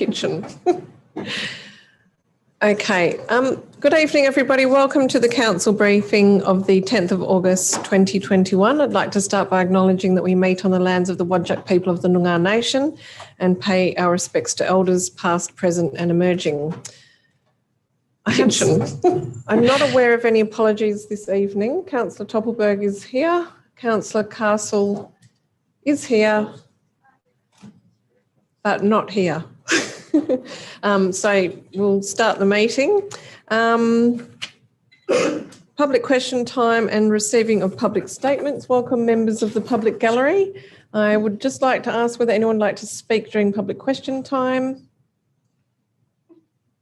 kitchen. Okay, good evening everybody. Welcome to the council briefing of the 10th of August 2021. I'd like to start by acknowledging that we meet on the lands of the Whadjuk people of the Noongar Nation and pay our respects to elders past, present and emerging. I'm not aware of any apologies this evening. Councillor Toppelberg is here. Councillor Castle is here, but not here. So we'll start the meeting. Public question time and receiving of public statements. Welcome members of the public gallery. I would just like to ask whether anyone would like to speak during public question time.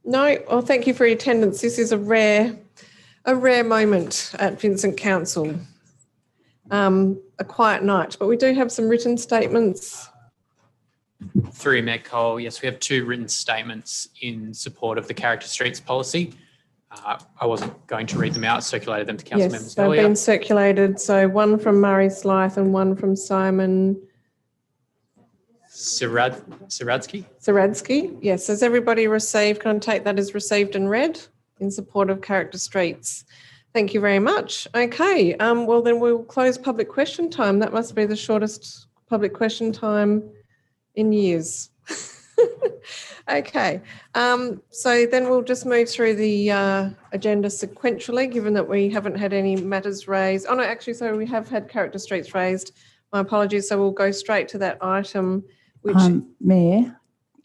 No? Well, thank you for your attendance. This is a rare moment at Vincent Council. A quiet night, but we do have some written statements. Through Mayor Cole, yes, we have two written statements in support of the Character Streets policy. I wasn't going to read them out, circulated them to council members earlier. Yes, they've been circulated. So one from Murray Slythe and one from Simon Saradsky. Yes, has everybody received? Can I take that as received and read in support of Character Streets? Thank you very much. Okay, well then we'll close public question time. That must be the shortest public question time in years. Okay, so then we'll just move through the agenda sequentially, given that we haven't had any matters raised. Oh no, actually, so we have had Character Streets raised. My apologies. So we'll go straight to that item. Which Mayor,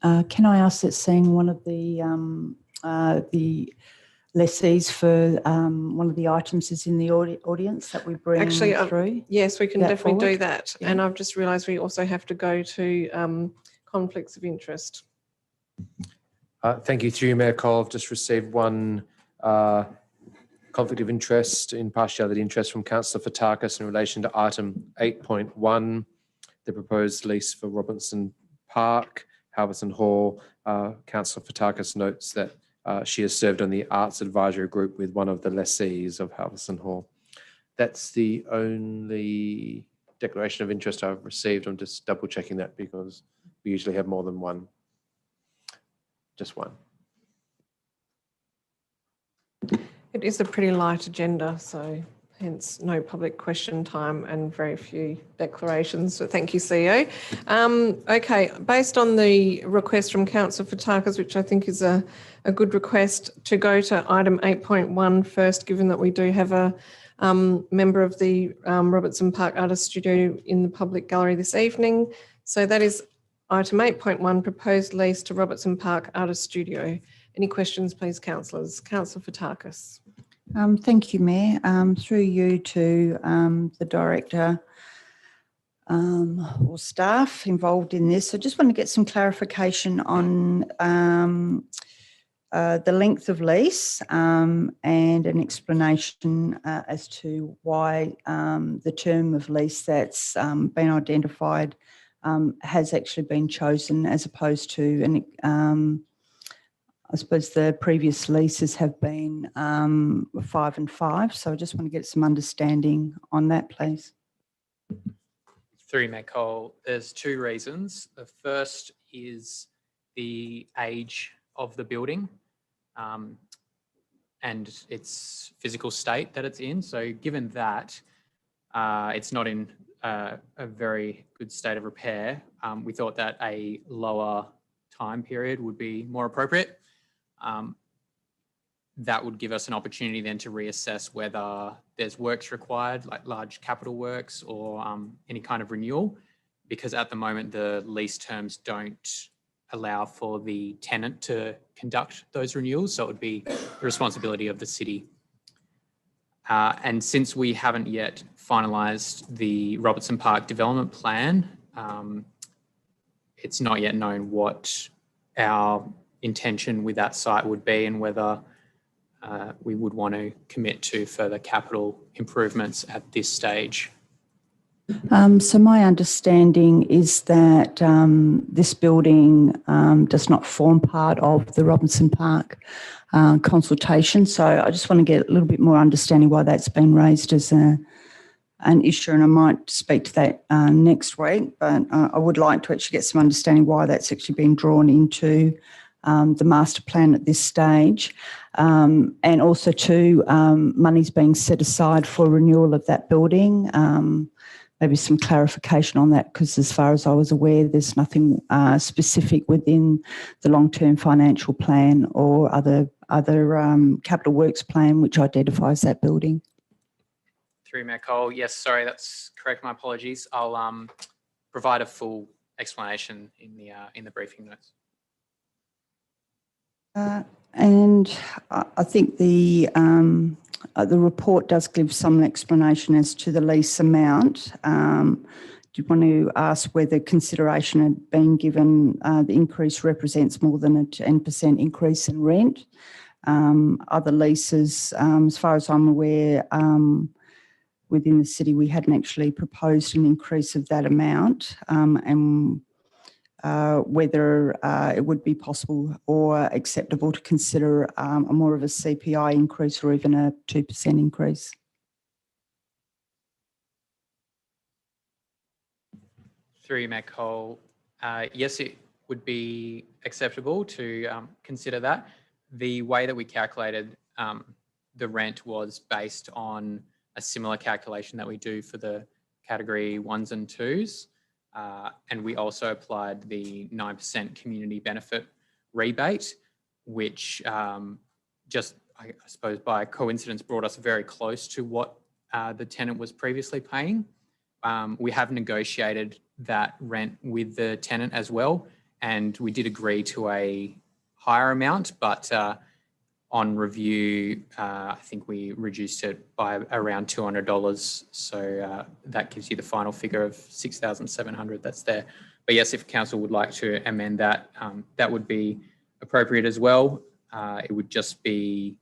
can I ask that seeing one of the lessees for one of the items is in the audience that we bring through? Yes, we can definitely do that. Yeah. And I've just realised we also have to go to conflicts of interest. Thank you. Through you, Mayor Cole, I've just received one conflict of interest, impartiality interest from Councillor Fotakis in relation to item 8.1, the proposed lease for Robertson Park, Halverson Hall. Councillor Fotakis notes that she has served on the Arts Advisory Group with one of the lessees of Halverson Hall. That's the only declaration of interest I've received. I'm just double checking that because we usually have more than one. Just one. It is a pretty light agenda, so hence no public question time and very few declarations. So thank you, CEO. Okay, based on the request from Councillor Fotakis, which I think is a good request, to go to item 8.1 first, given that we do have a member of the Robertson Park Artist Studio in the public gallery this evening. So that is item 8.1, proposed lease to Robertson Park Artist Studio. Any questions, please, councillors? Councillor Fotakis. Thank you, Mayor. Through you to the director or staff involved in this. I just want to get some clarification on the length of lease and an explanation as to why the term of lease that's been identified has actually been chosen as opposed to I suppose the previous leases have been 5 and 5. So I just want to get some understanding on that, please. Through Mayor Cole, there's two reasons. The first is the age of the building and its physical state that it's in. So given that it's not in a very good state of repair, we thought that a lower time period would be more appropriate. That would give us an opportunity then to reassess whether there's works required, like large capital works or any kind of renewal, because at the moment the lease terms don't allow for the tenant to conduct those renewals, so it would be the responsibility of the city. And since we haven't yet finalised the Robertson Park development plan, it's not yet known what our intention with that site would be and whether we would want to commit to further capital improvements at this stage. So my understanding is that this building does not form part of the Robertson Park consultation. So I just want to get a little bit more understanding why that's been raised as an issue, and I might speak to that next week, but I would like to actually get some understanding why that's actually been drawn into the master plan at this stage. And also too, money's being set aside for renewal of that building. Maybe some clarification on that, because as far as I was aware, there's nothing specific within the long-term financial plan or other capital works plan which identifies that building. Through Mayor Cole, yes, sorry, that's correct. My apologies. I'll provide a explanation in the briefing notes. And I think the report does give some explanation as to the lease amount. Do you want to ask whether consideration had been given the increase represents more than a 10% increase in rent? Other leases, as far as I'm aware, within the city, we hadn't actually proposed an increase of that amount, and whether it would be possible or acceptable to consider a more of a CPI increase or even a 2% increase. Through you, Mayor Cole, yes, it would be acceptable to consider that. The way that we calculated the rent was based on a similar calculation that we do for the category 1s and 2s. And we also applied the 9% community benefit rebate, which just, I suppose, by coincidence brought us very close to what the tenant was previously paying. We have negotiated that rent with the tenant as well, and we did agree to a higher amount, but on review, I think we reduced it by around $200. So that gives you the final figure of $6,700 that's there. But yes, if council would like to amend that, that would be appropriate as well. It would just be,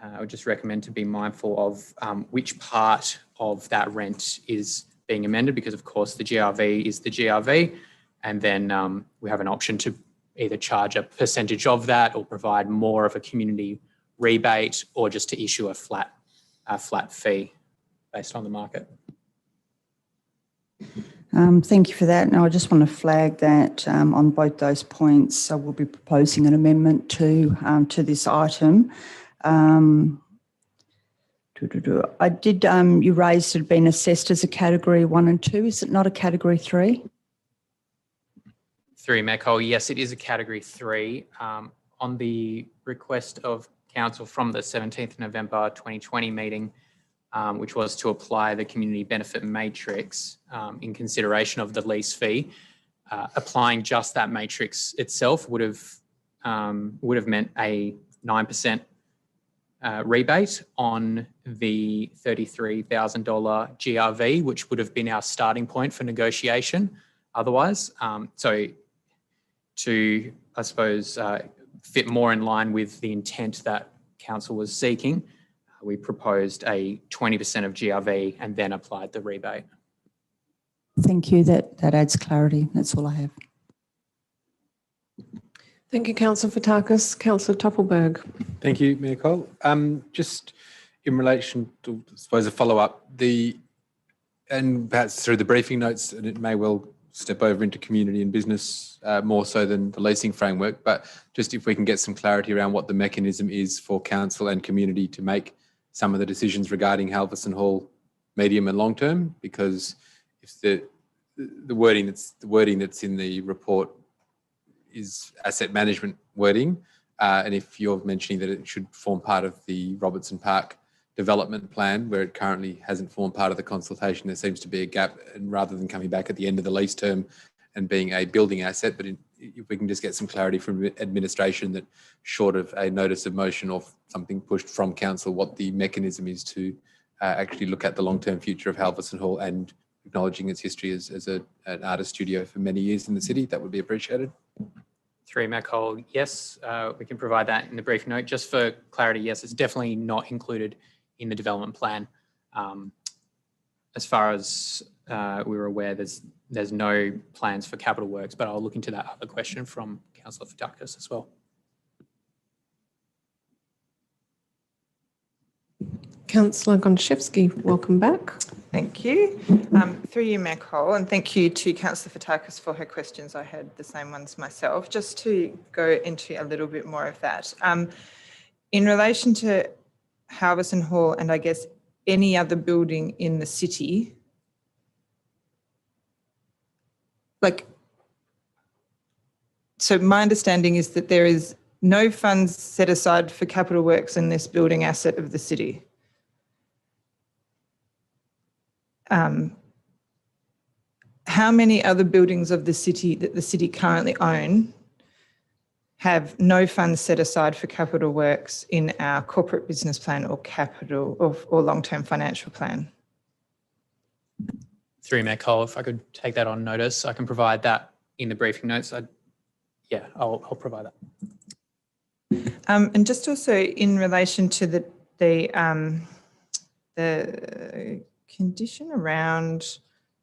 I would just recommend to be mindful of which part of that rent is being amended, because of course the GRV is the GRV, and then we have an option to either charge a percentage of that or provide more of a community rebate, or just to issue a flat fee based on the market. Thank you for that. Now, I just want to flag that on both those points, I will be proposing an amendment to this item. I did, you raised it had been assessed as a category 1 and 2. Is it not a category 3? 3, Mayor Cole, yes, it is a category 3. On the request of council from the 17th November 2020 meeting, which was to apply the community benefit matrix in consideration of the lease fee, applying just that matrix itself would have meant a 9% rebate on the $33,000 GRV, which would have been our starting point for negotiation otherwise. So to, I suppose, fit more in line with the intent that council was seeking, we proposed a 20% of GRV and then applied the rebate. Thank you. That adds clarity. That's all I have. Thank you, Councillor Fotakis. Councillor Toppelberg. Thank you, Mayor Cole. Just in relation to, I suppose, a follow-up, and perhaps through the briefing notes, and it may well step over into community and business more so than the leasing framework, but just if we can get some clarity around what the mechanism is for council and community to make some of the decisions regarding Halverson Hall medium and long term, because if the wording that's in the report is asset management wording, and if you're mentioning that it should form part of the Robertson Park development plan, where it currently hasn't formed part of the consultation, there seems to be a gap, and rather than coming back at the end of the lease term and being a building asset, but if we can just get some clarity from administration that short of a notice of motion or something pushed from council, what the mechanism is to actually look at the long-term future of Halverson Hall and acknowledging its history as an artist studio for many years in the city, that would be appreciated. 3, Mayor Cole, yes, we can provide that in the briefing note. Just for clarity, yes, it's definitely not included in the development plan. As far as we were aware, there's no plans for capital works, but I'll look into that other question from Councillor Fotakis as well. Councillor Gonchevsky, welcome back. Thank you. Through you, Mayor Cole, and thank you to Councillor Fotakis for her questions. I had the same ones myself. Just to go into a little bit more of that. In relation to Robertson Hall and I guess any other building in the city, so my understanding is that there is no funds set aside for capital works in this building asset of the city. How many other buildings of the city that the city currently own have no funds set aside for capital works in our corporate business plan or capital or long-term financial plan? Through Mayor Cole, if I could take that on notice, I can provide that in the briefing notes. I'll provide that. And just also in relation to the condition around,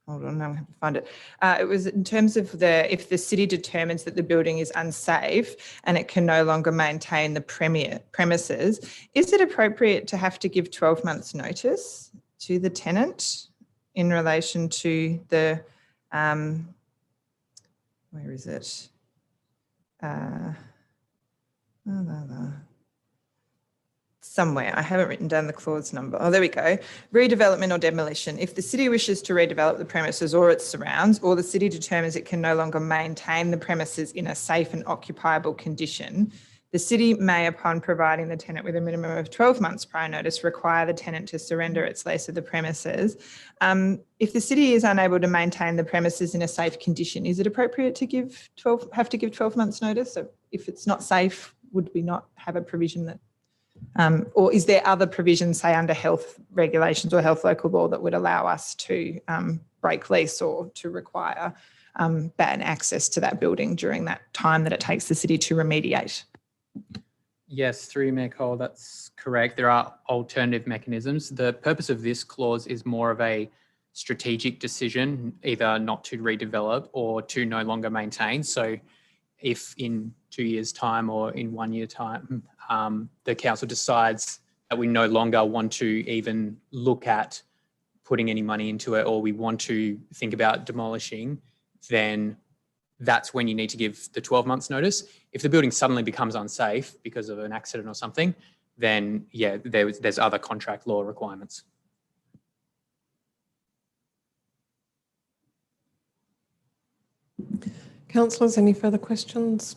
hold on, now I have to find it. It was in terms of if the city determines that the building is unsafe and it can no longer maintain the premises, is it appropriate to have to give 12 months notice to the tenant in relation to the, where is it? Somewhere, I haven't written down the clause number. Oh, there we go. Redevelopment or demolition. If the city wishes to redevelop the premises or its surrounds, or the city determines it can no longer maintain the premises in a safe and occupiable condition, the city may, upon providing the tenant with a minimum of 12 months prior notice, require the tenant to surrender its lease of the premises. If the city is unable to maintain the premises in a safe condition, is it appropriate to have to give 12 months notice? So if it's not safe, would we not have a provision that or is there other provisions, say under health regulations or health local law, that would allow us to break lease or to require ban access to that building during that time that it takes the city to remediate? Yes, through Mayor Cole, that's correct. There are alternative mechanisms. The purpose of this clause is more of a strategic decision, either not to redevelop or to no longer maintain. So if in 2 years' time or in 1 year time, the council decides that we no longer want to even look at putting any money into it, or we want to think about demolishing, then that's when you need to give the 12 months notice. If the building suddenly becomes unsafe because of an accident or something, then yeah, there's other contract law requirements. Councillors, any further questions?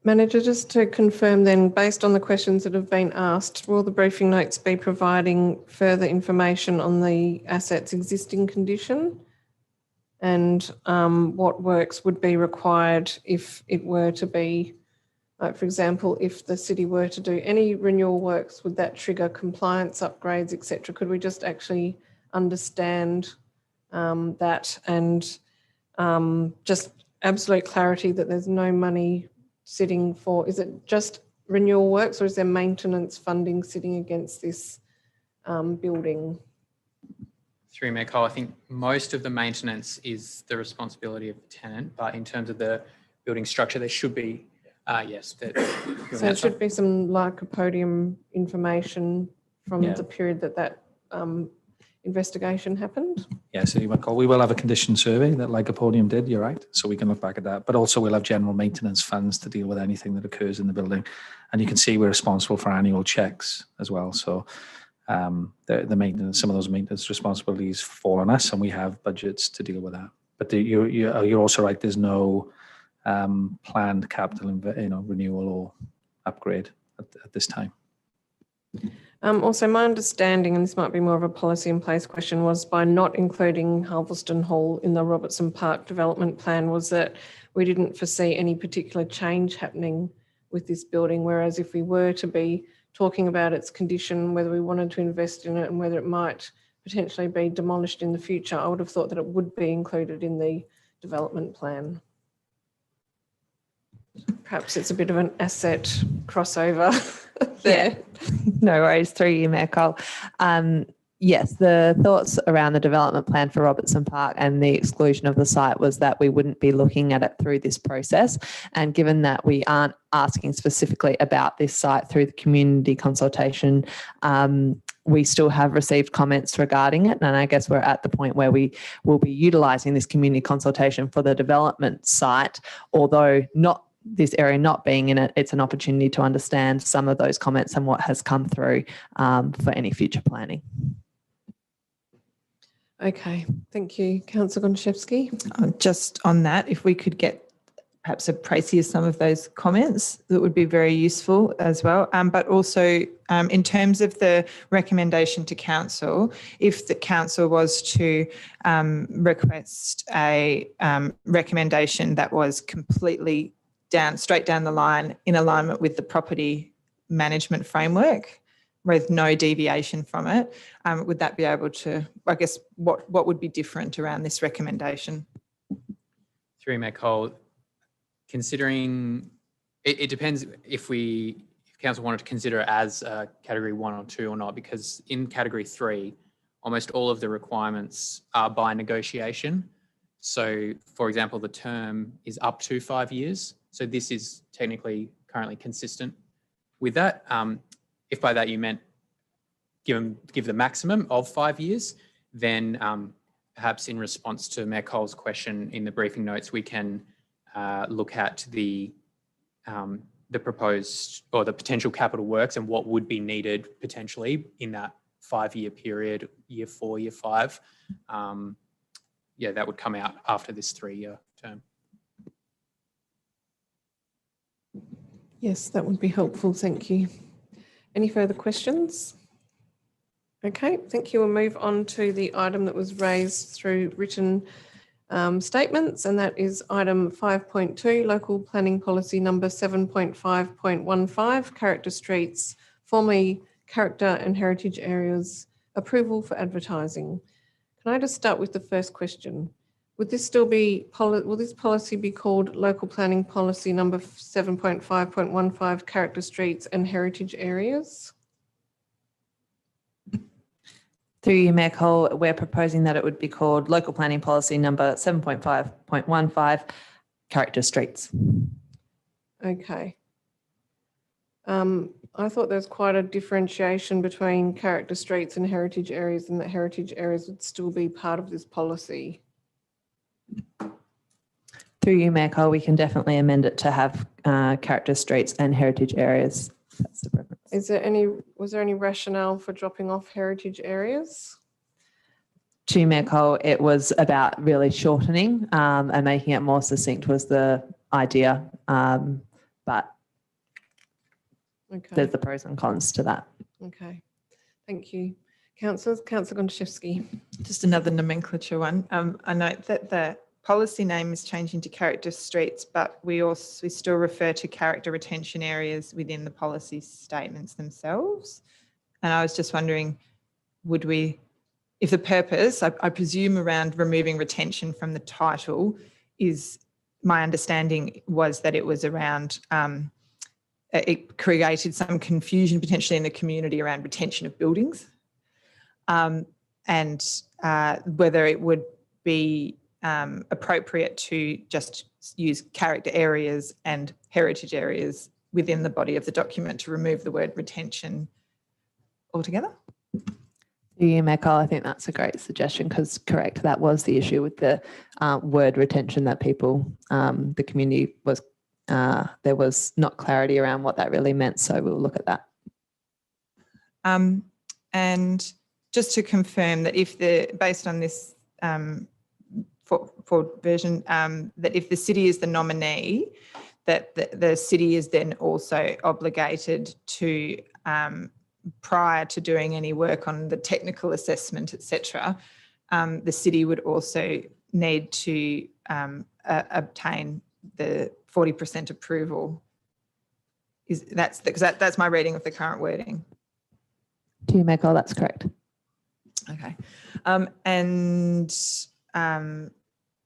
Manager, just to confirm then, based on the questions that have been asked, will the briefing notes be providing further information on the asset's existing condition and what works would be required if it were to be, like for example, if the city were to do any renewal works, would that trigger compliance upgrades, etc.? Could we just actually understand that and just absolute clarity that there's no money sitting for, is it just renewal works or is there maintenance funding sitting against this building? Through Mayor Cole, I think most of the maintenance is the responsibility of the tenant, but in terms of the building structure, there should be, yes. So there should be some lycopodium information from the period that investigation happened? Yeah, so you might call. We will have a condition survey that Lycopodium did, you're right. So we can look back at that. But also we'll have general maintenance funds to deal with anything that occurs in the building. And you can see we're responsible for annual checks as well. So the maintenance, some of those maintenance responsibilities fall on us and we have budgets to deal with that. But you're also right, there's no planned capital renewal or upgrade at this time. Also, my understanding, and this might be more of a policy in place question, was by not including Halverston Hall in the Robertson Park development plan was that we didn't foresee any particular change happening with this building, whereas if we were to be talking about its condition, whether we wanted to invest in it and whether it might potentially be demolished in the future, I would have thought that it would be included in the development plan. Perhaps it's a bit of an asset crossover there. No worries, through you, Mayor Cole. Yes, the thoughts around the development plan for Robertson Park and the exclusion of the site was that we wouldn't be looking at it through this process. And given that we aren't asking specifically about this site through the community consultation, we still have received comments regarding it. And I guess we're at the point where we will be utilising this community consultation for the development site, although not this area not being in it, it's an opportunity to understand some of those comments and what has come through for any future planning. Okay, thank you. Councillor Gonchevsky. Just on that, if we could get perhaps a précis of some of those comments, that would be very useful as well. But also in terms of the recommendation to council, if the council was to request a recommendation that was completely straight down the line in alignment with the property management framework, with no deviation from it, would that be able to, I guess, what would be different around this recommendation? Through Mayor Cole, considering, it depends if council wanted to consider it as category 1 or 2 or not, because in category 3, almost all of the requirements are by negotiation. So for example, the term is up to 5 years. So this is technically currently consistent with that. If by that you meant give the maximum of 5 years, then perhaps in response to Mayor Cole's question in the briefing notes, we can look at the proposed or the potential capital works and what would be needed potentially in that 5-year period, year 4, year 5. Yeah, that would come out after this 3-year term. Yes, that would be helpful. Thank you. Any further questions? Okay, thank you. We'll move on to the item that was raised through written statements, and that is item 5.2, local planning policy number 7.5.15, character streets, formerly character and heritage areas, approval for advertising. Can I just start with the first question? Would this still be, will this policy be called local planning policy number 7.5.15, character streets and heritage areas? Through you, Mayor Cole, we're proposing that it would be called local planning policy number 7.5.15, character streets. Okay. I thought there's quite a differentiation between character streets and heritage areas, and that heritage areas would still be part of this policy. Through you, Mayor Cole, we can definitely amend it to have character streets and heritage areas. That's the preference. Was there any rationale for dropping off heritage areas? To Mayor Cole, it was about really shortening and making it more succinct was the idea. But Okay. there's the pros and cons to that. Okay. Thank you. Councillor Gonchevsky. Just another nomenclature one. I note that the policy name is changing to character streets, but we still refer to character retention areas within the policy statements themselves. And I was just wondering, would we, if the purpose, I presume around removing retention from the title is, my understanding was that it was around, it created some confusion potentially in the community around retention of buildings. And whether it would be appropriate to just use character areas and heritage areas within the body of the document to remove the word retention altogether. Yeah, Mayor Cole, I think that's a great suggestion because, correct, that was the issue with the word retention that people, the community was, there was not clarity around what that really meant. So we'll look at that. And just to confirm that if based on this for version, that if the city is the nominee, that the city is then also obligated to, prior to doing any work on the technical assessment, etc., the city would also need to obtain the 40% approval. That's my reading of the current wording. To you, Mayor Cole, that's correct. Okay.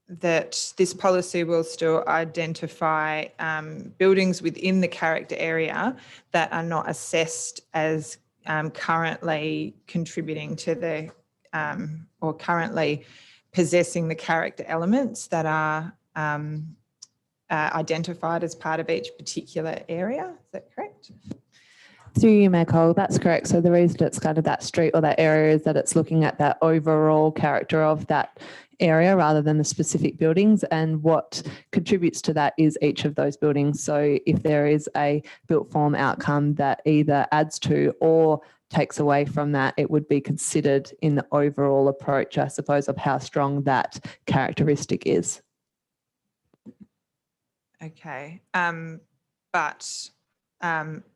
That this policy will still identify buildings within the character area that are not assessed as currently contributing to the or currently possessing the character elements that are identified as part of each particular area. Is that correct? Through you, Mayor Cole, that's correct. So the reason it's kind of that street or that area is that it's looking at that overall character of that area rather than the specific buildings, and what contributes to that is each of those buildings. So if there is a built form outcome that either adds to or takes away from that, it would be considered in the overall approach, I suppose, of how strong that characteristic is. Okay, but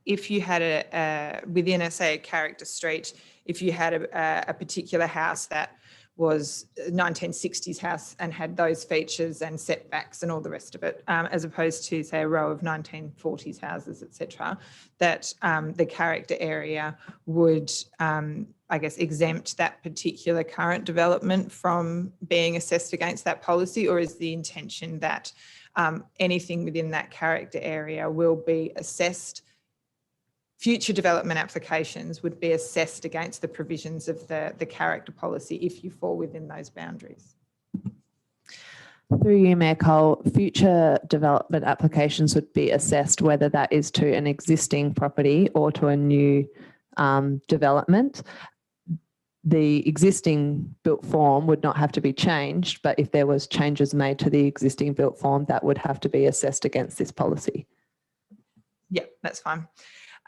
if you had within a character street, if you had a particular house that was a 1960s house and had those features and setbacks and all the rest of it, as opposed to, say, a row of 1940s houses, etc., that the character area would, I guess, exempt that particular current development from being assessed against that policy? Or is the intention that anything within that character area will be assessed, future development applications would be assessed against the provisions of the character policy if you fall within those boundaries? Through you, Mayor Cole, future development applications would be assessed whether that is to an existing property or to a new development. The existing built form would not have to be changed, but if there was changes made to the existing built form, that would have to be assessed against this policy. Yeah, that's fine.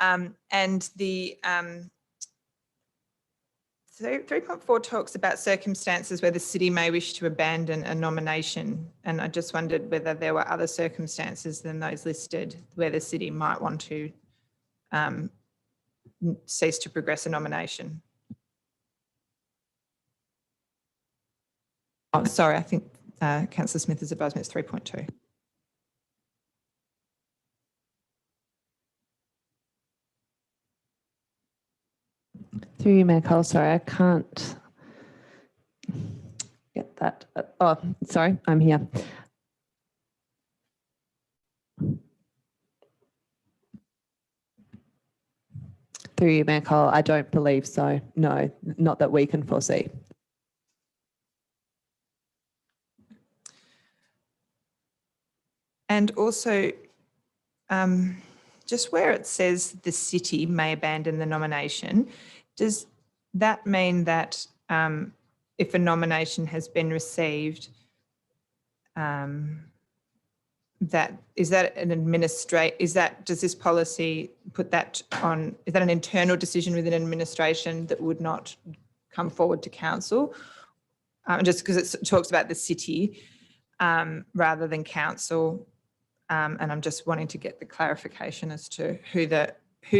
And the 3.4 talks about circumstances where the city may wish to abandon a nomination. And I just wondered whether there were other circumstances than those listed where the city might want to cease to progress a nomination. Oh, sorry, I think Councillor Smith has advised me it's 3.2. Through you, Mayor Cole, sorry, I can't get that. Oh, sorry, I'm here. Through you, Mayor Cole, I don't believe so. No, not that we can foresee. And also, just where it says the city may abandon the nomination, does that mean that if a nomination has been received, does this policy put that on, is that an internal decision within administration that would not come forward to council? Just because it talks about the city rather than council. And I'm just wanting to get the clarification as to who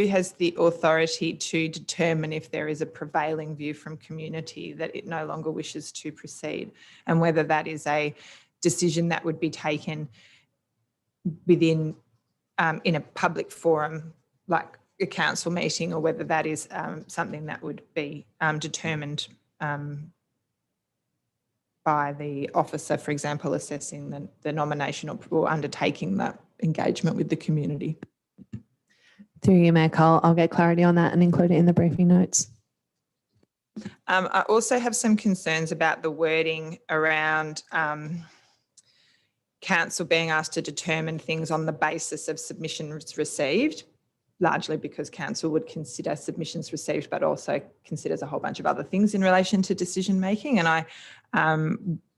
has the authority to determine if there is a prevailing view from community that it no longer wishes to proceed, and whether that is a decision that would be taken within in a public forum like a council meeting, or whether that is something that would be determined by the officer, for example, assessing the nomination or undertaking that engagement with the community. Through you, Mayor Cole, I'll get clarity on that and include it in the briefing notes. I also have some concerns about the wording around council being asked to determine things on the basis of submissions received, largely because council would consider submissions received, but also considers a whole bunch of other things in relation to decision making. And I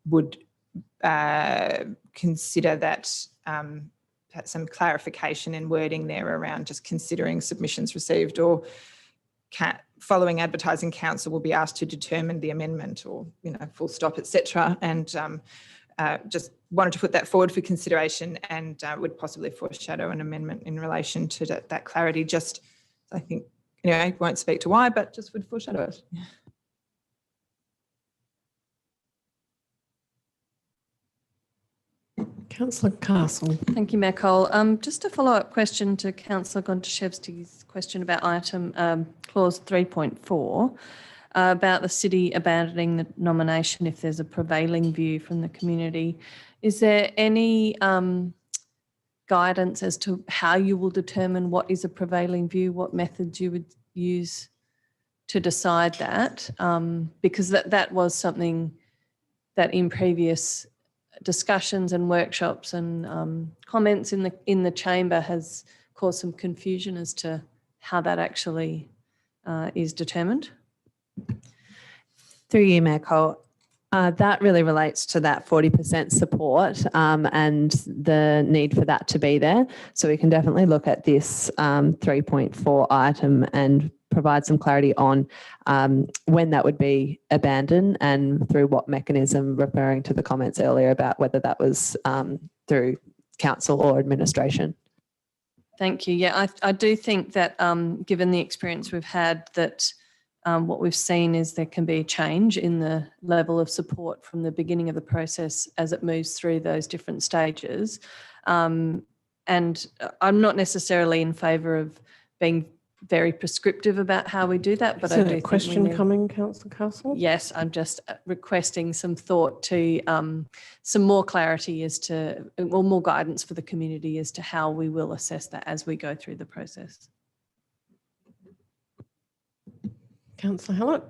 would consider that some clarification in wording there around just considering submissions received, or following advertising, council will be asked to determine the amendment, or, full stop, etc. And just wanted to put that forward for consideration, and would possibly foreshadow an amendment in relation to that clarity. Just, I think, anyway, won't speak to why, but just would foreshadow it. Councillor Castle. Thank you, Mayor Cole. Just a follow-up question to Councillor Gontaszewski's question about item clause 3.4 about the city abandoning the nomination if there's a prevailing view from the community. Is there any guidance as to how you will determine what is a prevailing view, what methods you would use to decide that, because that was something that in previous discussions and workshops and comments in the chamber has caused some confusion as to how that actually is determined. Through you, Mayor Cole, that really relates to that 40% support and the need for that to be there. So we can definitely look at this 3.4 item and provide some clarity on when that would be abandoned and through what mechanism, referring to the comments earlier about whether that was through council or administration. Thank you. Yeah, I do think that given the experience we've had, that what we've seen is there can be a change in the level of support from the beginning of the process as it moves through those different stages. And I'm not necessarily in favour of being very prescriptive about how we do that, but I do think question coming, Councillor Castle? Yes, I'm just requesting some thought to some more clarity as to, or more guidance for the community as to how we will assess that as we go through the process. Councillor Hallett?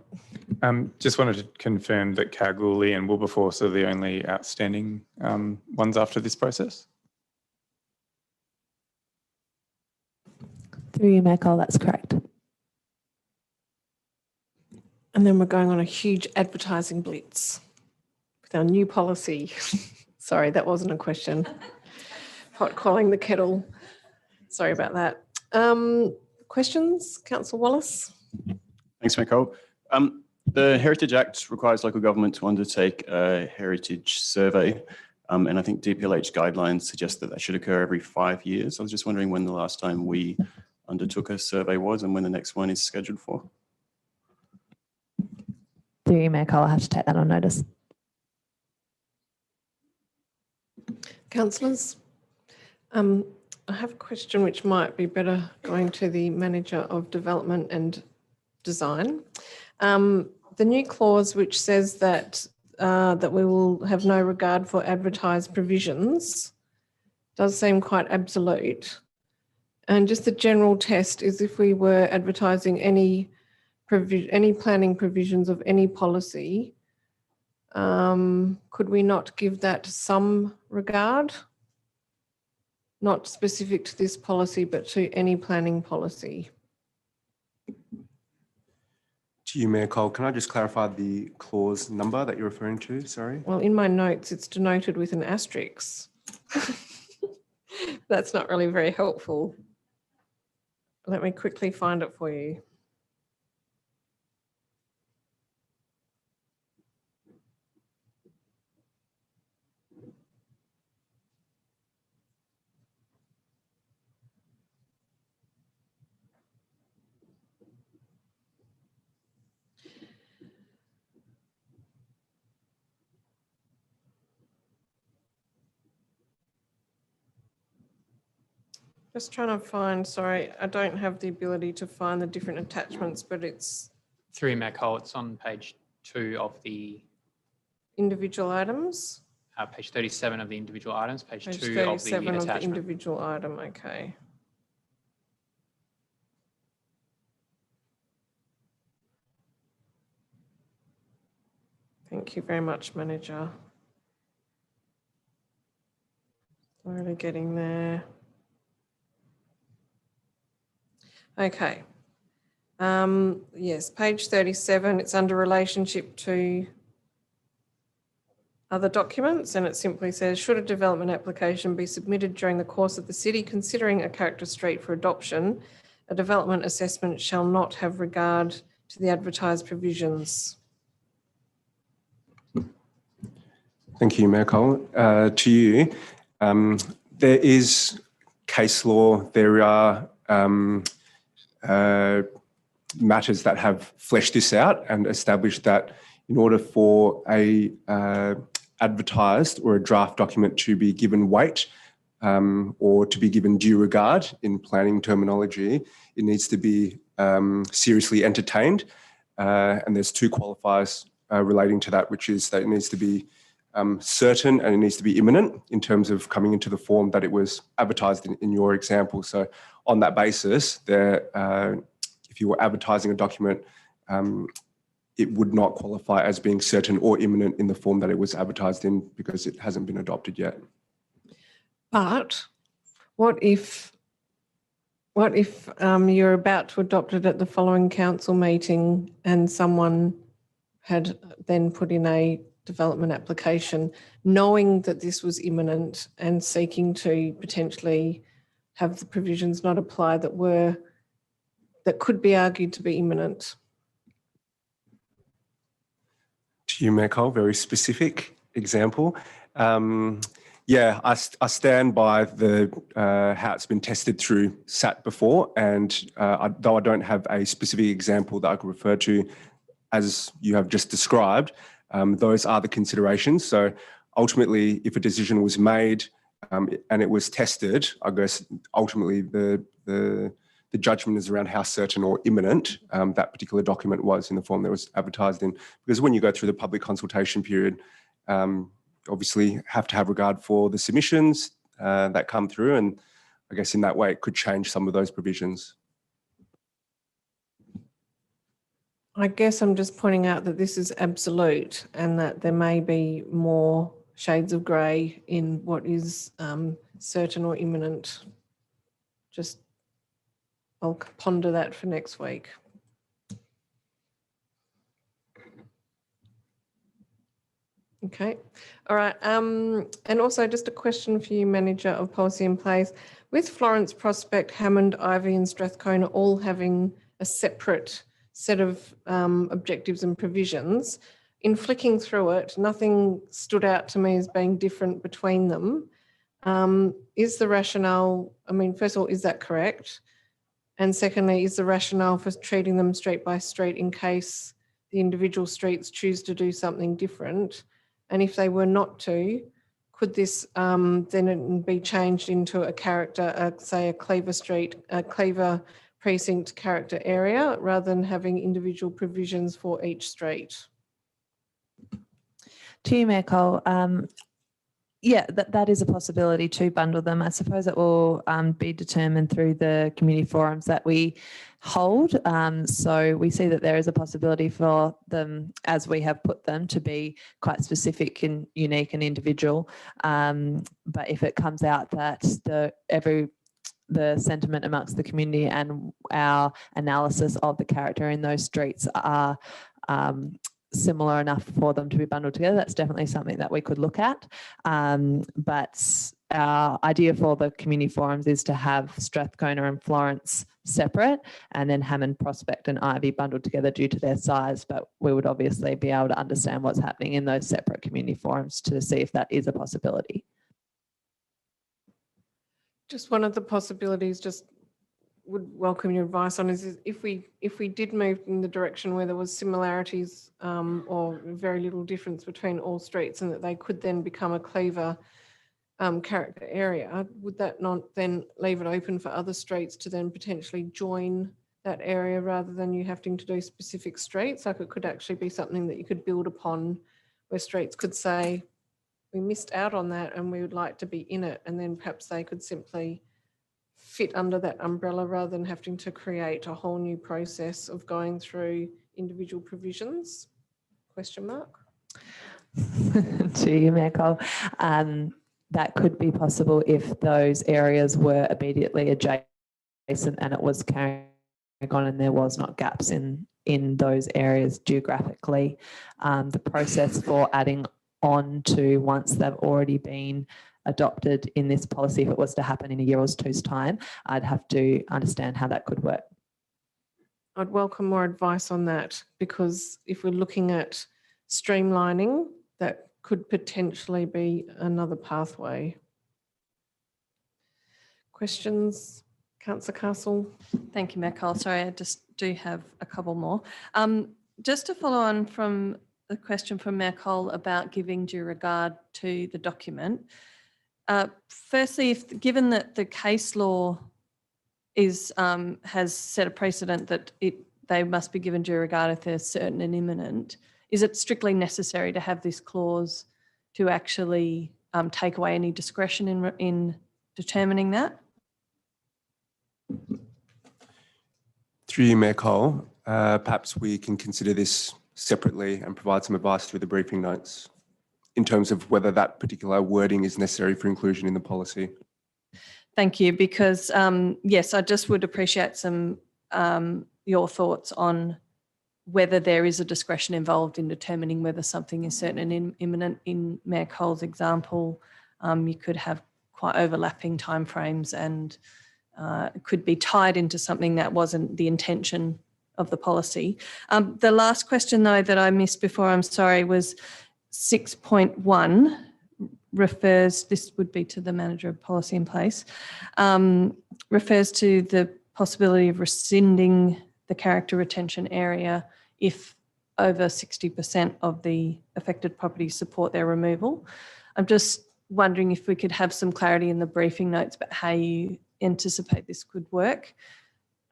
Just wanted to confirm that Kalgoorlie and Wilberforce are the only outstanding ones after this process. Through you, Mayor Cole, that's correct. And then we're going on a huge advertising blitz with our new policy. Sorry, that wasn't a question. Pot calling the kettle. Sorry about that. Questions? Councillor Wallace? Thanks, Mayor Cole. The Heritage Act requires local government to undertake a heritage survey, and I think DPLH guidelines suggest that should occur every 5 years. I was just wondering when the last time we undertook a survey was and when the next one is scheduled for. Through you, Mayor Cole, I'll have to take that on notice. Councillors? I have a question which might be better going to the Manager of Development and Design. The new clause which says that that we will have no regard for advertised provisions does seem quite absolute. And just the general test is if we were advertising any planning provisions of any policy, could we not give that some regard? Not specific to this policy, but to any planning policy. To you, Mayor Cole, can I just clarify the clause number that you're referring to? Sorry. Well, in my notes, it's denoted with an asterisk. That's not really very helpful. Let me quickly find it for you. Just trying to find, sorry, I don't have the ability to find the different attachments, but it's Through you, Mayor Cole, it's on page 2 of the individual items. page 37 of the individual items, page 2 of the 37 of the attachment. individual item, okay. Thank you very much, Manager. Slowly getting there. Okay. Yes, page 37, it's under relationship to other documents, and it simply says, should a development application be submitted during the course of the city considering a character street for adoption, a development assessment shall not have regard to the advertised provisions. Thank you, Mayor Cole. To you, there is case law, there are matters that have fleshed this out and established that in order for a advertised or a draft document to be given weight or to be given due regard in planning terminology, it needs to be seriously entertained. And there's 2 qualifiers relating to that, which is that it needs to be certain and it needs to be imminent in terms of coming into the form that it was advertised in your example. So on that basis, if you were advertising a document it would not qualify as being certain or imminent in the form that it was advertised in because it hasn't been adopted yet. But what if you're about to adopt it at the following council meeting and someone had then put in a development application knowing that this was imminent and seeking to potentially have the provisions not apply that could be argued to be imminent? To you, Mayor Cole, very specific example. Yeah, I stand by how it's been tested through SAT before, and though I don't have a specific example that I could refer to, as you have just described, those are the considerations. So ultimately, if a decision was made and it was tested, I guess ultimately the judgment is around how certain or imminent that particular document was in the form that was advertised in. Because when you go through the public consultation period, obviously have to have regard for the submissions that come through, and I guess in that way it could change some of those provisions. I guess I'm just pointing out that this is absolute and that there may be more shades of grey in what is certain or imminent. Just I'll ponder that for next week. Okay, all right. And also just a question for you, Manager of Policy and Place. With Florence, Prospect, Hammond, Ivy and Strathcona all having a separate set of objectives and provisions, in flicking through it, nothing stood out to me as being different between them. Is the rationale, I mean, first of all, is that correct? And secondly, is the rationale for treating them street by street in case the individual streets choose to do something different? And if they were not to, could this then be changed into a character, say a Cleaver Street, a Cleaver precinct character area, rather than having individual provisions for each street? To you, Mayor Cole, yeah, that is a possibility to bundle them. I suppose it will be determined through the community forums that we hold. So we see that there is a possibility for them, as we have put them, to be quite specific and unique and individual. But if it comes out that the sentiment amongst the community and our analysis of the character in those streets are similar enough for them to be bundled together, that's definitely something that we could look at. But our idea for the community forums is to have Strathcona and Florence separate and then Hammond, Prospect and Ivy bundled together due to their size. But we would obviously be able to understand what's happening in those separate community forums to see if that is a possibility. Just one of the possibilities, just would welcome your advice on is if we did move in the direction where there was similarities or very little difference between all streets and that they could then become a Cleaver character area, would that not then leave it open for other streets to then potentially join that area rather than you having to do specific streets? Like it could actually be something that you could build upon where streets could say, we missed out on that and we would like to be in it, and then perhaps they could simply fit under that umbrella rather than having to create a whole new process of going through individual provisions? Question mark. To you, Mayor Cole. That could be possible if those areas were immediately adjacent and it was carrying on and there was not gaps in those areas geographically. The process for adding on to once they've already been adopted in this policy, if it was to happen in a year or two's time, I'd have to understand how that could work. I'd welcome more advice on that, because if we're looking at streamlining, that could potentially be another pathway. Questions? Councillor Castle. Thank you, Mayor Cole. Sorry, I just do have a couple more. Just to follow on from the question from Mayor Cole about giving due regard to the document. Firstly, given that the case law has set a precedent that they must be given due regard if they're certain and imminent, is it strictly necessary to have this clause to actually take away any discretion in determining that? Through you, Mayor Cole, Perhaps we can consider this separately and provide some advice through the briefing notes in terms of whether that particular wording is necessary for inclusion in the policy. Thank you, because yes, I just would appreciate some your thoughts on whether there is a discretion involved in determining whether something is certain and imminent. In Mayor Cole's example, you could have quite overlapping timeframes and it could be tied into something that wasn't the intention of the policy. The last question, though, that I missed before, I'm sorry, was 6.1 refers, this would be to the manager of policy in place, refers to the possibility of rescinding the character retention area if over 60% of the affected properties support their removal. I'm just wondering if we could have some clarity in the briefing notes about how you anticipate this could work,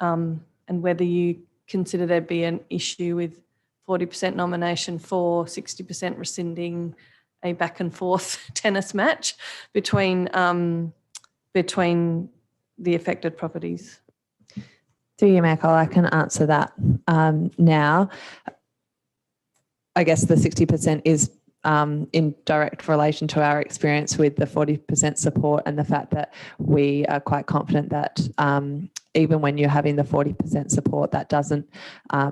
and whether you consider there'd be an issue with 40% nomination for, 60% rescinding, a back and forth tennis match between the affected properties. Through you, Mayor Cole, I can answer that now. I guess the 60% is in direct relation to our experience with the 40% support and the fact that we are quite confident that even when you're having the 40% support, that doesn't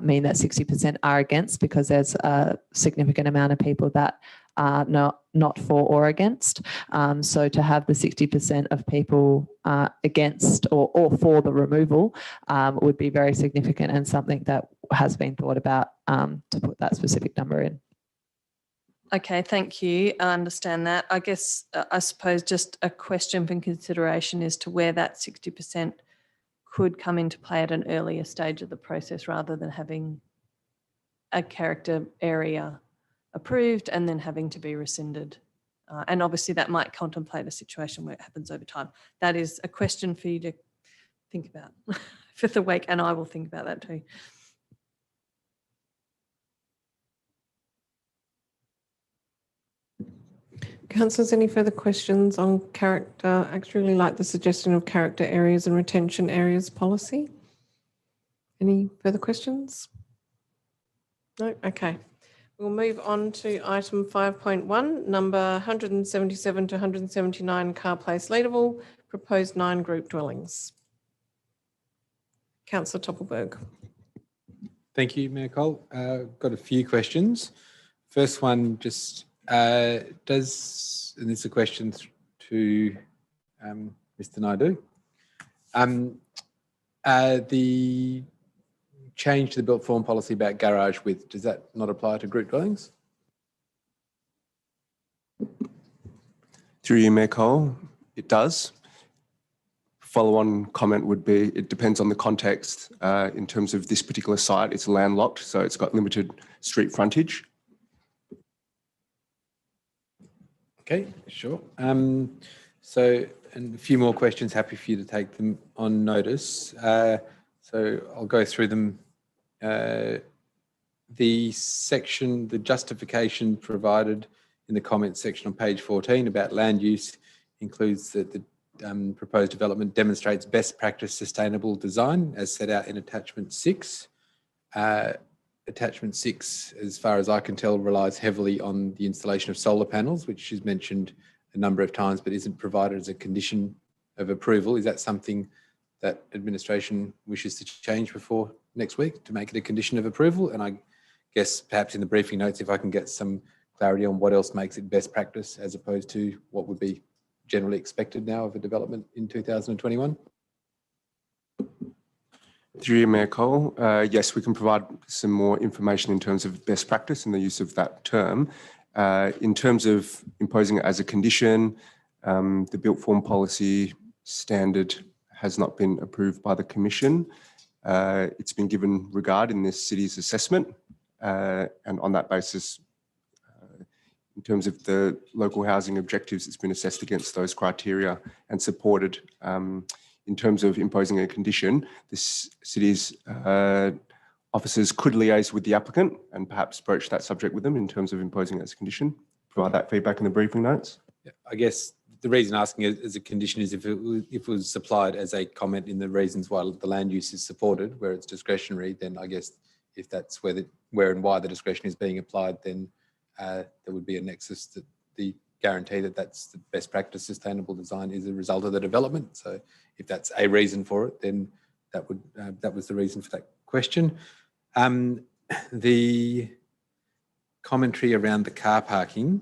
mean that 60% are against, because there's a significant amount of people that are not for or against. So to have the 60% of people against or for the removal would be very significant, and something that has been thought about to put that specific number in. Okay, thank you. I understand that. I guess, I suppose just a question for consideration as to where that 60% could come into play at an earlier stage of the process, rather than having a character area approved and then having to be rescinded. And obviously that might contemplate a situation where it happens over time. That is a question for you to think about for the week, and I will think about that too. Councillors, any further questions on character? I actually really like the suggestion of character areas and retention areas policy. Any further questions? No? Okay. We'll move on to item 5.1, number 177 to 179 Car Place Leadable, proposed 9 group dwellings. Councillor Toppelberg. Thank you, Mayor Cole. Got a few questions. First one, just and this is a question to Mr. Naidu. The change to the built form policy about garage width, does that not apply to group dwellings? Through you, Mayor Cole, it does. Follow-on comment would be, it depends on the context. In terms of this particular site, it's landlocked, so it's got limited street frontage. Okay, sure. So, and a few more questions, happy for you to take them on notice. So I'll go through them. The section, the justification provided in the comments section on page 14 about land use includes that the proposed development demonstrates best practice sustainable design as set out in attachment 6. Attachment 6, as far as I can tell, relies heavily on the installation of solar panels, which is mentioned a number of times but isn't provided as a condition of approval. Is that something that administration wishes to change before next week to make it a condition of approval? And I guess perhaps in the briefing notes, if I can get some clarity on what else makes it best practice as opposed to what would be generally expected now of a development in 2021. Through you, Mayor Cole, yes, we can provide some more information in terms of best practice and the use of that term. In terms of imposing it as a condition, the built form policy standard has not been approved by the Commission. It's been given regard in this city's assessment, and on that basis, in terms of the local housing objectives, it's been assessed against those criteria and supported. In terms of imposing a condition, this city's officers could liaise with the applicant and perhaps broach that subject with them in terms of imposing it as a condition. Provide that feedback in the briefing notes. Yeah, I guess the reason asking it as a condition is if it was supplied as a comment in the reasons why the land use is supported, where it's discretionary, then I guess if that's where and why the discretion is being applied, then there would be a nexus that the guarantee that that's the best practice sustainable design is a result of the development. So if that's a reason for it, then that was the reason for that question. The commentary around the car parking.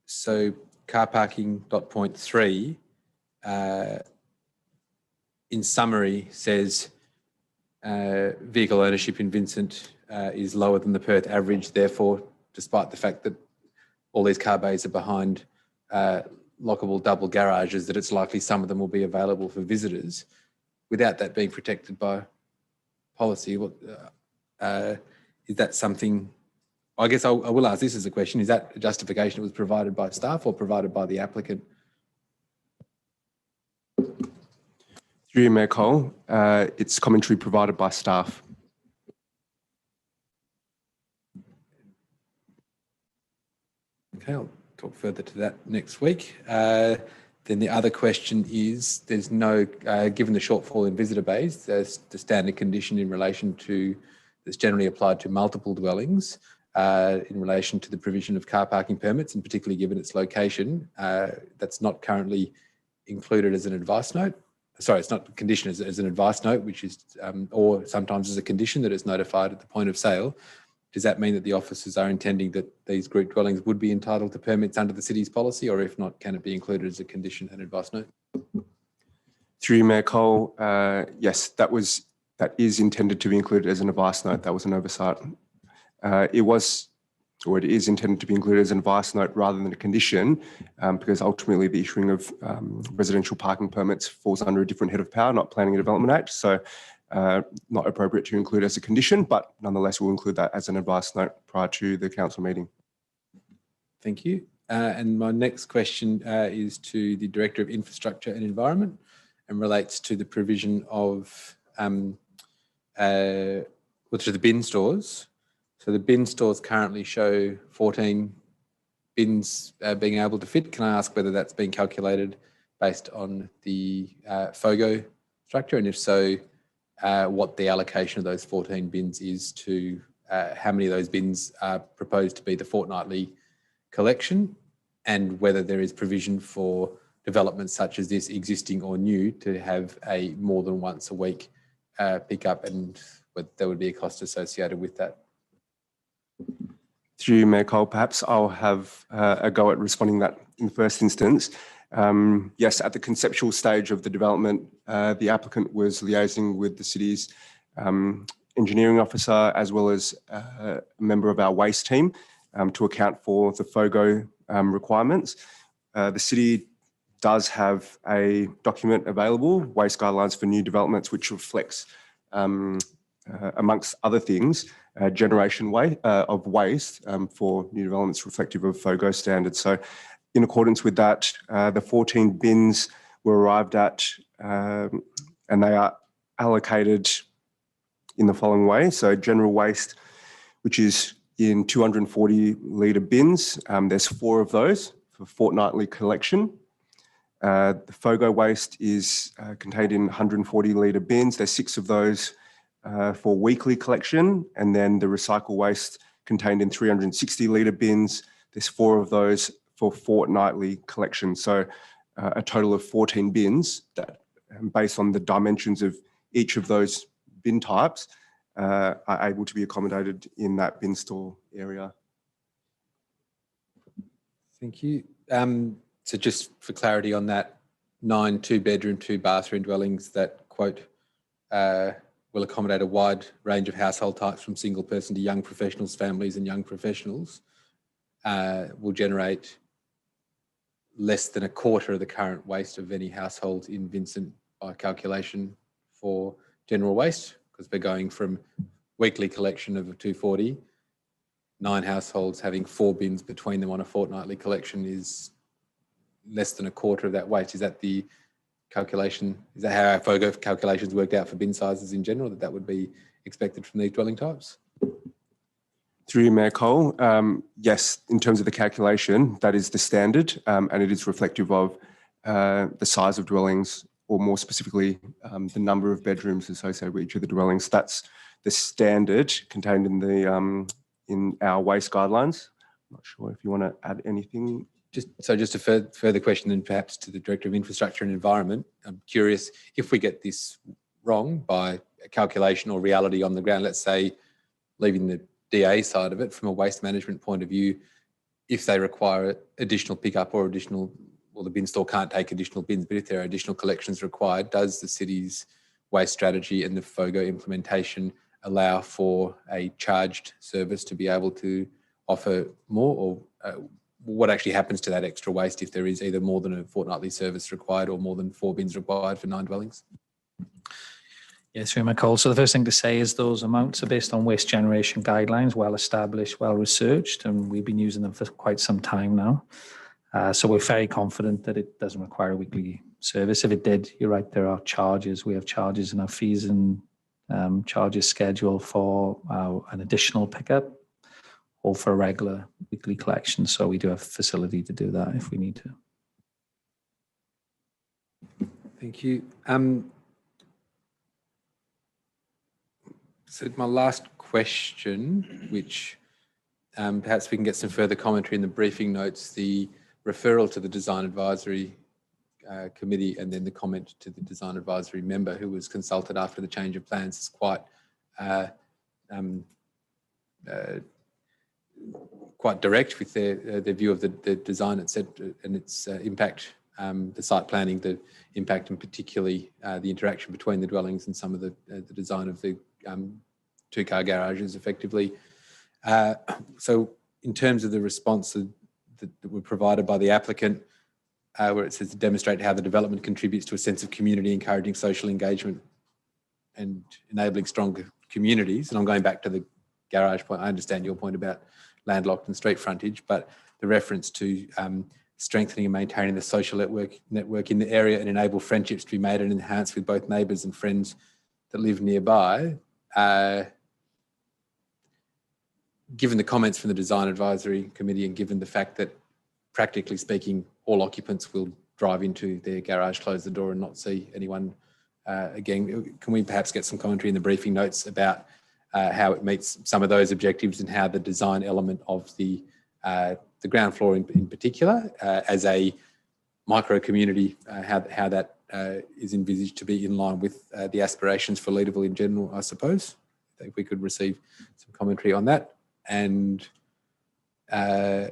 So car parking point 3 in summary says vehicle ownership in Vincent is lower than the Perth average. Therefore, despite the fact that all these car bays are behind lockable double garages, that it's likely some of them will be available for visitors without that being protected by policy. Is that something, I guess I will ask this as a question, is that a justification that was provided by staff or provided by the applicant? Through you, Mayor Cole, it's commentary provided by staff. Okay, I'll talk further to that next week. Then the other question is, there's no, given the shortfall in visitor bays, there's the standard condition in relation to, that's generally applied to multiple dwellings in relation to the provision of car parking permits, and particularly given its location, that's not currently included as an advice note. Sorry, it's not conditioned as an advice note, which is, or sometimes as a condition that it's notified at the point of sale. Does that mean that the officers are intending that these group dwellings would be entitled to permits under the city's policy, or if not, can it be included as a condition and advice note? Through you, Mayor Cole, yes, that is intended to be included as an advice note. That was an oversight. It is intended to be included as an advice note rather than a condition, because ultimately the issuing of residential parking permits falls under a different head of power, not Planning and Development Act. So not appropriate to include as a condition, but nonetheless we'll include that as an advice note prior to the council meeting. Thank you. And my next question is to the Director of Infrastructure and Environment and relates to the provision of to the bin stores. So the bin stores currently show 14 bins being able to fit. Can I ask whether that's been calculated based on the FOGO structure, and if so, what the allocation of those 14 bins is to how many of those bins are proposed to be the fortnightly collection, and whether there is provision for developments such as this, existing or new, to have a more than once a week pickup, and whether there would be a cost associated with that. Through you, Mayor Cole, perhaps I'll have a go at responding that in the first instance. Yes, at the conceptual stage of the development, the applicant was liaising with the city's engineering officer as well as a member of our waste team to account for the FOGO requirements. The city does have a document available, Waste Guidelines for New Developments, which reflects, amongst other things, generation of waste for new developments reflective of FOGO standards. So in accordance with that, the 14 bins were arrived at and they are allocated in the following way. So general waste, which is in 240 litre bins, there's 4 of those for fortnightly collection. The FOGO waste is contained in 140 litre bins. There's 6 of those for weekly collection, and then the recycle waste contained in 360 litre bins. There's 4 of those for fortnightly collection. So a total of 14 bins that, based on the dimensions of each of those bin types, are able to be accommodated in that bin store area. Thank you. So just for clarity on that, 9 2-bedroom, 2-bathroom dwellings that, quote, will accommodate a wide range of household types from single person to young professionals, families and young professionals, will generate less than a quarter of the current waste of any household in Vincent by calculation for general waste, because we're going from weekly collection of 240, 9 households having 4 bins between them on a fortnightly collection is less than a quarter of that waste. Is that the calculation? Is that how our FOGO calculations worked out for bin sizes in general, that would be expected from these dwelling types? Through you, Mayor Cole, yes, in terms of the calculation, that is the standard, and it is reflective of the size of dwellings or more specifically, the number of bedrooms associated with each of the dwellings. That's the standard contained in our waste guidelines. I'm not sure if you want to add anything. Just a further question, and perhaps to the Director of Infrastructure and Environment. I'm curious if we get this wrong by a calculation or reality on the ground, let's say, leaving the DA side of it from a waste management point of view, if they require additional pickup or additional, well, the bin store can't take additional bins, but if there are additional collections required, does the city's waste strategy and the FOGO implementation allow for a charged service to be able to offer more, or what actually happens to that extra waste if there is either more than a fortnightly service required or more than 4 bins required for 9 dwellings? Yes, through Nicole. So the first thing to say is those amounts are based on waste generation guidelines, well established, well researched, and we've been using them for quite some time now. So we're very confident that it doesn't require a weekly service. If it did, you're right, there are charges. We have charges in our fees and charges schedule for an additional pickup or for a regular weekly collection. So we do have a facility to do that if we need to. Thank you. So my last question, which perhaps we can get some further commentary in the briefing notes, the referral to the Design Advisory Committee and then the comment to the Design Advisory member who was consulted after the change of plans is quite direct with their view of the design, etc., and its impact, the site planning, the impact, and particularly the interaction between the dwellings and some of the design of the 2-car garages effectively. So in terms of the response that were provided by the applicant, where it says to demonstrate how the development contributes to a sense of community, encouraging social engagement and enabling stronger communities. And I'm going back to the garage point. I understand your point about landlocked and street frontage, but the reference to strengthening and maintaining the social network in the area and enable friendships to be made and enhanced with both neighbours and friends that live nearby. Given the comments from the Design Advisory Committee and given the fact that, practically speaking, all occupants will drive into their garage, close the door and not see anyone again, can we perhaps get some commentary in the briefing notes about how it meets some of those objectives and how the design element of the ground floor in particular as a micro community, how that is envisaged to be in line with the aspirations for Leaderville in general, I suppose. If we could receive some commentary on that. And the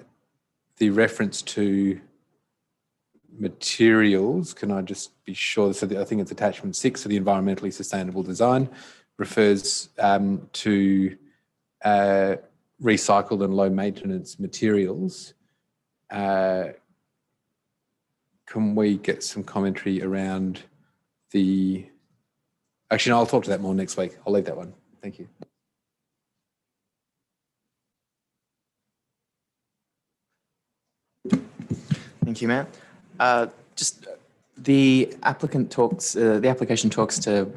reference to materials, can I just be sure? So I think it's attachment 6 for the environmentally sustainable design, refers to recycled and low maintenance materials. Can we get some commentary around the... Actually, no, I'll talk to that more next week. I'll leave that one. Thank you. Thank you, Mayor. Just the application talks to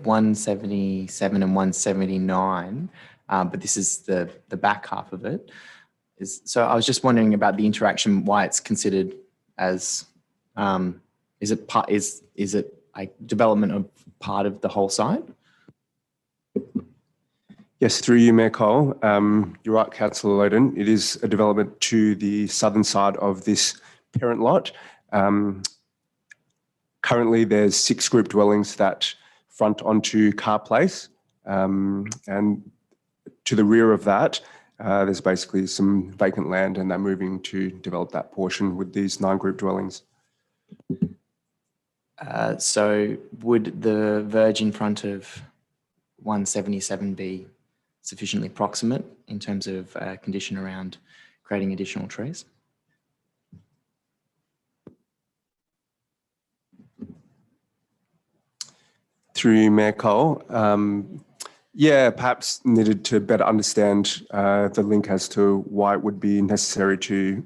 177 and 179, but this is the back half of it. So I was just wondering about the interaction, why it's considered as is it a development of part of the whole site? Yes, through you, Mayor Cole. You're right, Councillor Loden. It is a development to the southern side of this parent lot. Currently, there's 6 group dwellings that front onto Car Place, and to the rear of that, there's basically some vacant land, and they're moving to develop that portion with these 9 group dwellings. So would the verge in front of 177 be sufficiently proximate in terms of condition around creating additional trees? Through you, Mayor Cole. Yeah, perhaps needed to better understand the link as to why it would be necessary to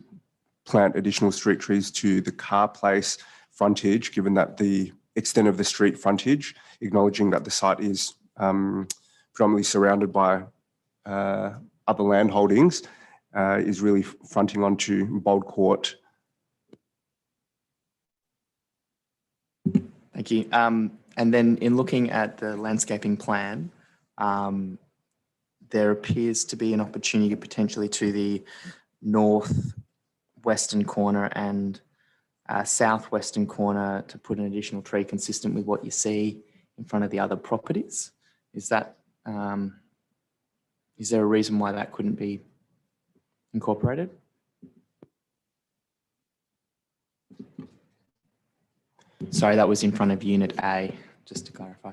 plant additional street trees to the Car Place frontage, given that the extent of the street frontage, acknowledging that the site is predominantly surrounded by other land holdings, is really fronting onto Bold Court. Thank you. And then in looking at the landscaping plan, there appears to be an opportunity potentially to the northwestern corner and southwestern corner to put an additional tree consistent with what you see in front of the other properties. Is that, is there a reason why that couldn't be incorporated? Sorry, that was in front of Unit A, just to clarify.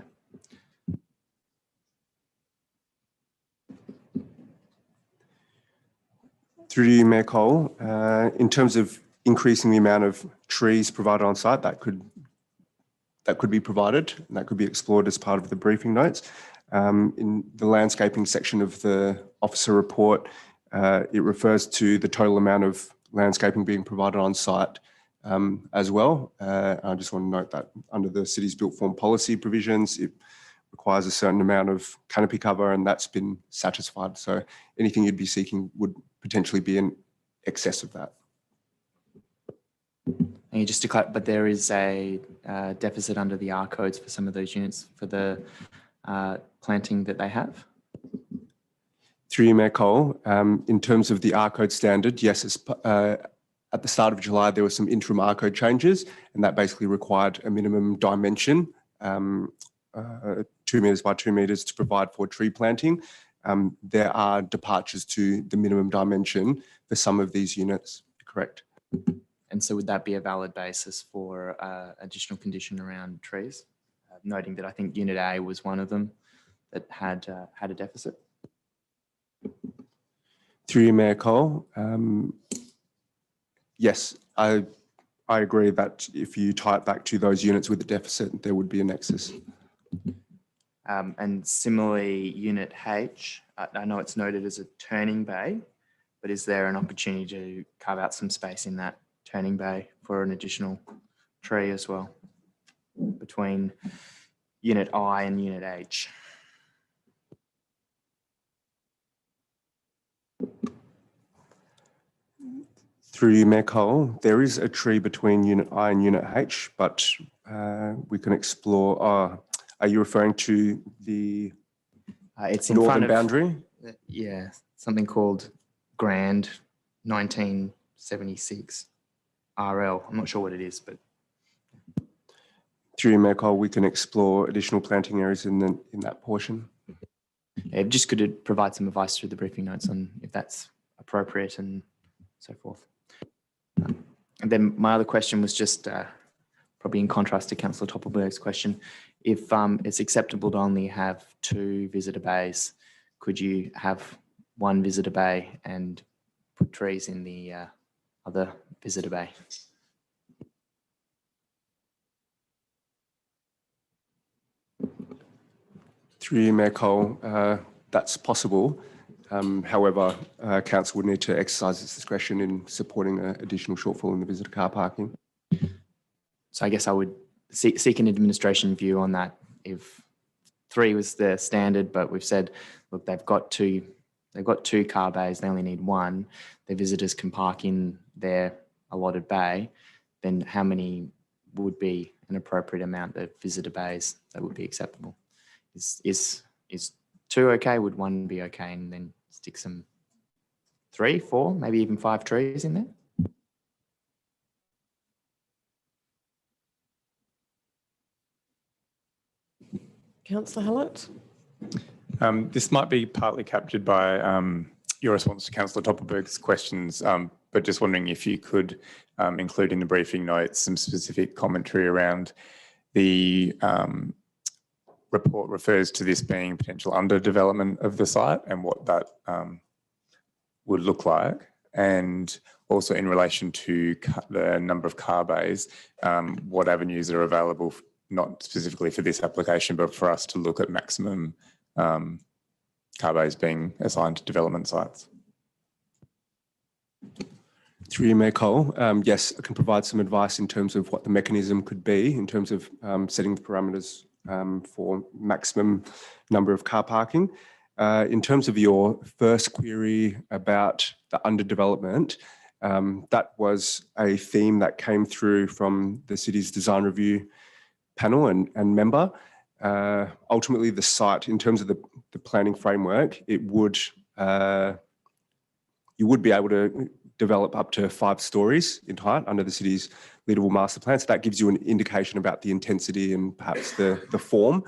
Through you, Mayor Cole, in terms of increasing the amount of trees provided on site, that could be provided and that could be explored as part of the briefing notes. In the landscaping section of the officer report, it refers to the total amount of landscaping being provided on site as well. I just want to note that under the city's built form policy provisions, it requires a certain amount of canopy cover and that's been satisfied. So anything you'd be seeking would potentially be in excess of that. And just to clarify, but there is a deficit under the R codes for some of those units for the planting that they have? Through you, Mayor Cole, in terms of the R code standard, yes, it's, at the start of July, there were some interim R code changes and that basically required a minimum dimension, 2 metres by 2 metres to provide for tree planting. There are departures to the minimum dimension for some of these units, correct? And so would that be a valid basis for additional condition around trees? Noting that I think Unit A was one of them that had a deficit. Through you, Mayor Cole, yes, I agree that if you tie it back to those units with a deficit, there would be a nexus. And similarly, Unit H, I know it's noted as a turning bay, but is there an opportunity to carve out some space in that turning bay for an additional tree as well between Unit I and Unit H? Through you, Mayor Cole, there is a tree between Unit I and Unit H, but we can explore. Are you referring to the it's in northern front of, boundary? Yeah, something called Grand 1976 RL. I'm not sure what it is, but Through you, Mayor Cole, we can explore additional planting areas in that portion. yeah, just could it provide some advice through the briefing notes on if that's appropriate and so forth. And then my other question was just probably in contrast to Councillor Toppelberg's question. If it's acceptable to only have 2 visitor bays, could you have 1 visitor bay and put trees in the other visitor bay? Through you, Mayor Cole, that's possible. However, council would need to exercise its discretion in supporting an additional shortfall in the visitor car parking. So I guess I would seek an administration view on that. If 3 was the standard, but we've said, look, they've got 2 car bays, they only need 1. Their visitors can park in their allotted bay, then how many would be an appropriate amount of visitor bays that would be acceptable? Is 2 okay? Would 1 be okay? And then stick some 3, 4, maybe even 5 trees in there? Councillor Hallett? This might be partly captured by your response to Councillor Toppelberg's questions, but just wondering if you could include in the briefing notes some specific commentary around the report refers to this being potential underdevelopment of the site and what that would look like. And also in relation to the number of car bays, what avenues are available, not specifically for this application, but for us to look at maximum car bays being assigned to development sites. Through you, Mayor Cole, yes, I can provide some advice in terms of what the mechanism could be in terms of setting the parameters for maximum number of car parking. In terms of your first query about the underdevelopment, that was a theme that came through from the city's design review panel and member. Ultimately, the site, in terms of the planning framework, it would you would be able to develop up to 5 stories in height under the city's leadable master plan. So that gives you an indication about the intensity and perhaps the form.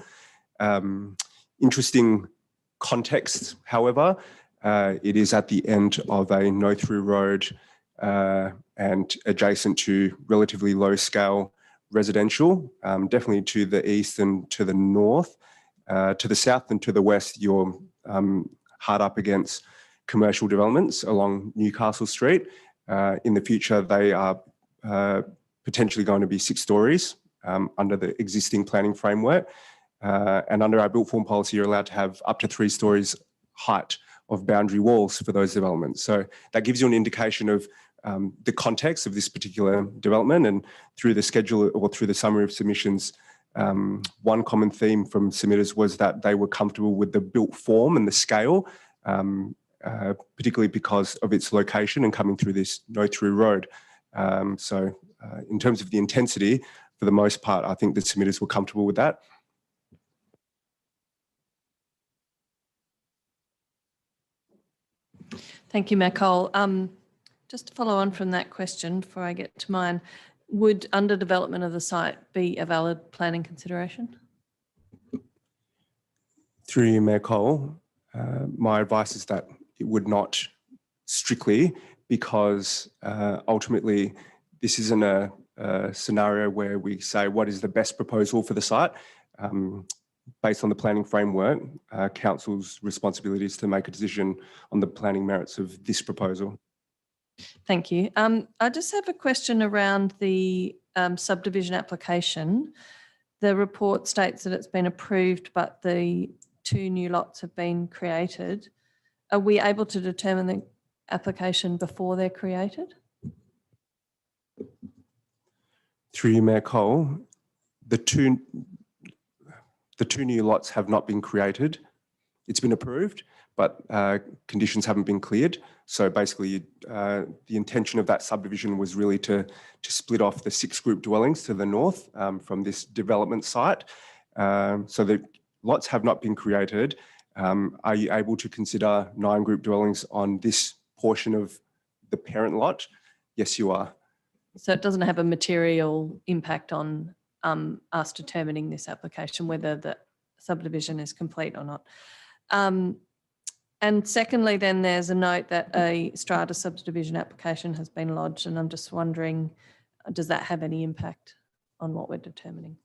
Interesting context, however, it is at the end of a no-through road and adjacent to relatively low-scale residential, definitely to the east and to the north. To the south and to the west, you're hard up against commercial developments along Newcastle Street. In the future, they are potentially going to be 6 stories under the existing planning framework. And under our built form policy, you're allowed to have up to 3 stories height of boundary walls for those developments. So that gives you an indication of the context of this particular development. And through the schedule or through the summary of submissions, one common theme from submitters was that they were comfortable with the built form and the scale, particularly because of its location and coming through this no-through road. So in terms of the intensity, for the most part, I think the submitters were comfortable with that. Thank you, Mayor Cole. Just to follow on from that question before I get to mine, would underdevelopment of the site be a valid planning consideration? Through you, Mayor Cole, my advice is that it would not strictly, because ultimately this isn't a scenario where we say what is the best proposal for the site. Based on the planning framework, council's responsibility is to make a decision on the planning merits of this proposal. Thank you. I just have a question around the subdivision application. The report states that it's been approved, but the 2 new lots have been created. Are we able to determine the application before they're created? Through you, Mayor Cole, the two new lots have not been created. It's been approved, but conditions haven't been cleared. So basically, the intention of that subdivision was really to split off the 6 group dwellings to the north from this development site. So the lots have not been created. Are you able to consider 9 group dwellings on this portion of the parent lot? Yes, you are. So it doesn't have a material impact on us determining this application, whether the subdivision is complete or not. And secondly, then there's a note that a strata subdivision application has been lodged, and I'm just wondering, does that have any impact on what we're determining?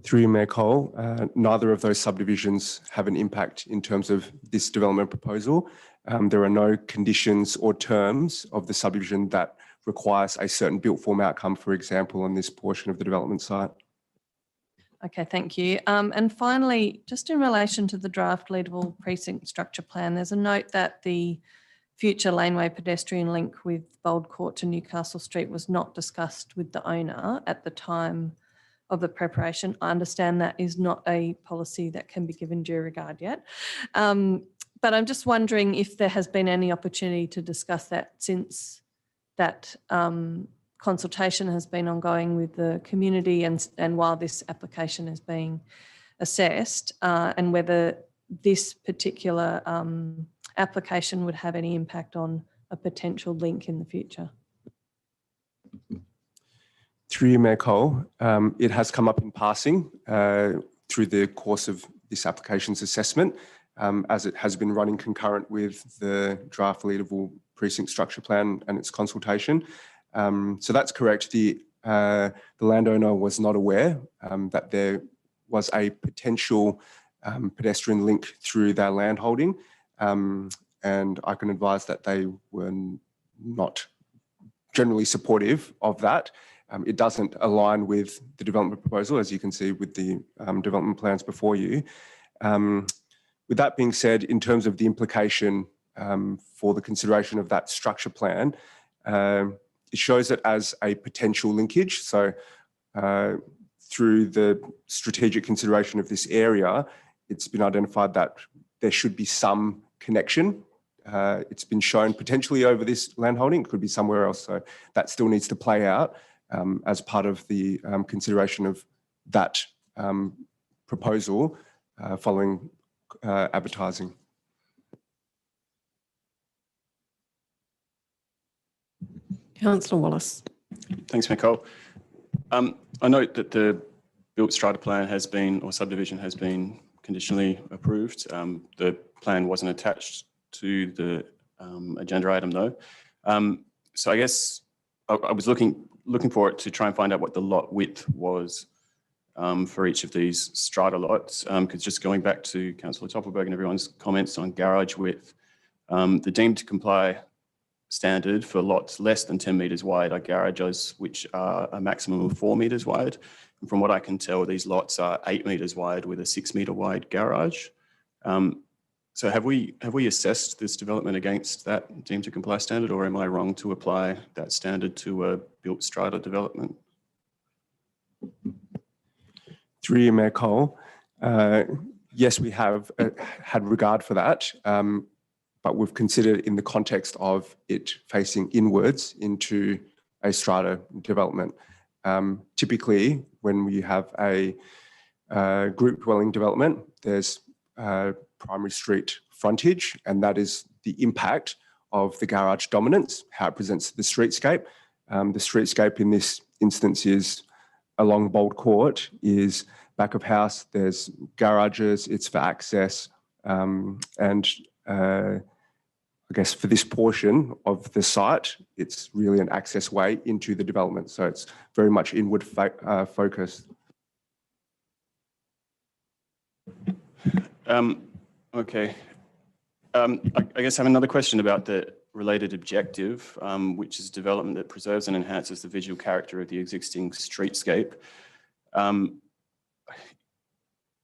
Through you, Mayor Cole, neither of those subdivisions have an impact in terms of this development proposal. There are no conditions or terms of the subdivision that requires a certain built form outcome, for example, on this portion of the development site. Okay, thank you. And finally, just in relation to the draft leadable precinct structure plan, there's a note that the future laneway pedestrian link with Bold Court to Newcastle Street was not discussed with the owner at the time of the preparation. I understand that is not a policy that can be given due regard yet. But I'm just wondering if there has been any opportunity to discuss that since that consultation has been ongoing with the community and while this application is being assessed, and whether this particular application would have any impact on a potential link in the future. Through you, Mayor Cole, it has come up in passing through the course of this application's assessment, as it has been running concurrent with the draft leadable precinct structure plan and its consultation. So that's correct. The landowner was not aware that there was a potential pedestrian link through their land holding, and I can advise that they were not generally supportive of that. It doesn't align with the development proposal, as you can see with the development plans before you. With that being said, in terms of the implication for the consideration of that structure plan, it shows it as a potential linkage. So through the strategic consideration of this area, it's been identified that there should be some connection. It's been shown potentially over this landholding, it could be somewhere else. So that still needs to play out as part of the consideration of that proposal following advertising. Councillor Wallace. Thanks, Nicole. I note that the built strata plan has been, or subdivision has been conditionally approved. The plan wasn't attached to the agenda item though. So I guess I was looking for it to try and find out what the lot width was for each of these strata lots. Because just going back to Councillor Toppelberg and everyone's comments on garage width, the deemed to comply standard for lots less than 10 metres wide are garages which are a maximum of 4 metres wide. And from what I can tell, these lots are 8 metres wide with a 6 metre wide garage. So have we assessed this development against that deemed to comply standard, or am I wrong to apply that standard to a built strata development? Through you, Mayor Cole. Yes, we have had regard for that, but we've considered in the context of it facing inwards into a strata development. Typically, when we have a group dwelling development, there's primary street frontage, and that is the impact of the garage dominance, how it presents the streetscape. The streetscape in this instance is along Bold Court, is back of house, there's garages, it's for access, and I guess for this portion of the site, it's really an access way into the development. So it's very much inward focused. Okay. I guess I have another question about the related objective, which is development that preserves and enhances the visual character of the existing streetscape. I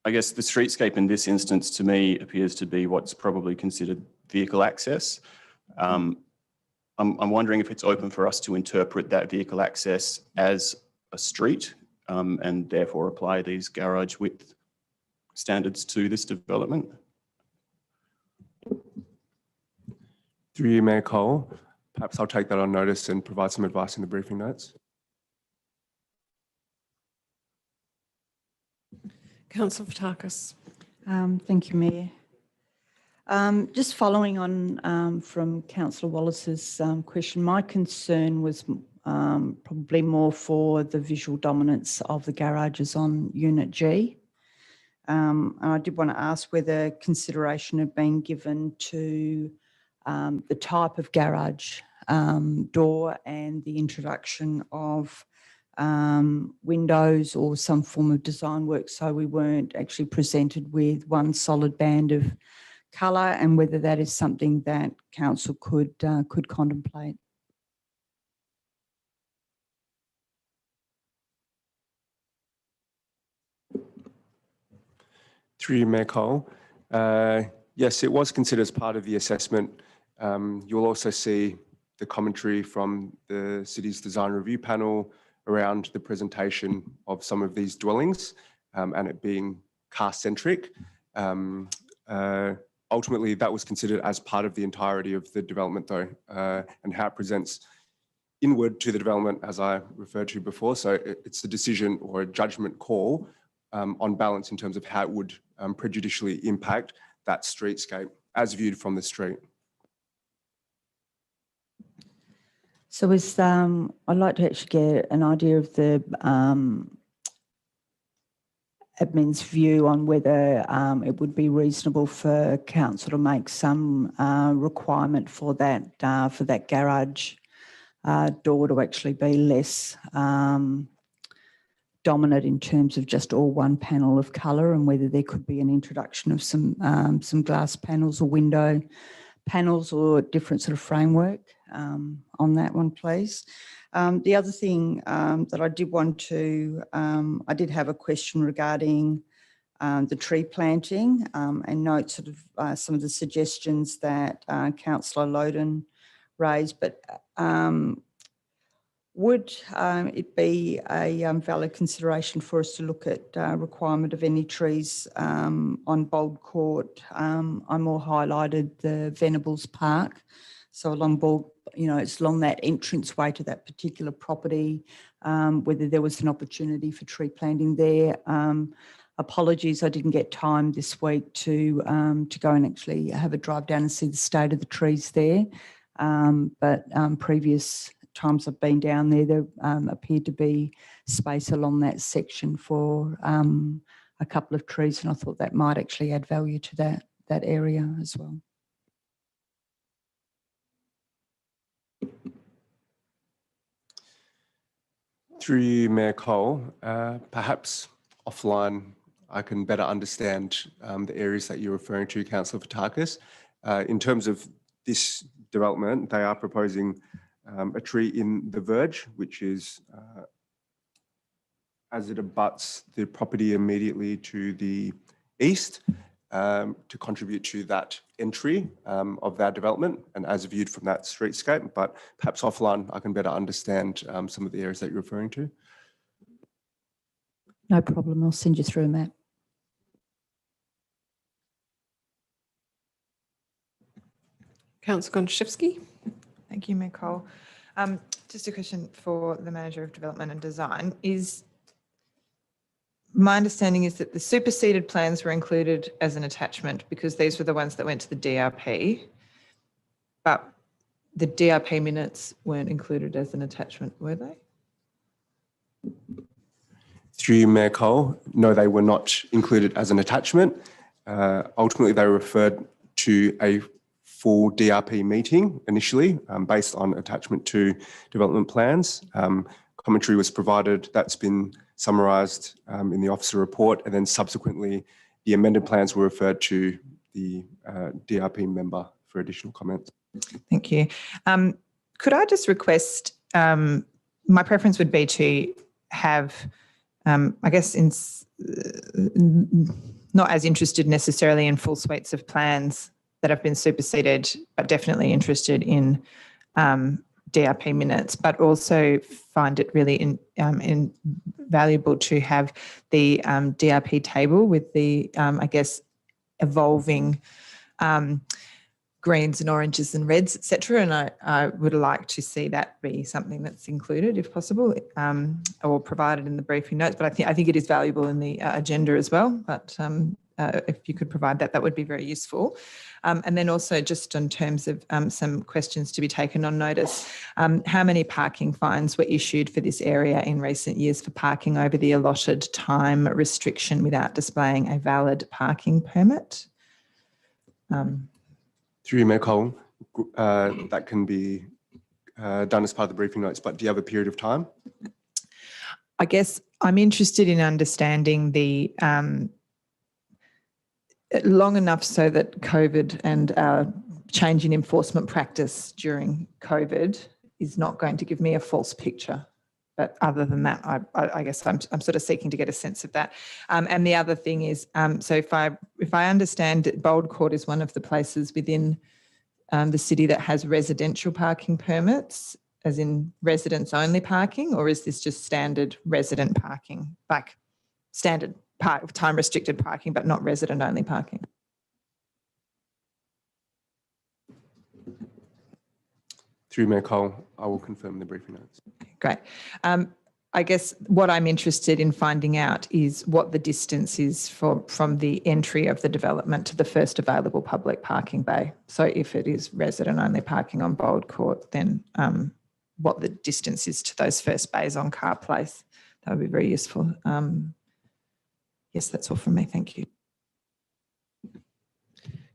guess the streetscape in this instance to me appears to be what's probably considered vehicle access. I'm wondering if it's open for us to interpret that vehicle access as a street and therefore apply these garage width standards to this development. Through you, Mayor Cole, perhaps I'll take that on notice and provide some advice in the briefing notes. Councillor Fotakis. Thank you, Mayor. Just following on from Councillor Wallace's question, my concern was probably more for the visual dominance of the garages on Unit G. And I did want to ask whether consideration had been given to the type of garage door and the introduction of windows or some form of design work, so we weren't actually presented with one solid band of colour, and whether that is something that council could contemplate. Through you, Mayor Cole. Yes, it was considered as part of the assessment. You'll also see the commentary from the city's design review panel around the presentation of some of these dwellings and it being car-centric. Ultimately, that was considered as part of the entirety of the development though, and how it presents inward to the development, as I referred to before. So it's a decision or a judgment call on balance in terms of how it would prejudicially impact that streetscape as viewed from the street. So I'd like to actually get an idea of the admin's view on whether it would be reasonable for council to make some requirement for that garage door to actually be less dominant in terms of just all one panel of colour, and whether there could be an introduction of some glass panels or window panels or different sort of framework on that one, please. The other thing that I did want to, I did have a question regarding the tree planting and note sort of some of the suggestions that Councillor Loden raised, but would it be a valid consideration for us to look at requirement of any trees on Bold Court? I more highlighted the Venables Park. So along board, it's along that entranceway to that particular property, whether there was an opportunity for tree planting there. Apologies, I didn't get time this week to go and actually have a drive down and see the state of the trees there. But previous times I've been down there appeared to be space along that section for a couple of trees, and I thought that might actually add value to that area as well. Through you, Mayor Cole, perhaps offline I can better understand the areas that you're referring to, Councillor Fotakis. In terms of this development, they are proposing a tree in the verge, which is as it abuts the property immediately to the east, to contribute to that entry of that development and as viewed from that streetscape. But perhaps offline I can better understand some of the areas that you're referring to. No problem, I'll send you through a map. Councillor Gontaszewski. Thank you, Mayor Cole. Just a question for the Manager of Development and Design. My understanding is that the superseded plans were included as an attachment because these were the ones that went to the DRP, but the DRP minutes weren't included as an attachment, were they? Through you, Mayor Cole, no, they were not included as an attachment. Ultimately, they were referred to a full DRP meeting initially, based on attachment to development plans. Commentary was provided, that's been summarised in the officer report, and then subsequently the amended plans were referred to the DRP member for additional comments. Thank you. Could I just request, my preference would be to have, I guess, not as interested necessarily in full suites of plans that have been superseded, but definitely interested in DRP minutes, but also find it really invaluable to have the DRP table with the, I guess, evolving greens and oranges and reds, etc. And I would like to see that be something that's included, if possible, or provided in the briefing notes. But I think it is valuable in the agenda as well. But if you could provide that, that would be very useful. And then also just in terms of some questions to be taken on notice, how many parking fines were issued for this area in recent years for parking over the allotted time restriction without displaying a valid parking permit? Through you, Mayor Cole, that can be done as part of the briefing notes, but do you have a period of time? I guess I'm interested in understanding the long enough so that COVID and change in enforcement practice during COVID is not going to give me a false picture. But other than that, I guess I'm sort of seeking to get a sense of that. And the other thing is, so if I understand that Bold Court is one of the places within the city that has residential parking permits, as in residents only parking, or is this just standard resident parking, like standard time restricted parking, but not resident only parking? Through Mayor Cole, I will confirm the briefing notes. Great. I guess what I'm interested in finding out is what the distance is from the entry of the development to the first available public parking bay. So if it is resident only parking on Bold Court, then what the distance is to those first bays on Car Place. That would be very useful. Yes, that's all from me. Thank you.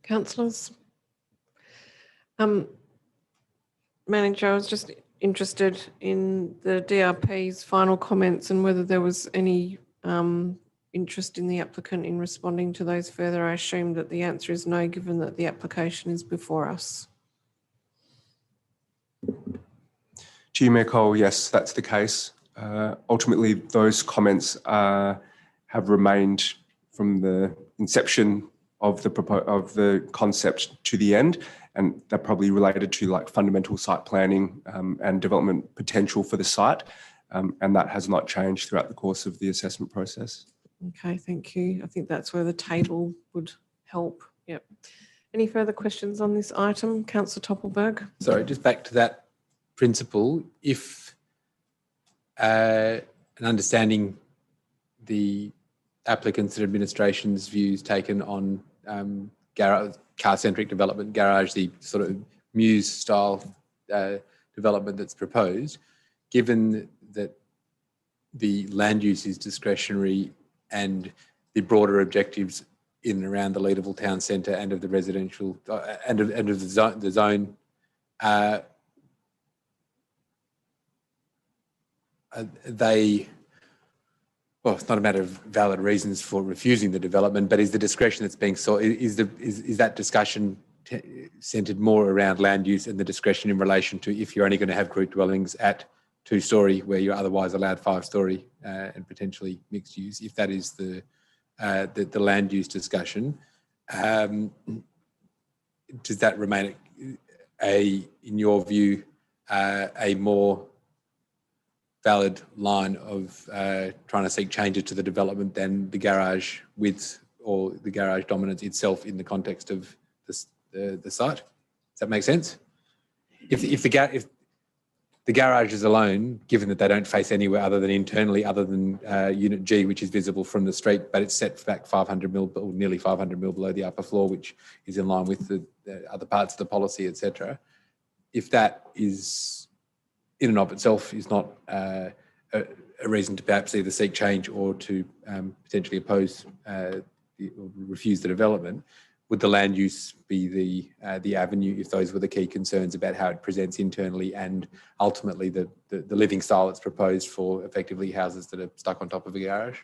Councillors. Manager, I was just interested in the DRP's final comments and whether there was any interest in the applicant in responding to those further. I assume that the answer is no, given that the application is before us. To you, Mayor Cole, yes, that's the case. Ultimately, those comments have remained from the inception of the concept to the end, and they're probably related to like fundamental site planning and development potential for the site, and that has not changed throughout the course of the assessment process. Okay, thank you. I think that's where the table would help. Yep. Any further questions on this item? Councillor Toppelberg. Sorry, just back to that principle. If an understanding the applicants and administration's views taken on car-centric development, garage, the sort of Muse style development that's proposed, given that the land use is discretionary and the broader objectives in and around the Leederville town centre and of the residential and of the zone, well, it's not a matter of valid reasons for refusing the development, but is the discretion that's being sought, is that discussion centred more around land use and the discretion in relation to if you're only going to have group dwellings at 2-storey where you're otherwise allowed 5-storey and potentially mixed use, if that is the land use discussion, does that remain in your view, a more valid line of trying to seek changes to the development than the garage width or the garage dominance itself in the context of the site? Does that make sense? If the garages alone, given that they don't face anywhere other than internally, other than Unit G, which is visible from the street, but it's set back 500 mil or nearly 500 mil below the upper floor, which is in line with the other parts of the policy, etc. If that is in and of itself is not a reason to perhaps either seek change or to potentially oppose or refuse the development, would the land use be the avenue if those were the key concerns about how it presents internally and ultimately the living style that's proposed for effectively houses that are stuck on top of a garage?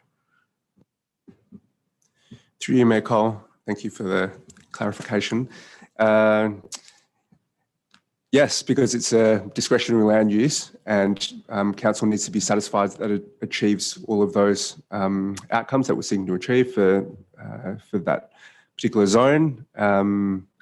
Through you, Mayor Cole, thank you for the clarification. Yes, because it's a discretionary land use and council needs to be satisfied that it achieves all of those outcomes that we're seeking to achieve for that particular zone,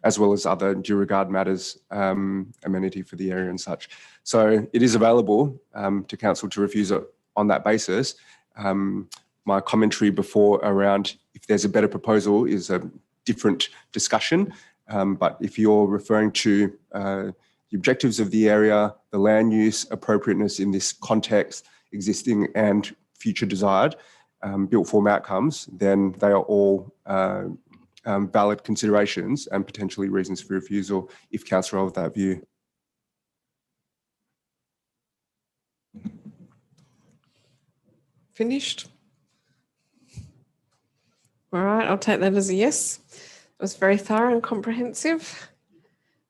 as well as other due regard matters, amenity for the area and such. So it is available to council to refuse it on that basis. My commentary before around if there's a better proposal is a different discussion. But if you're referring to the objectives of the area, the land use, appropriateness in this context, existing and future desired, built form outcomes, then they are all valid considerations and potentially reasons for refusal if council are of that view. Finished? All right, I'll take that as a yes. It was very thorough and comprehensive.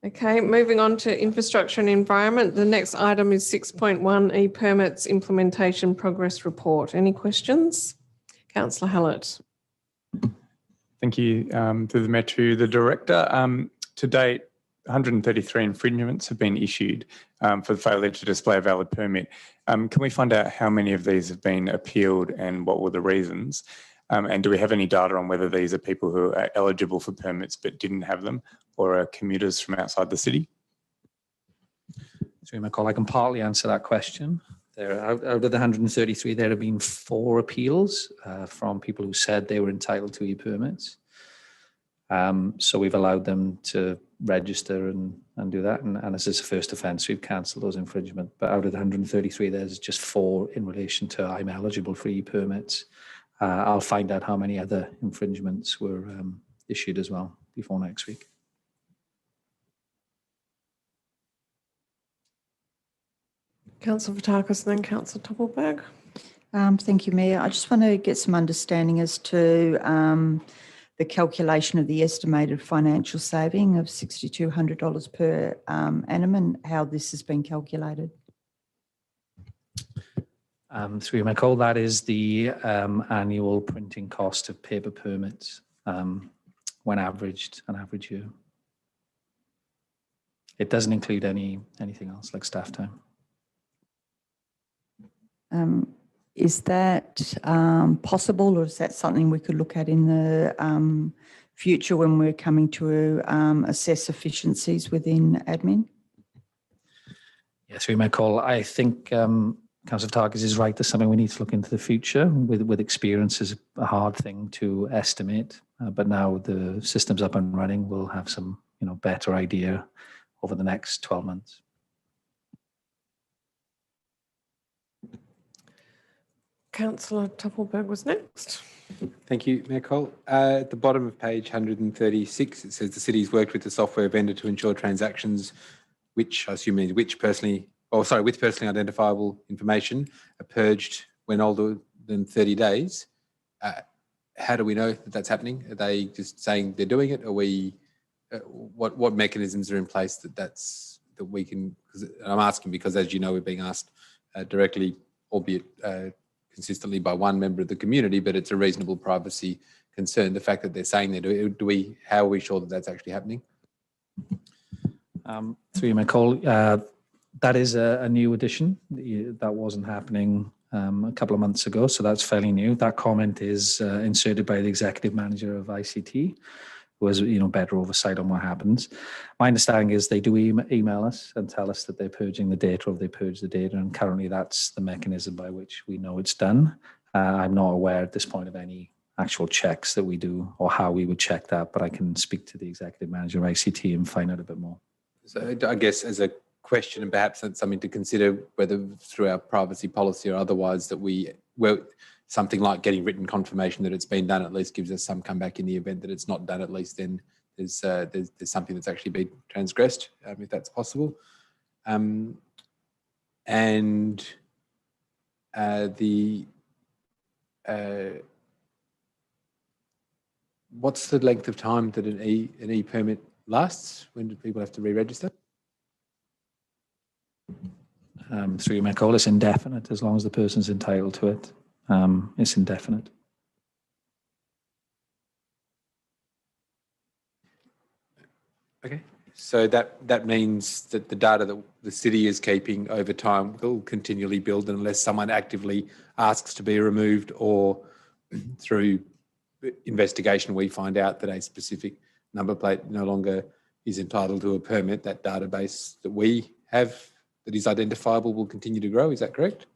Okay, moving on to infrastructure and environment. The next item is 6.1 e-permits implementation progress report. Any questions? Councillor Hallett. Thank you. Through the Mayor to the Director. To date, 133 infringements have been issued for the failure to display a valid permit. Can we find out how many of these have been appealed and what were the reasons? And do we have any data on whether these are people who are eligible for permits but didn't have them or are commuters from outside the city? So, I can partly answer that question. Out of the 133, there have been 4 appeals from people who said they were entitled to e-permits. So we've allowed them to register and do that. And as it's a first offence, we've cancelled those infringements. But out of the 133, there's just 4 in relation to I'm eligible for e-permits. I'll find out how many other infringements were issued as well before next week. Councillor Vatakis and then Councillor Toppelberg. Thank you, Mayor. I just want to get some understanding as to the calculation of the estimated financial saving of $6,200 per annum and how this has been calculated. Through my call, that is the annual printing cost of paper permits when averaged an average year. It doesn't include anything else like staff time. Is that possible, or is that something we could look at in the future when we're coming to assess efficiencies within admin? Yeah, through my call, I think Councillor Targis is right. There's something we need to look into the future. With experience is a hard thing to estimate. But now the system's up and running, we'll have some, better idea over the next 12 months. Councillor Toppelberg was next. Thank you, Mayor Cole. At the bottom of page 136, it says the city's worked with the software vendor to ensure transactions, which I assume means with personally identifiable information, are purged when older than 30 days. How do we know that that's happening? Are they just saying they're doing it? Or what mechanisms are in place that we can? Because I'm asking because, as you know, we're being asked directly, albeit consistently by one member of the community, but it's a reasonable privacy concern. The fact that they're saying they do it, how are we sure that that's actually happening? Through you, Mayor Cole, that is a new addition. That wasn't happening a couple of months ago, so that's fairly new. That comment is inserted by the executive manager of ICT, who has better oversight on what happens. My understanding is they do email us and tell us that they're purging the data, or they purge the data, and currently that's the mechanism by which we know it's done. I'm not aware at this point of any actual checks that we do or how we would check that, but I can speak to the executive manager of ICT and find out a bit more. So I guess as a question, and perhaps that's something to consider, whether through our privacy policy or otherwise, that something like getting written confirmation that it's been done at least gives us some comeback in the event that it's not done. At least then there's something that's actually been transgressed, if that's possible. What's the length of time that an e-permit lasts? When do people have to re-register? Through you, Mayor Cole, it's indefinite as long as the person's entitled to it. It's indefinite. Okay, so that means that the data that the city is keeping over time will continually build unless someone actively asks to be removed, or through investigation we find out that a specific number plate no longer is entitled to a permit. That database that we have that is identifiable will continue to grow. Is that correct?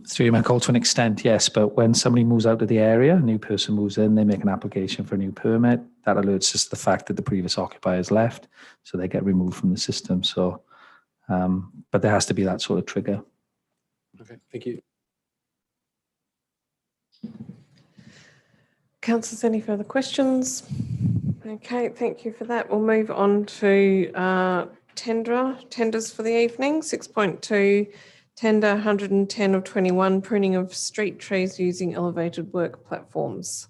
Through my call, to an extent, yes. But when somebody moves out of the area, a new person moves in, they make an application for a new permit. That alerts us to the fact that the previous occupier has left, so they get removed from the system. So, but there has to be that sort of trigger. Okay, thank you. Councillors, any further questions? Okay, thank you for that. We'll move on to tenders for the evening. 6.2, tender 110 of 21, pruning of street trees using elevated work platforms.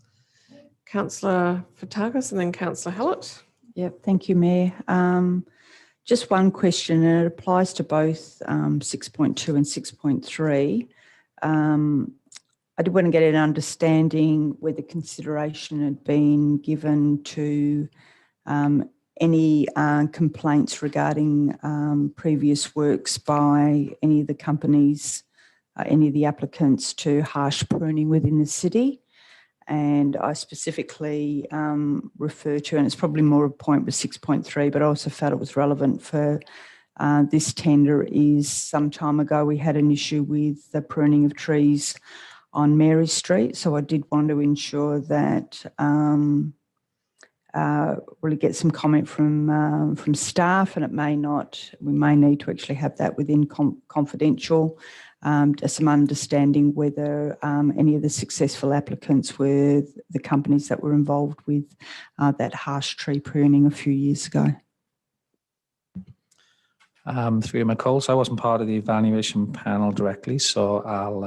Councillor Fotakis and then Councillor Hallett. Yeah, thank you, Mayor. Just one question, and it applies to both 6.2 and 6.3. I did want to get an understanding whether consideration had been given to any complaints regarding previous works by any of the companies, any of the applicants to harsh pruning within the city. And I specifically refer to, and it's probably more a point with 6.3, but I also felt it was relevant for this tender, is some time ago we had an issue with the pruning of trees on Mary Street. So I did want to ensure that really get some comment from staff, and it may not, we may need to actually have that within confidential, some understanding whether any of the successful applicants were the companies that were involved with that harsh tree pruning a few years ago. Through my calls, I wasn't part of the evaluation panel directly, so I'll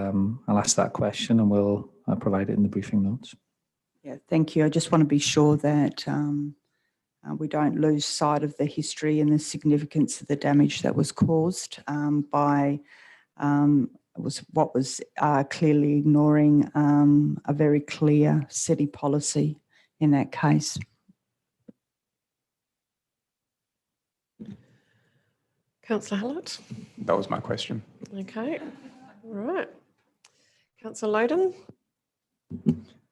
ask that question and we'll provide it in the briefing notes. Yeah, thank you. I just want to be sure that we don't lose sight of the history and the significance of the damage that was caused by what was clearly ignoring a very clear city policy in that case. Councillor Hallett. That was my question. Okay, all right. Councillor Loden.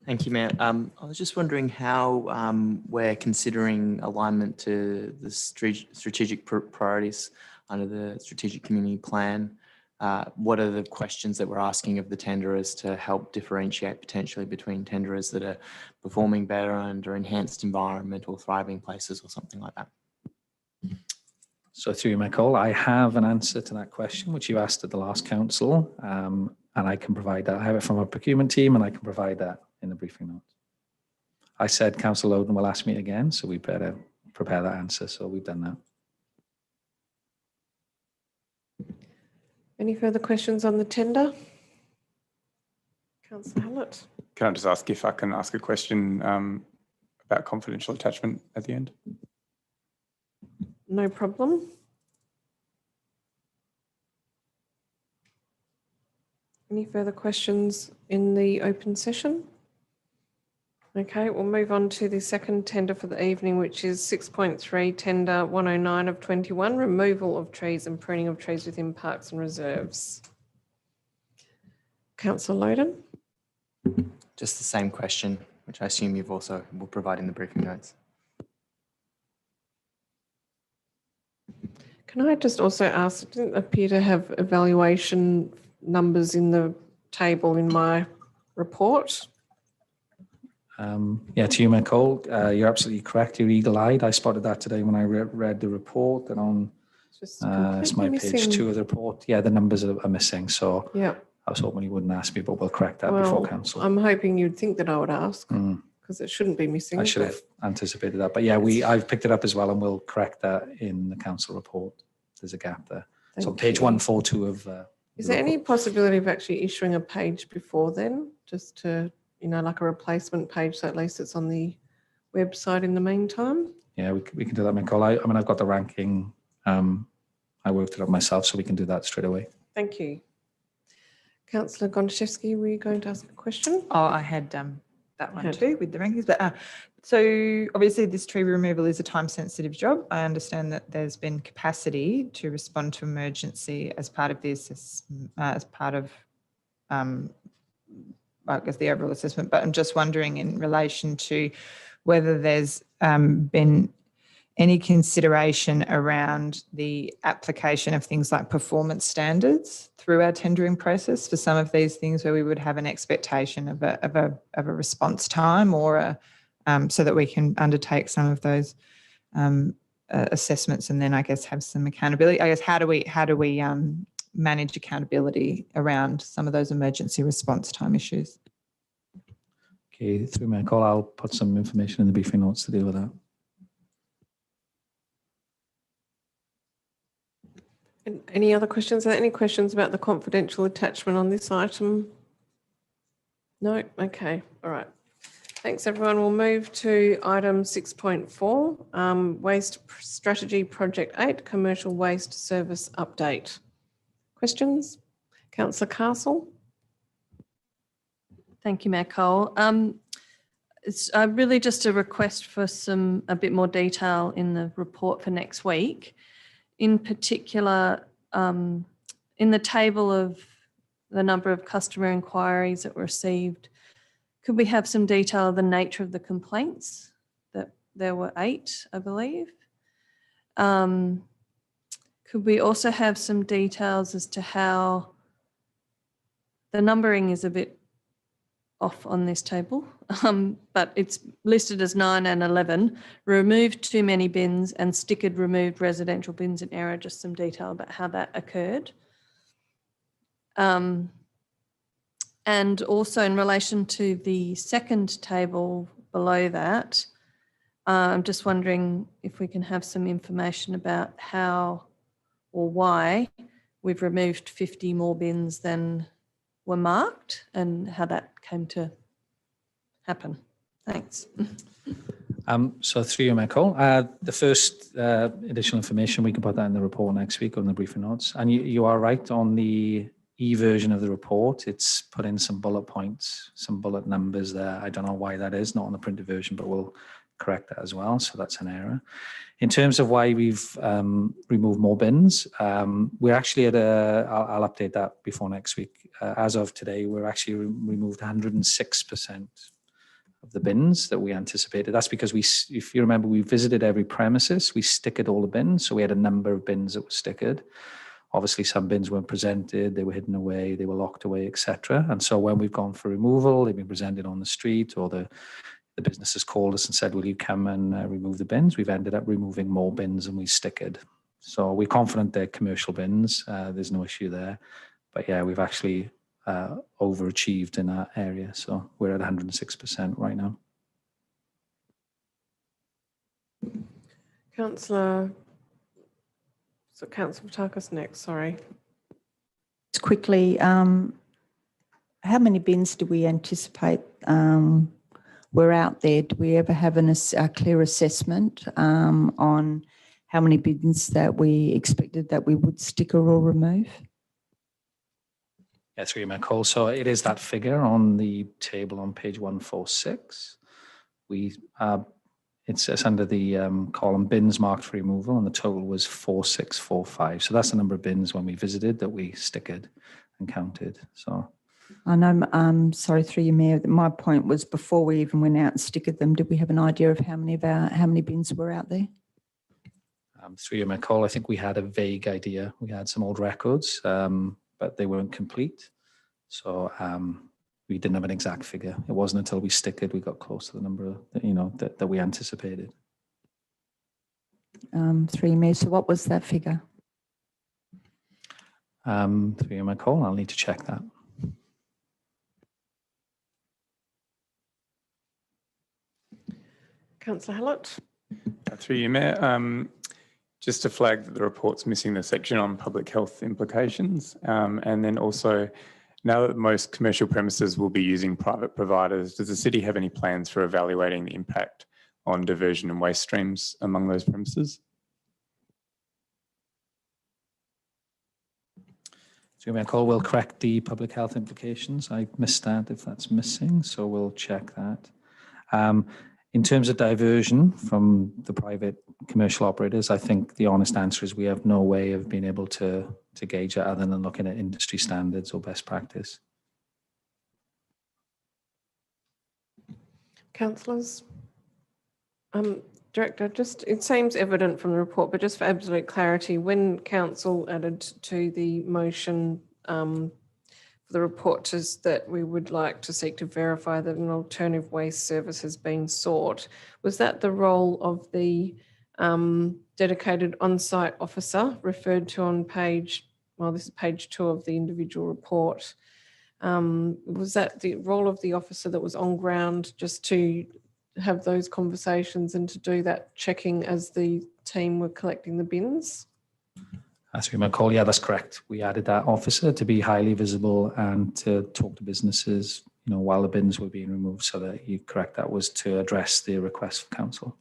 Thank you, Mayor. I was just wondering how we're considering alignment to the strategic priorities under the Strategic Community Plan what are the questions that we're asking of the tenderers to help differentiate potentially between tenderers that are performing better under enhanced environment or thriving places or something like that? So through you, Michael, I have an answer to that question, which you asked at the last council, and I can provide that. I have it from our procurement team, and I can provide that in the briefing notes. I said Councillor Loden will ask me again, so we better prepare that answer. So we've done that. Any further questions on the tender? Councillor Hallett. Can I just ask if I can ask a question about confidential attachment at the end? No problem. Any further questions in the open session? Okay, we'll move on to the second tender for the evening, which is 6.3 tender 109 of 21, removal of trees and pruning of trees within parks and reserves. Councillor Loden. Just the same question, which I assume you've also will provide in the briefing notes. Can I just also ask, it didn't appear to have evaluation numbers in the table in my report. Yeah, to you, Michael, you're absolutely correct. You're eagle-eyed. I spotted that today when I read the report, and on it's my page 2 of the report. Yeah, the numbers are missing. So yeah, I was hoping you wouldn't ask me, but we'll correct that before council. I'm hoping you'd think that I would ask because it shouldn't be missing. I should have anticipated that, but yeah, I've picked it up as well, and we'll correct that in the council report. There's a gap there. So page 142 of. Is there any possibility of actually issuing a page before then, just to, you know, like a replacement page, so at least it's on the website in the meantime? Yeah, we can do that, Michael. I mean, I've got the ranking. I worked it up myself, so we can do that straight away. Thank you. Councillor Gontaszewski, were you going to ask a question? Oh, I had that one too with the rankings. But so obviously this tree removal is a time-sensitive job. I understand that there's been capacity to respond to emergency as part of this, as part of, I guess, the overall assessment. But I'm just wondering in relation to whether there's been any consideration around the application of things like performance standards through our tendering process for some of these things, where we would have an expectation of a response time, or so that we can undertake some of those assessments, and then I guess have some accountability. I guess how do we manage accountability around some of those emergency response time issues? Okay, through my call, I'll put some information in the briefing notes to deal with that. Any other questions? Are there any questions about the confidential attachment on this item? No? Okay. All right. Thanks, everyone. We'll move to item 6.4, Waste Strategy Project 8, Commercial Waste Service Update. Questions? Councillor Castle. Thank you, Mayor Cole. It's really just a request for a bit more detail in the report for next week. In particular, in the table of the number of customer inquiries that were received, could we have some detail of the nature of the complaints? That there were 8, I believe. Could we also have some details as to how the numbering is a bit off on this table, but it's listed as 9 and 11. Removed too many bins and stickered removed residential bins in error. Just some detail about how that occurred. And also in relation to the second table below that, I'm just wondering if we can have some information about how or why we've removed 50 more bins than were marked and how that came to happen. Thanks. So through you, Michael, the first additional information, we can put that in the report next week on the briefing notes. And you are right, on the e-version of the report, it's put in some bullet points, some bullet numbers there. I don't know why that is, not on the printed version, but we'll correct that as well. So that's an error. In terms of why we've removed more bins, we're actually at I'll update that before next week. As of today, we're actually removed 106% of the bins that we anticipated. That's because if you remember, we visited every premises, we stickered all the bins. So we had a number of bins that were stickered. obviously some bins weren't presented, they were hidden away, they were locked away, etc. And so when we've gone for removal, they've been presented on the street, or the business has called us and said, will you come and remove the bins? We've ended up removing more bins than we stickered. So we're confident they're commercial bins. There's no issue there. But yeah, we've actually overachieved in that area. So we're at 106% right now. Councillor Vatakis next, sorry. Just quickly, how many bins do we anticipate were out there? Do we ever have a clear assessment on how many bins that we expected that we would sticker or remove? Yes, through you, Mayor Cole. So it is that figure on the table on page 146. It's under the column bins marked for removal, and the total was 4645. So that's the number of bins when we visited that we stickered and counted. So I know, sorry, through you, Mayor, my point was before we even went out and stickered them, did we have an idea of how many bins were out there? Through you, Mayor Cole, I think we had a vague idea. We had some old records, but they weren't complete. So we didn't have an exact figure. It wasn't until we stickered we got close to the number that we anticipated. Through you, Mayor, so what was that figure? Through you, Mayor Cole, I'll need to check that. Councillor Hallett. Through you, Mayor. Just to flag that the report's missing the section on public health implications. And then also, now that most commercial premises will be using private providers, does the city have any plans for evaluating the impact on diversion and waste streams among those premises? So Mayor Cole will correct the public health implications. I missed that if that's missing, so we'll check that. In terms of diversion from the private commercial operators, I think the honest answer is we have no way of being able to gauge that other than looking at industry standards or best practice. Councillors. Director, it seems evident from the report, but just for absolute clarity, when council added to the motion for the report that we would like to seek to verify that an alternative waste service has been sought, was that the role of the dedicated on-site officer referred to on this is page 2 of the individual report? Was that the role of the officer that was on ground just to have those conversations and to do that checking as the team were collecting the bins? That's my call. Yeah, that's correct. We added that officer to be highly visible and to talk to businesses, while the bins were being removed. So that you're correct. That was to address the request for council.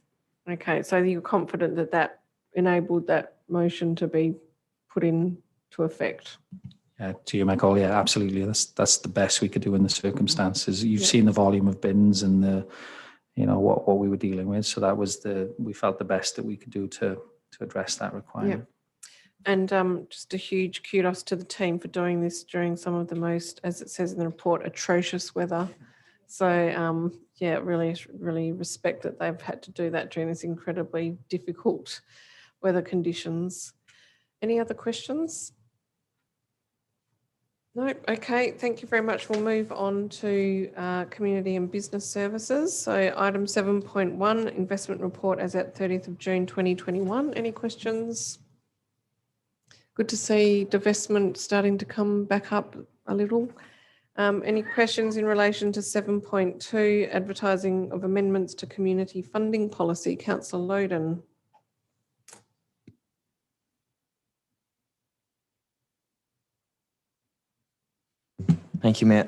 Okay, so you're confident that enabled that motion to be put into effect? Yeah, to you, Michael. Yeah, absolutely. That's the best we could do in the circumstances. You've seen the volume of bins and what we were dealing with. So that was we felt the best that we could do to address that requirement. Yeah. And just a huge kudos to the team for doing this during some of the most, as it says in the report, atrocious weather. So really respect that they've had to do that during this incredibly difficult weather conditions. Any other questions? No, okay, thank you very much. We'll move on to community and business services. So item 7.1, investment report as at 30th of June 2021. Any questions? Good to see divestment starting to come back up a little. Any questions in relation to 7.2, advertising of amendments to community funding policy? Councillor Loden. Thank you, Mayor.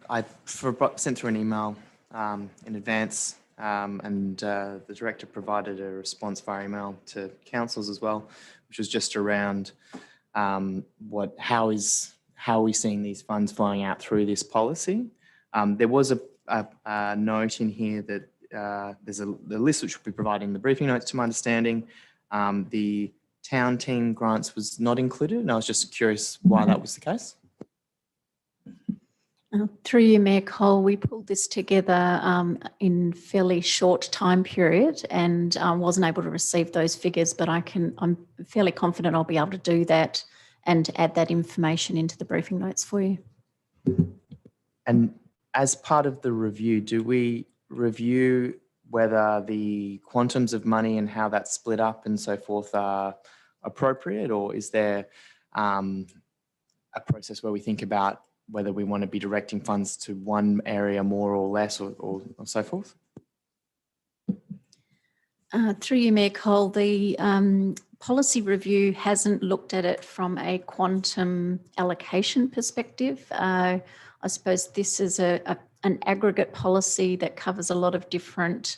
I sent through an email in advance and the director provided a response via email to councils as well, which was just around how are we seeing these funds flowing out through this policy. There was a note in here that there's the list which will be providing the briefing notes, to my understanding. The town team grants was not included, and I was just curious why that was the case. Through you, Mayor Cole, we pulled this together in fairly short time period and wasn't able to receive those figures, but I'm fairly confident I'll be able to do that and add that information into the briefing notes for you. And as part of the review, do we review whether the quantums of money and how that's split up and so forth are appropriate, or is there a process where we think about whether we want to be directing funds to one area more or less, or so forth? Through you, Mayor Cole, the policy review hasn't looked at it from a quantum allocation perspective. I suppose this is an aggregate policy that covers a lot of different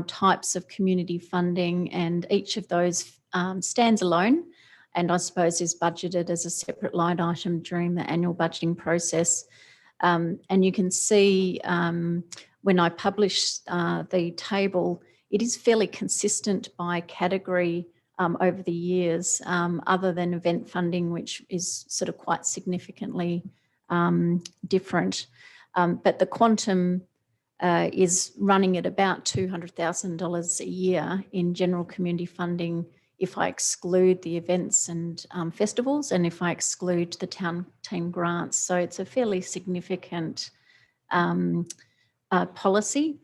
types of community funding, and each of those stands alone, and I suppose is budgeted as a separate line item during the annual budgeting process. And you can see when I published the table, it is fairly consistent by category over the years, other than event funding, which is sort of quite significantly different. But the quantum is running at about $200,000 a year in general community funding if I exclude the events and festivals, and if I exclude the town team grants. So it's a fairly significant policy.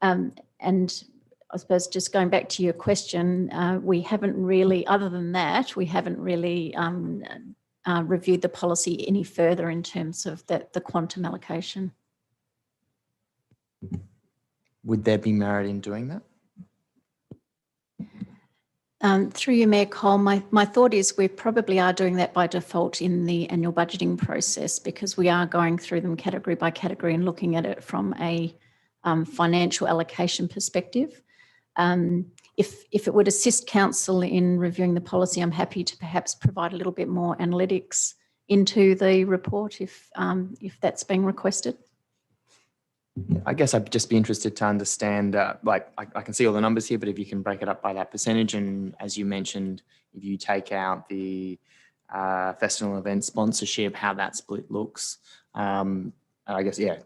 And I suppose just going back to your question, we haven't really, other than that, we haven't really reviewed the policy any further in terms of the quantum allocation. Would there be merit in doing that? Through you, Mayor Cole, my thought is we probably are doing that by default in the annual budgeting process, because we are going through them category by category and looking at it from a financial allocation perspective. If it would assist council in reviewing the policy, I'm happy to perhaps provide a little bit more analytics into the report if that's being requested. I guess I'd just be interested to understand, like I can see all the numbers here, but if you can break it up by that percentage, and as you mentioned, if you take out the festival event sponsorship, how that split looks. I guess, yeah,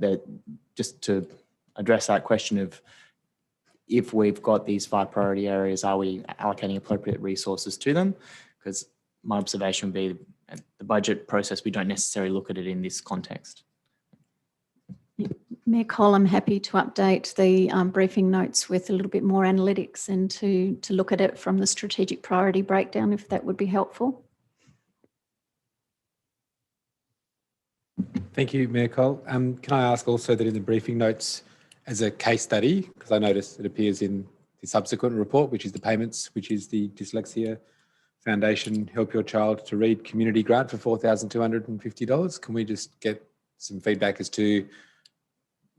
just to address that question of if we've got these 5 priority areas, are we allocating appropriate resources to them? Because my observation would be at the budget process, we don't necessarily look at it in this context. Mayor Cole, I'm happy to update the briefing notes with a little bit more analytics and to look at it from the strategic priority breakdown, if that would be helpful. Thank you, Mayor Cole. Can I ask also that in the briefing notes as a case study, because I noticed it appears in the subsequent report, which is the payments, which is the Dyslexia Foundation Help Your Child to Read community grant for $4,250. Can we just get some feedback as to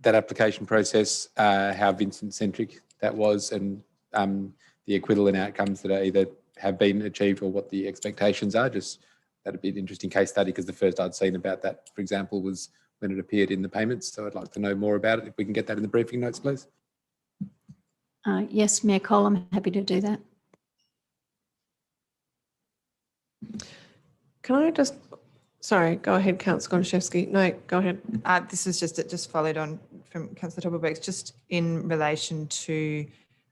that application process, how Vincent-centric that was, and the equivalent outcomes that are either have been achieved or what the expectations are? Just that'd be an interesting case study, because the first I'd seen about that, for example, was when it appeared in the payments. So I'd like to know more about it. If we can get that in the briefing notes, please. Yes, Mayor Cole, I'm happy to do that. Can I just, sorry, go ahead, Councillor Gonchevsky. No, go ahead. This is just, it just followed on from Councillor Toppelberg's, just in relation to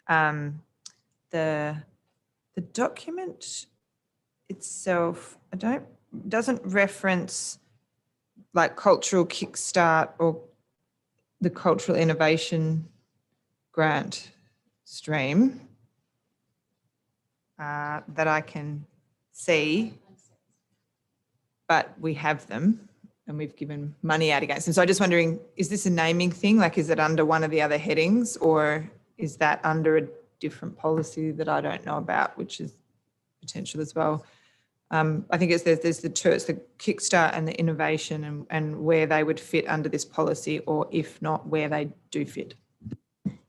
the document itself. Doesn't reference like cultural kickstart or the cultural innovation grant stream that I can see, but we have them and we've given money out against them. So I'm just wondering, is this a naming thing? Like, is it under one of the other headings, or is that under a different policy that I don't know about, which is potential as well? I think there's the two, it's the kickstart and the innovation, and where they would fit under this policy, or if not, where they do fit.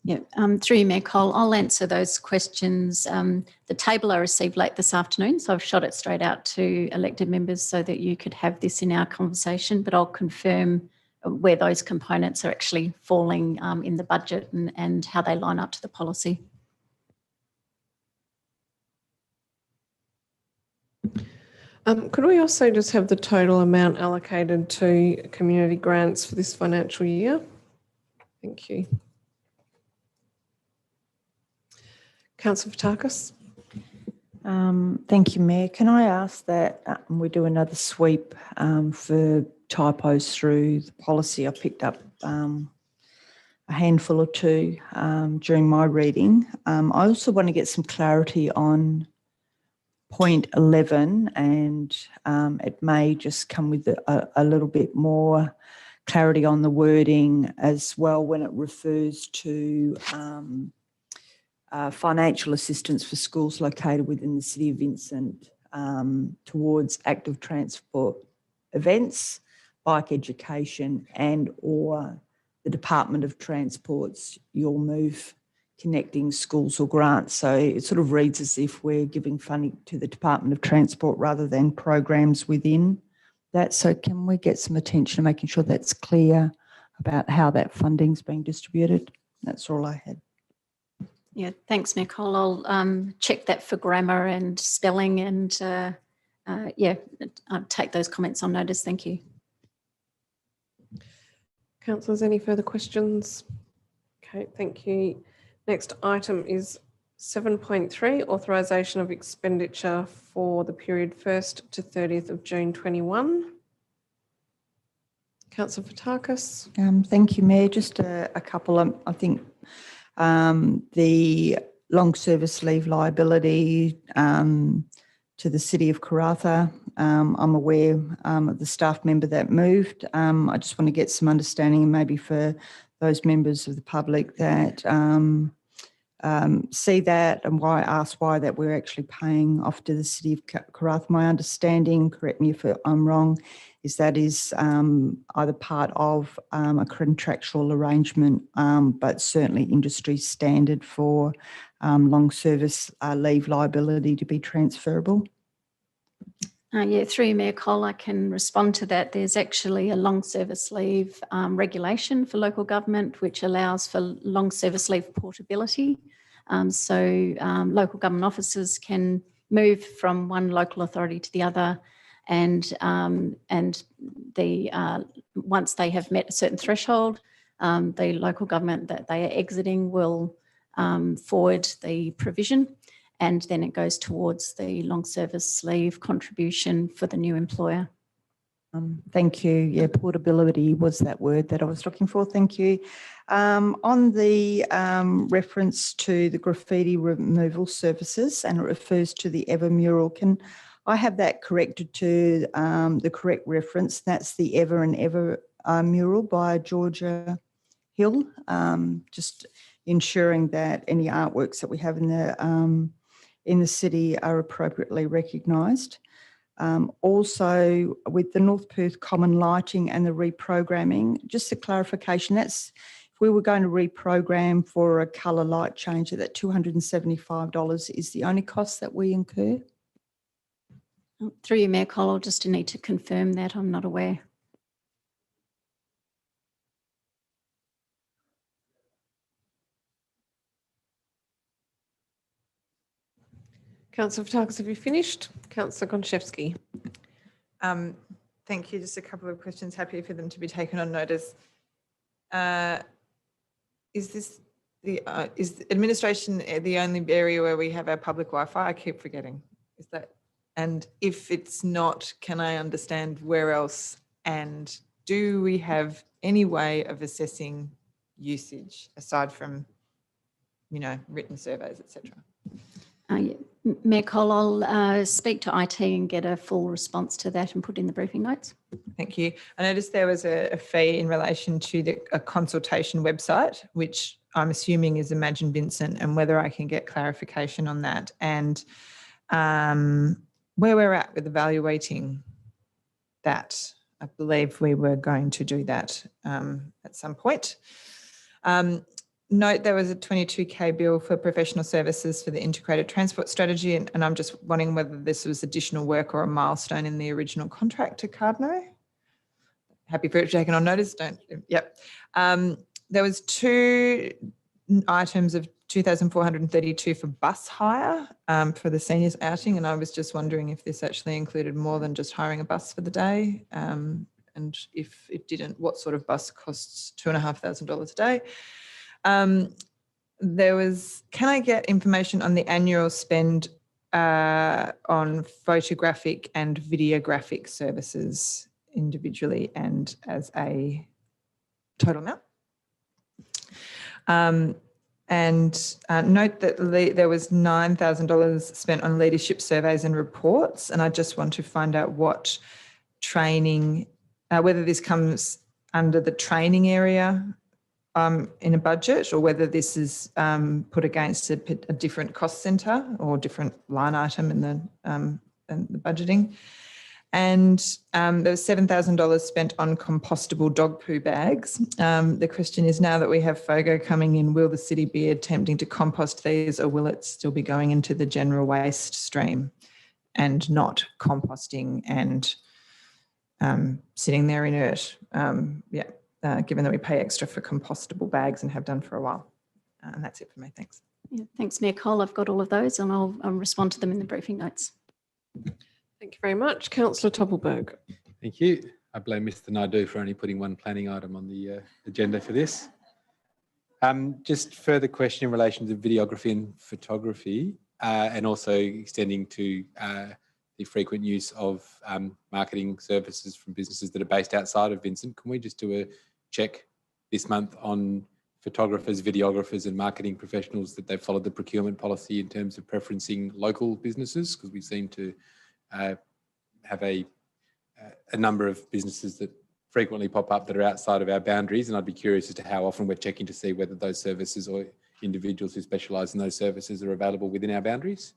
Yeah, through you, Mayor Cole, I'll answer those questions. The table I received late this afternoon, so I've shot it straight out to elected members so that you could have this in our conversation, but I'll confirm where those components are actually falling in the budget and how they line up to the policy. Could we also just have the total amount allocated to community grants for this financial year? Thank you. Councillor Fotakis. Thank you, Mayor. Can I ask that we do another sweep for typos through the policy? I picked up a handful or two during my reading. I also want to get some clarity on point 11, and it may just come with a little bit more clarity on the wording as well when it refers to financial assistance for schools located within the City of Vincent towards active transport events, bike education, and or the Department of Transport's Your Move connecting schools or grants. So it sort of reads as if we're giving funding to the Department of Transport rather than programs within that. So can we get some attention to making sure that's clear about how that funding's being distributed? That's all I had. Yeah, thanks, Nicole. I'll check that for grammar and spelling, and yeah, I'll take those comments on notice. Thank you. Councillors, any further questions? Okay, thank you. Next item is 7.3, authorisation of expenditure for the period 1st to 30th of June 21. Councillor Fotakis. Thank you, Mayor. Just a couple. I think the long service leave liability to the City of Karratha. I'm aware of the staff member that moved. I just want to get some understanding, and maybe for those members of the public that see that and ask why that we're actually paying off to the City of Karratha. My understanding, correct me if I'm wrong, is that is either part of a contractual arrangement, but certainly industry standard for long service leave liability to be transferable. Yeah, through you, Mayor Cole, I can respond to that. There's actually a long service leave regulation for local government, which allows for long service leave portability. So local government officers can move from one local authority to the other, and once they have met a certain threshold, the local government that they are exiting will forward the provision, and then it goes towards the long service leave contribution for the new employer. Thank you. Yeah, portability was that word that I was looking for. Thank you. On the reference to the graffiti removal services, and it refers to the Ever mural, can I have that corrected to the correct reference? That's the Ever and Ever mural by Georgia Hill. Just ensuring that any artworks that we have in the city are appropriately recognised. Also, with the North Perth Common Lighting and the reprogramming, just a clarification, that's if we were going to reprogram for a colour light change, that $275 is the only cost that we incur? Through you, Mayor Cole, I'll just need to confirm that. I'm not aware. Councillor Fotakis, have you finished? Councillor Gonchevsky. Thank you. Just a couple of questions. Happy for them to be taken on notice. Is administration the only area where we have our public Wi-Fi? I keep forgetting. Is that? And if it's not, can I understand where else? And do we have any way of assessing usage aside from, written surveys, etc.? Yeah. Mayor Cole, I'll speak to IT and get a full response to that and put in the briefing notes. Thank you. I noticed there was a fee in relation to a consultation website, which I'm assuming is Imagine Vincent, and whether I can get clarification on that, and where we're at with evaluating that. I believe we were going to do that at some point. Note there was a 22K bill for professional services for the integrated transport strategy, and I'm just wondering whether this was additional work or a milestone in the original contract to Cardno. Happy for it taken on notice. Yep. There was 2 items of 2,432 for bus hire for the seniors outing, and I was just wondering if this actually included more than just hiring a bus for the day, and if it didn't, what sort of bus costs $2,500 a day. Can I get information on the annual spend on photographic and videographic services individually and as a total amount. And note that there was $9,000 spent on leadership surveys and reports, and I just want to find out what training, whether this comes under the training area in a budget, or whether this is put against a different cost centre or different line item in the budgeting. And there was $7,000 spent on compostable dog poo bags. The question is, now that we have FOGO coming in, will the city be attempting to compost these, or will it still be going into the general waste stream and not composting and sitting there inert? Given that we pay extra for compostable bags and have done for a while. And that's it for me. Thanks. Yeah, thanks, Mayor Cole. I've got all of those and I'll respond to them in the briefing notes. Thank you very much. Councillor Toppelberg. Thank you. I blame Mr. Naidu for only putting one planning item on the agenda for this. Just further question in relation to videography and photography, and also extending to the frequent use of marketing services from businesses that are based outside of Vincent. Can we just do a check this month on photographers, videographers and marketing professionals that they've followed the procurement policy in terms of preferencing local businesses? Because we seem to have a number of businesses that frequently pop up that are outside of our boundaries, and I'd be curious as to how often we're checking to see whether those services or individuals who specialise in those services are available within our boundaries,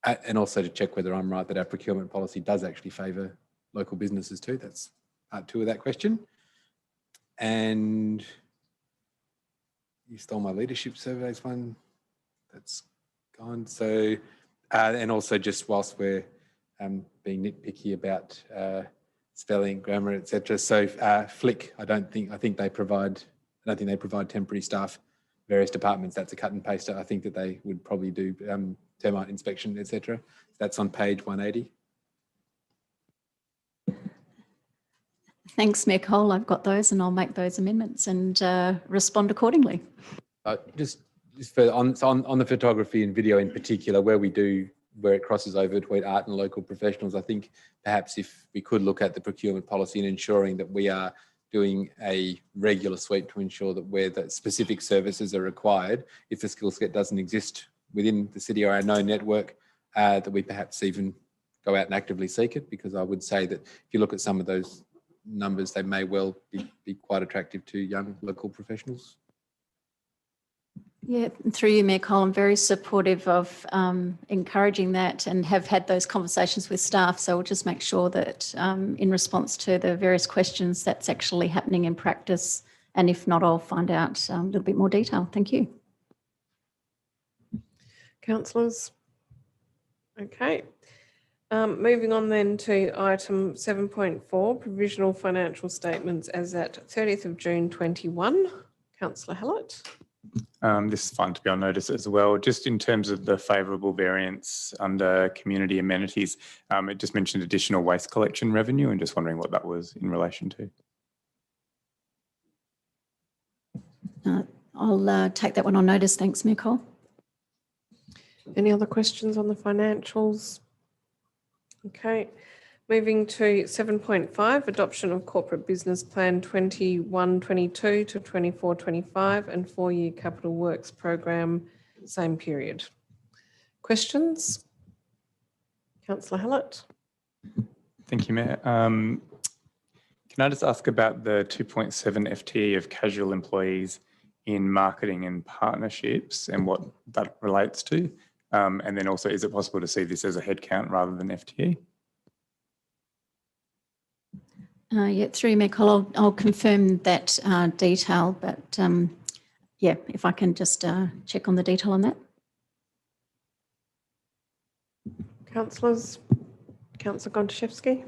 and also to check whether I'm right that our procurement policy does actually favour local businesses too. That's part 2 of that question. And you stole my leadership surveys one. That's gone. So, and also just whilst we're being nitpicky about spelling, grammar, etc. So Flick, I don't think they provide temporary staff. Various departments, that's a cut and paste. I think that they would probably do termite inspection, etc. That's on page 180. Thanks, Mayor Cole. I've got those and I'll make those amendments and respond accordingly. Just further on the photography and video in particular, where it crosses over between art and local professionals, I think perhaps if we could look at the procurement policy and ensuring that we are doing a regular sweep to ensure that where the specific services are required, if the skill set doesn't exist within the city or our known network, that we perhaps even go out and actively seek it, because I would say that if you look at some of those numbers, they may well be quite attractive to young local professionals. Yeah, through you, Mayor Cole, I'm very supportive of encouraging that and have had those conversations with staff. So we'll just make sure that in response to the various questions, that's actually happening in practice. And if not, I'll find out a little bit more detail. Thank you. Councillors? Okay. Moving on then to item 7.4, provisional financial statements as at 30th of June 21. Councillor Hallett. This is fine to be on notice as well. Just in terms of the favourable variance under community amenities, it just mentioned additional waste collection revenue, and just wondering what that was in relation to. I'll take that one on notice. Thanks, Mayor Cole. Any other questions on the financials? Okay. Moving to 7.5, adoption of corporate business plan 21-22 to 24-25 and 4-year capital works program, same period. Questions? Councillor Hallett. Thank you, Mayor. Can I just ask about the 2.7 FTE of casual employees in marketing and partnerships and what that relates to? And then also, is it possible to see this as a headcount rather than FTE? Yeah, through you, Mayor Cole, I'll confirm that detail, but yeah, if I can just check on the detail on that. Councillors, Councillor Gontaszewski.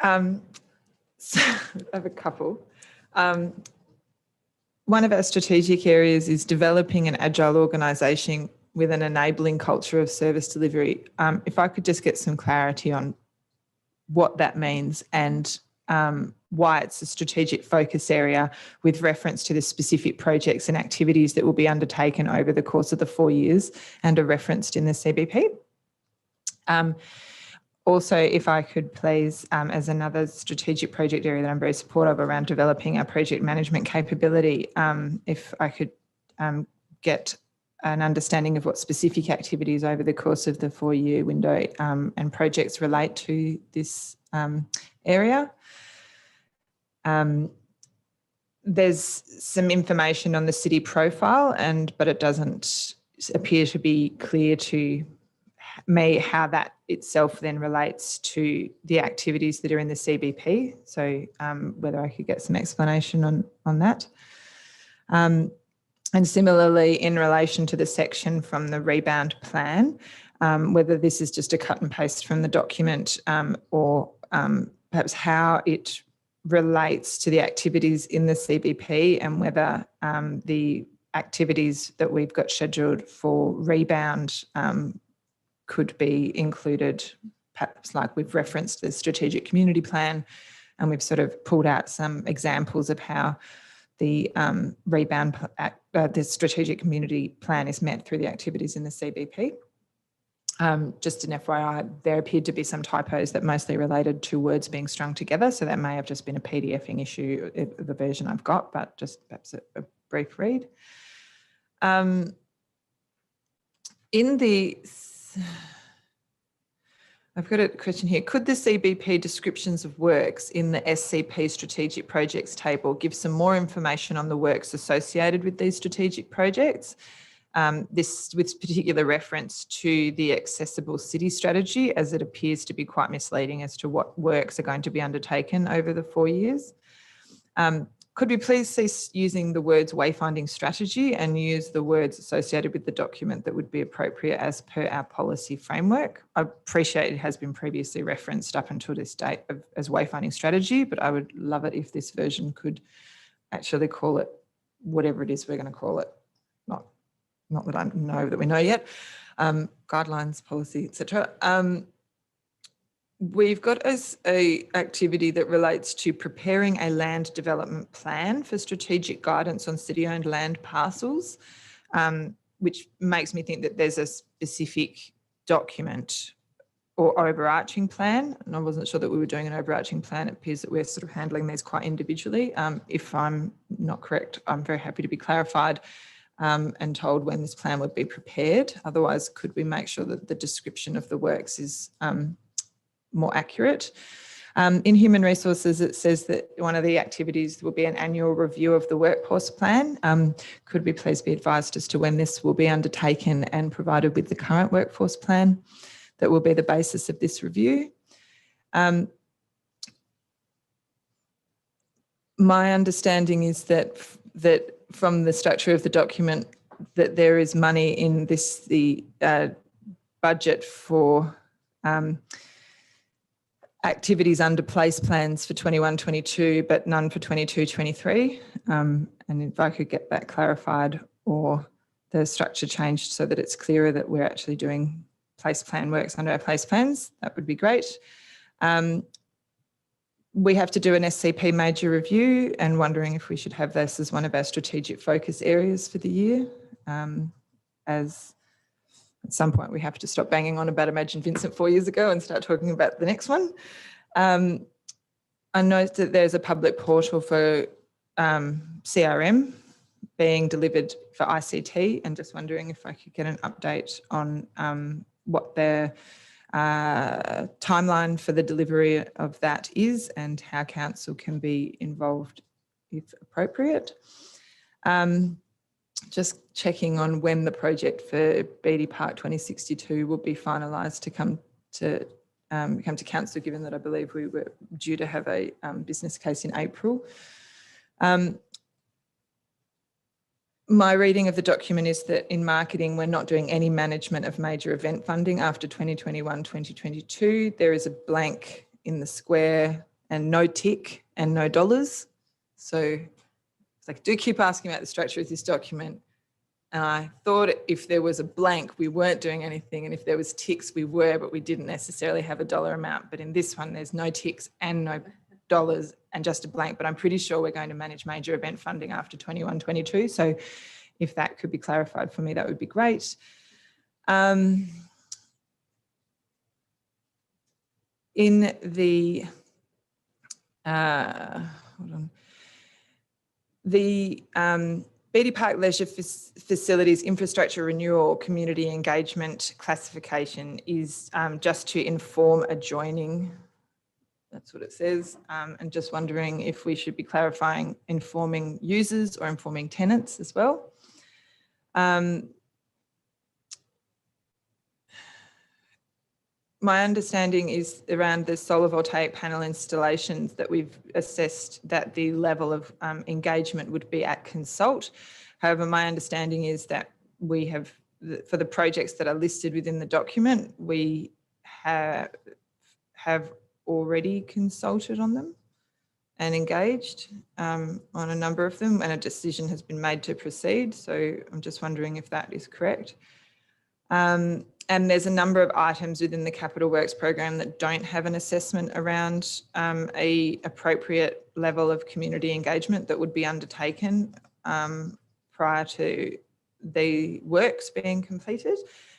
So I have a couple. One of our strategic areas is developing an agile organisation with an enabling culture of service delivery. If I could just get some clarity on what that means and why it's a strategic focus area with reference to the specific projects and activities that will be undertaken over the course of the 4 years and are referenced in the CBP. Also, if I could please, as another strategic project area that I'm very supportive around developing our project management capability, if I could get an understanding of what specific activities over the course of the 4-year window and projects relate to this area. There's some information on the city profile, but it doesn't appear to be clear to me how that itself then relates to the activities that are in the CBP. So whether I could get some explanation on that. And similarly, in relation to the section from the rebound plan, whether this is just a cut and paste from the document or perhaps how it relates to the activities in the CBP and whether the activities that we've got scheduled for rebound could be included, perhaps like we've referenced the strategic community plan, and we've sort of pulled out some examples of how the the strategic community plan is met through the activities in the CBP. Just an FYI, there appeared to be some typos that mostly related to words being strung together, so that may have just been a PDFing issue, the version I've got, but just perhaps a brief read. I've got a question here. Could the CBP descriptions of works in the SCP strategic projects table give some more information on the works associated with these strategic projects? This with particular reference to the accessible city strategy, as it appears to be quite misleading as to what works are going to be undertaken over the 4 years. Could we please cease using the words wayfinding strategy and use the words associated with the document that would be appropriate as per our policy framework? I appreciate it has been previously referenced up until this date as wayfinding strategy, but I would love it if this version could actually call it whatever it is we're going to call it. Not that I know that we know yet. Guidelines, policy, etc. We've got as a activity that relates to preparing a land development plan for strategic guidance on city-owned land parcels, which makes me think that there's a specific document or overarching plan. And I wasn't sure that we were doing an overarching plan. It appears that we're sort of handling these quite individually. If I'm not correct, I'm very happy to be clarified and told when this plan would be prepared. Otherwise, could we make sure that the description of the works is more accurate? In human resources, it says that one of the activities will be an annual review of the workforce plan. Could we please be advised as to when this will be undertaken and provided with the current workforce plan that will be the basis of this review? My understanding is that from the structure of the document that there is money in the budget for activities under place plans for 21-22, but none for 22-23. And if I could get that clarified or the structure changed so that it's clearer that we're actually doing place plan works under our place plans, that would be great. We have to do an SCP major review and wondering if we should have this as one of our strategic focus areas for the year. As at some point we have to stop banging on about Imagine Vincent 4 years ago and start talking about the next one. I note that there's a public portal for CRM being delivered for ICT, and just wondering if I could get an update on what their timeline for the delivery of that is and how council can be involved if appropriate. Just checking on when the project for Beatty Park 2062 will be finalised to come to council, given that I believe we were due to have a business case in April. My reading of the document is that in marketing, we're not doing any management of major event funding after 2021-2022. There is a blank in the square and no tick and no dollars. So it's like, do keep asking about the structure of this document. And I thought if there was a blank, we weren't doing anything. And if there was ticks, we were, but we didn't necessarily have a dollar amount. But in this one, there's no ticks and and just a blank, but I'm pretty sure we're going to manage major event funding after 21-22. So if that could be clarified for me, that would be great. In the, hold on. The Beatty Park Leisure Facilities Infrastructure Renewal Community Engagement classification is just to inform adjoining. That's what it says. And just wondering if we should be clarifying informing users or informing tenants as well. My understanding is around the solar voltaic panel installations that we've assessed that the level of engagement would be at consult. However, my understanding is that we have, for the projects that are listed within the document, we have already consulted on them and engaged on a number of them, and a decision has been made to proceed. So I'm just wondering if that is correct. And there's a number of items within the Capital Works program that don't have an assessment around a appropriate level of community engagement that would be undertaken prior to the works being completed.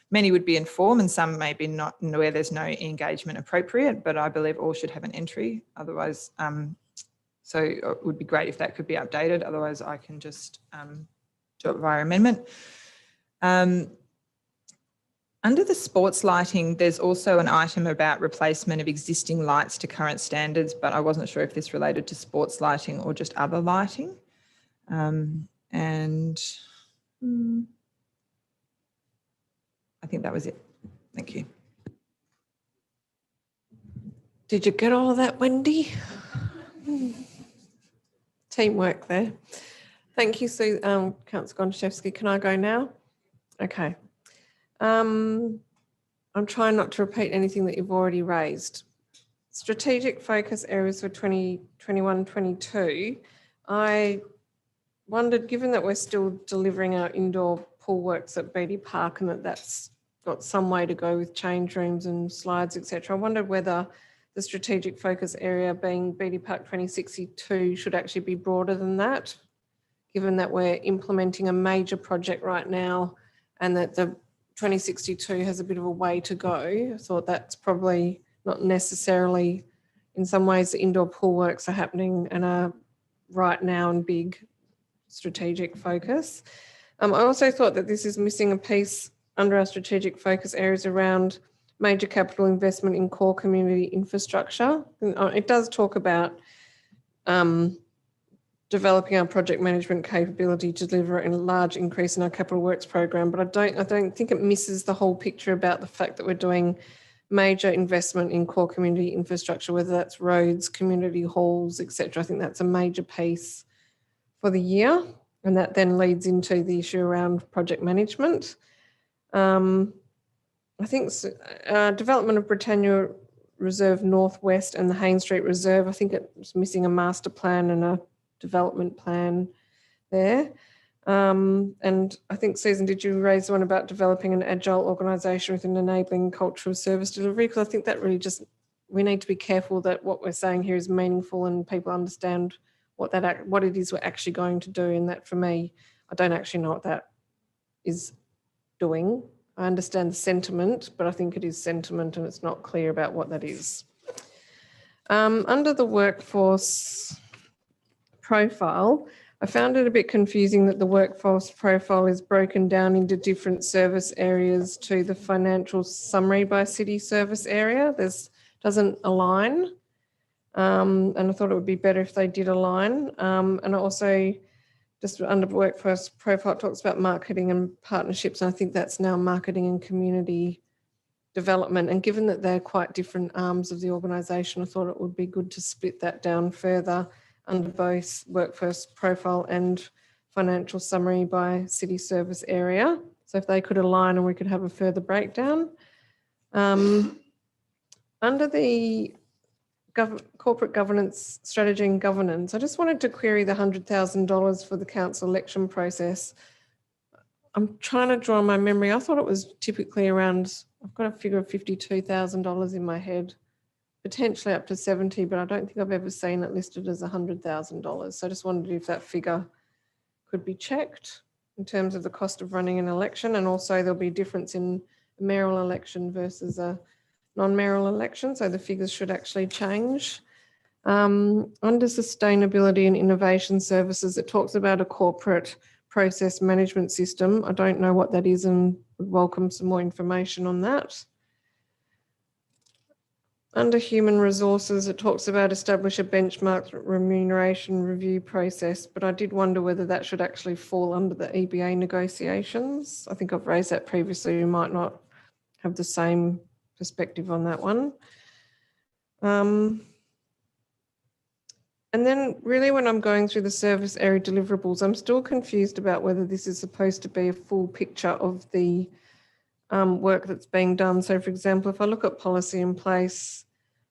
Many would be informed and some maybe not, where there's no engagement appropriate, but I believe all should have an entry. Otherwise, so it would be great if that could be updated. Otherwise, I can just do it via amendment. Under the sports lighting, there's also an item about replacement of existing lights to current standards, but I wasn't sure if this related to sports lighting or just other lighting. I think that was it. Thank you. Did you get all of that, Wendy? Teamwork there. Thank you, Councillor Gontaszewski. Can I go now? Okay. I'm trying not to repeat anything that you've already raised. Strategic focus areas for 2021-22. I wondered, given that we're still delivering our indoor pool works at Beatty Park and that's got some way to go with change rooms and slides, etc., I wondered whether the strategic focus area being Beatty Park 2062 should actually be broader than that, given that we're implementing a major project right now and that the 2062 has a bit of a way to go. I thought that's probably not necessarily, in some ways the indoor pool works are happening and are right now in big strategic focus. I also thought that this is missing a piece under our strategic focus areas around major capital investment in core community infrastructure. It does talk about developing our project management capability to deliver a large increase in our capital works program, but I don't think it misses the whole picture about the fact that we're doing major investment in core community infrastructure, whether that's roads, community halls, etc. I think that's a major piece for the year, and that then leads into the issue around project management. I think development of Britannia Reserve Northwest and the Hayne Street Reserve, I think it's missing a master plan and a development plan there. And I think, Susan, did you raise the one about developing an agile organisation with an enabling culture of service delivery? Because I think that really just, we need to be careful that what we're saying here is meaningful and people understand what it is we're actually going to do. And that, for me, I don't actually know what that is doing. I understand the sentiment, but I think it is sentiment and it's not clear about what that is. Under the workforce profile, I found it a bit confusing that the workforce profile is broken down into different service areas to the financial summary by city service area. This doesn't align. And I thought it would be better if they did align. And also, just under workforce profile, it talks about marketing and partnerships. And I think that's now marketing and community development. And given that they're quite different arms of the organisation, I thought it would be good to split that down further under both workforce profile and financial summary by city service area. So if they could align and we could have a further breakdown. Under the corporate governance, strategy and governance, I just wanted to query the $100,000 for the council election process. I'm trying to draw on my memory. I thought it was typically around, I've got a figure of $52,000 in my head potentially up to 70, but I don't think I've ever seen it listed as $100,000. So I just wondered if that figure could be checked in terms of the cost of running an election, and also there'll be a difference in a mayoral election versus a non-mayoral election, so the figures should actually change. Under sustainability and innovation services, it talks about a corporate process management system. I don't know what that is and would welcome some more information on that. Under human resources, it talks about establish a benchmark remuneration review process, but I did wonder whether that should actually fall under the EBA negotiations. I think I've raised that previously. We might not have the same perspective on that one. And then really when I'm going through the service area deliverables, I'm still confused about whether this is supposed to be a full picture of the work that's being done. So for example, if I look at policy in place,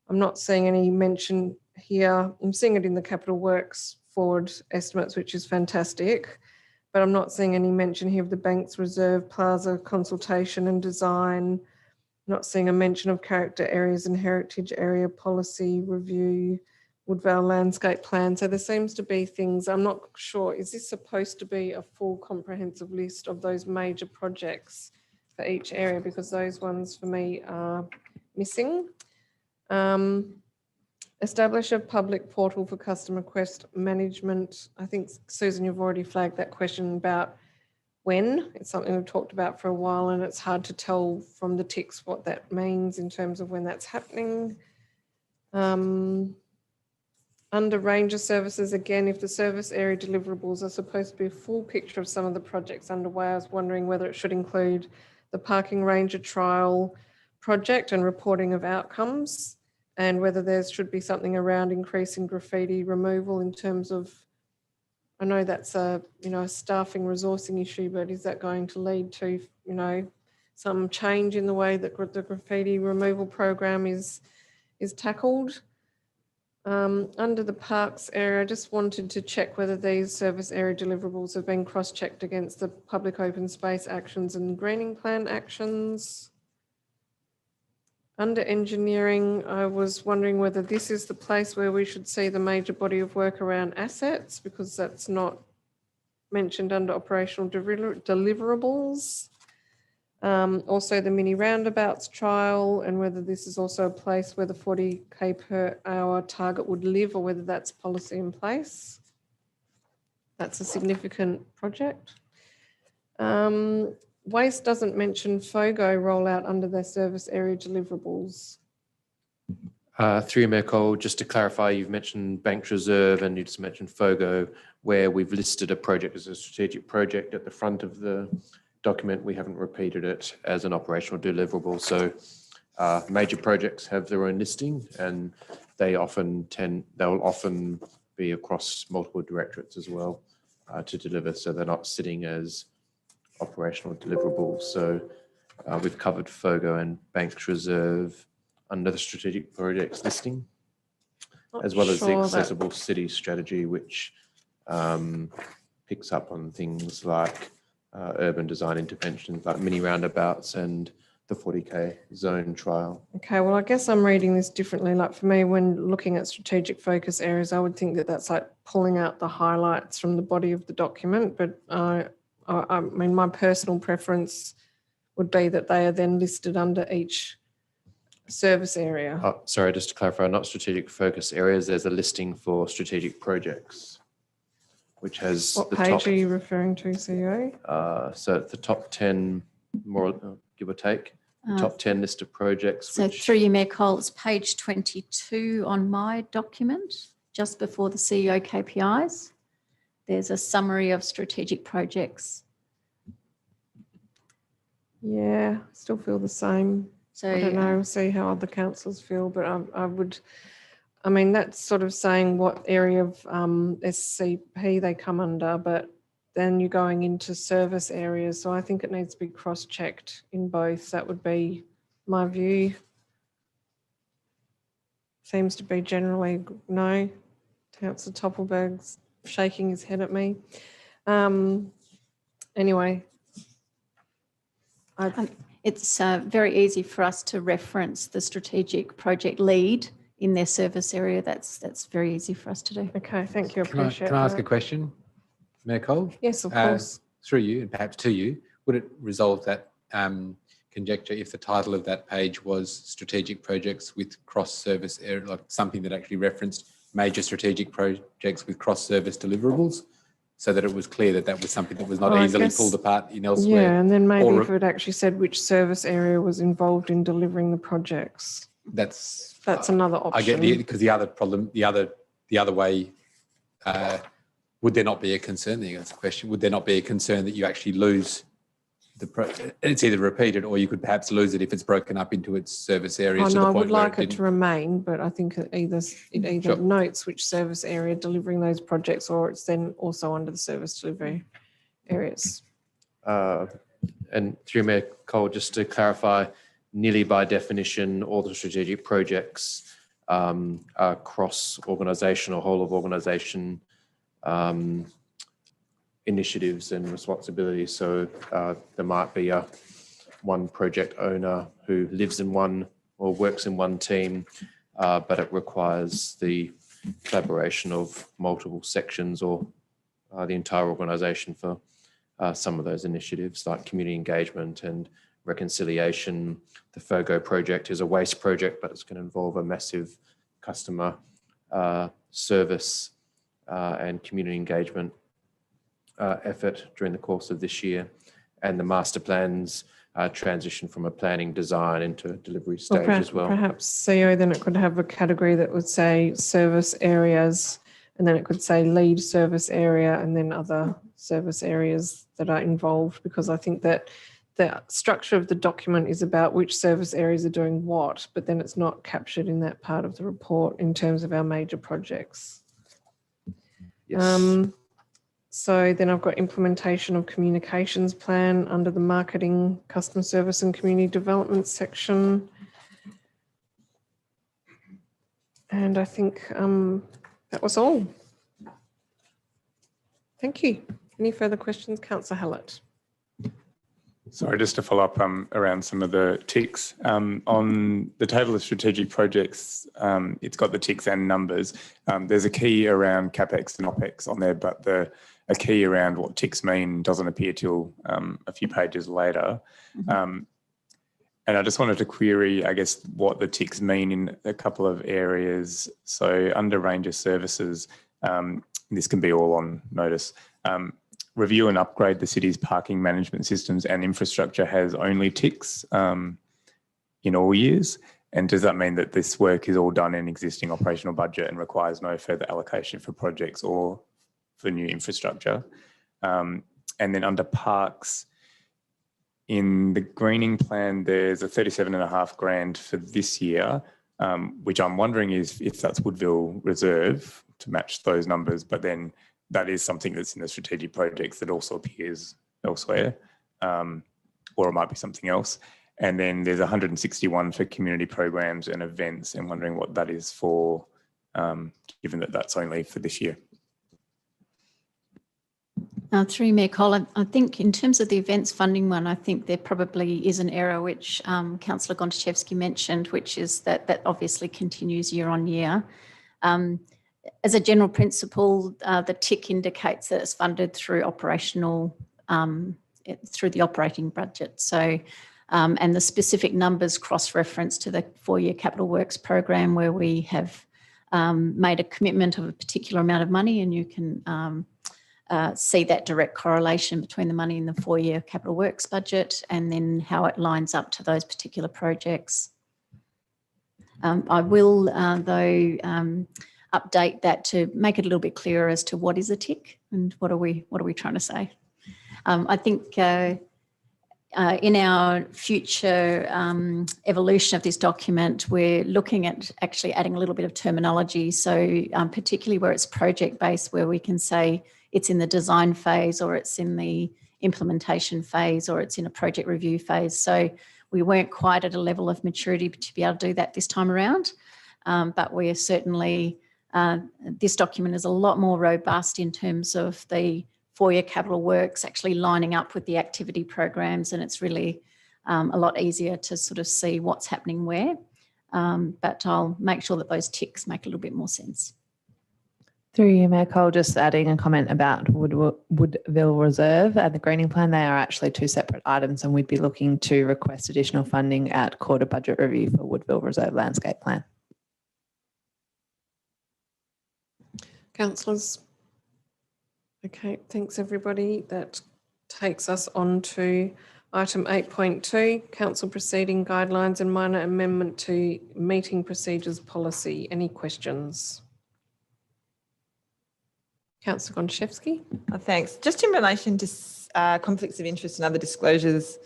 I'm not seeing any mention here. I'm seeing it in the capital works forward estimates, which is fantastic, but I'm not seeing any mention here of the Banks Reserve Plaza consultation and design. I'm not seeing a mention of character areas and heritage area policy review, Woodvale landscape plan. So there seems to be things, I'm not sure, is this supposed to be a full comprehensive list of those major projects for each area? Because those ones for me are missing. Establish a public portal for customer request management. I think, Susan, you've already flagged that question about when. It's something we've talked about for a while, and it's hard to tell from the ticks what that means in terms of when that's happening. Under ranger services, again, if the service area deliverables are supposed to be a full picture of some of the projects underway, I was wondering whether it should include the parking ranger trial project and reporting of outcomes, and whether there should be something around increasing graffiti removal in terms of, I know that's a, a staffing resourcing issue, but is that going to lead to, some change in the way that the graffiti removal program is tackled? Under the parks area, I just wanted to check whether these service area deliverables have been cross-checked against the public open space actions and greening plan actions. Under engineering, I was wondering whether this is the place where we should see the major body of work around assets, because that's not mentioned under operational deliverables. Also the mini roundabouts trial, and whether this is also a place where the 40k per hour target would live, or whether that's policy in place. That's a significant project. Waste doesn't mention FOGO rollout under their service area deliverables. Through you, Mayor Cole, just to clarify, you've mentioned Banks Reserve and you just mentioned FOGO, where we've listed a project as a strategic project at the front of the document. We haven't repeated it as an operational deliverable. So major projects have their own listing, and they'll often be across multiple directorates as well to deliver. So they're not sitting as operational deliverables. So we've covered FOGO and Banks Reserve under the strategic projects listing, as well as the accessible city strategy, which picks up on things like urban design interventions like mini roundabouts and the 40k zone trial. Okay, well, I guess I'm reading this differently. Like for me, when looking at strategic focus areas, I would think that that's like pulling out the highlights from the body of the document. But I mean, my personal preference would be that they are then listed under each service area. Oh, sorry, just to clarify, not strategic focus areas. There's a listing for strategic projects, which has what the page top, are you referring to, CEO? So it's the top 10, more give or take, the top 10 list of projects. So through you, Mayor Cole, it's page 22 on my document, just before the CEO KPIs. There's a summary of strategic projects. Yeah, still feel the same. So I don't know, see how other councils feel, but I mean, that's sort of saying what area of SCP they come under, but then you're going into service areas. So I think it needs to be cross-checked in both. That would be my view. Seems to be generally no. Councillor Toppelberg's shaking his head at me. Anyway. It's very easy for us to reference the strategic project lead in their service area, that's very easy for us to do. Okay, thank you. Can I Appreciate ask that. a question, Mayor Cole? Yes, of course. Through you and perhaps to you, would it resolve that conjecture if the title of that page was strategic projects with cross-service area, like something that actually referenced major strategic projects with cross-service deliverables, so that it was clear that that was something that was not I easily guess- pulled apart in elsewhere? Yeah, and then maybe or- if it actually said which service area was involved in delivering the projects. That's That's another I get option. because the other problem, the other way, would there not be a concern? That's the question. Would there not be a concern that you actually lose it's either repeated or you could perhaps lose it if it's broken up into its service areas Oh, to no, the I point would where like it to remain, but I think it either Sure. notes which service area delivering those projects, or it's then also under the service delivery areas. And through Mayor Cole, just to clarify, nearly by definition, all the strategic projects are cross-organisation or whole of organisation initiatives and responsibilities. So there might be one project owner who lives in one or works in one team, but it requires the collaboration of multiple sections or the entire organisation for some of those initiatives like community engagement and reconciliation. The FOGO project is a waste project, but it's going to involve a massive customer service and community engagement effort during the course of this year. And the master plans transition from a planning design into a delivery stage as well. Perhaps CEO, then it could have a category that would say service areas, and then it could say lead service area, and then other service areas that are involved, because I think that the structure of the document is about which service areas are doing what, but then it's not captured in that part of the report in terms of our major projects. Yes. So then I've got implementation of communications plan under the marketing, customer service and community development section. And I think that was all. Thank you. Any further questions, Councillor Hallett? Sorry, just to follow up around some of the ticks. On the table of strategic projects, it's got the ticks and numbers. There's a key around CapEx and OpEx on there, but a key around what ticks mean doesn't appear till a few pages later. And I just wanted to query, I guess, what the ticks mean in a couple of areas. So under range of services, this can be all on notice. Review and upgrade the city's parking management systems and infrastructure has only ticks in all years. And does that mean that this work is all done in existing operational budget and requires no further allocation for projects or for new infrastructure? And then under parks, in the greening plan, there's a 37.5 grand for this year, which I'm wondering is if that's Woodville Reserve to match those numbers, but then that is something that's in the strategic projects that also appears elsewhere, or it might be something else. And then there's 161 for community programs and events, and wondering what that is for, given that that's only for this year. Through Mayor Cole, I think in terms of the events funding one, I think there probably is an error which Councillor Gontaszewski mentioned, which is that obviously continues year on year. As a general principle, the tick indicates that it's funded through operational, through the operating budget. So, and the specific numbers cross-reference to the 4-year capital works program where we have made a commitment of a particular amount of money, and you can see that direct correlation between the money in the 4-year capital works budget and then how it lines up to those particular projects. I will, though, update that to make it a little bit clearer as to what is a tick and what are we trying to say. I think in our future evolution of this document, we're looking at actually adding a little bit of terminology. So particularly where it's project-based, where we can say it's in the design phase or it's in the implementation phase or it's in a project review phase. So we weren't quite at a level of maturity to be able to do that this time around, but we are certainly, this document is a lot more robust in terms of the 4-year capital works actually lining up with the activity programs, and it's really a lot easier to sort of see what's happening where. But I'll make sure that those ticks make a little bit more sense. Through you, Mayor Cole, just adding a comment about Woodville Reserve and the greening plan. They are actually two separate items, and we'd be looking to request additional funding at quarter budget review for Woodville Reserve landscape plan. Councillors? Okay, thanks everybody. That takes us on to item 8.2, council proceeding guidelines and minor amendment to meeting procedures policy. Any questions? Councillor Gontaszewski. Thanks. Just in relation to conflicts of interest and other disclosures,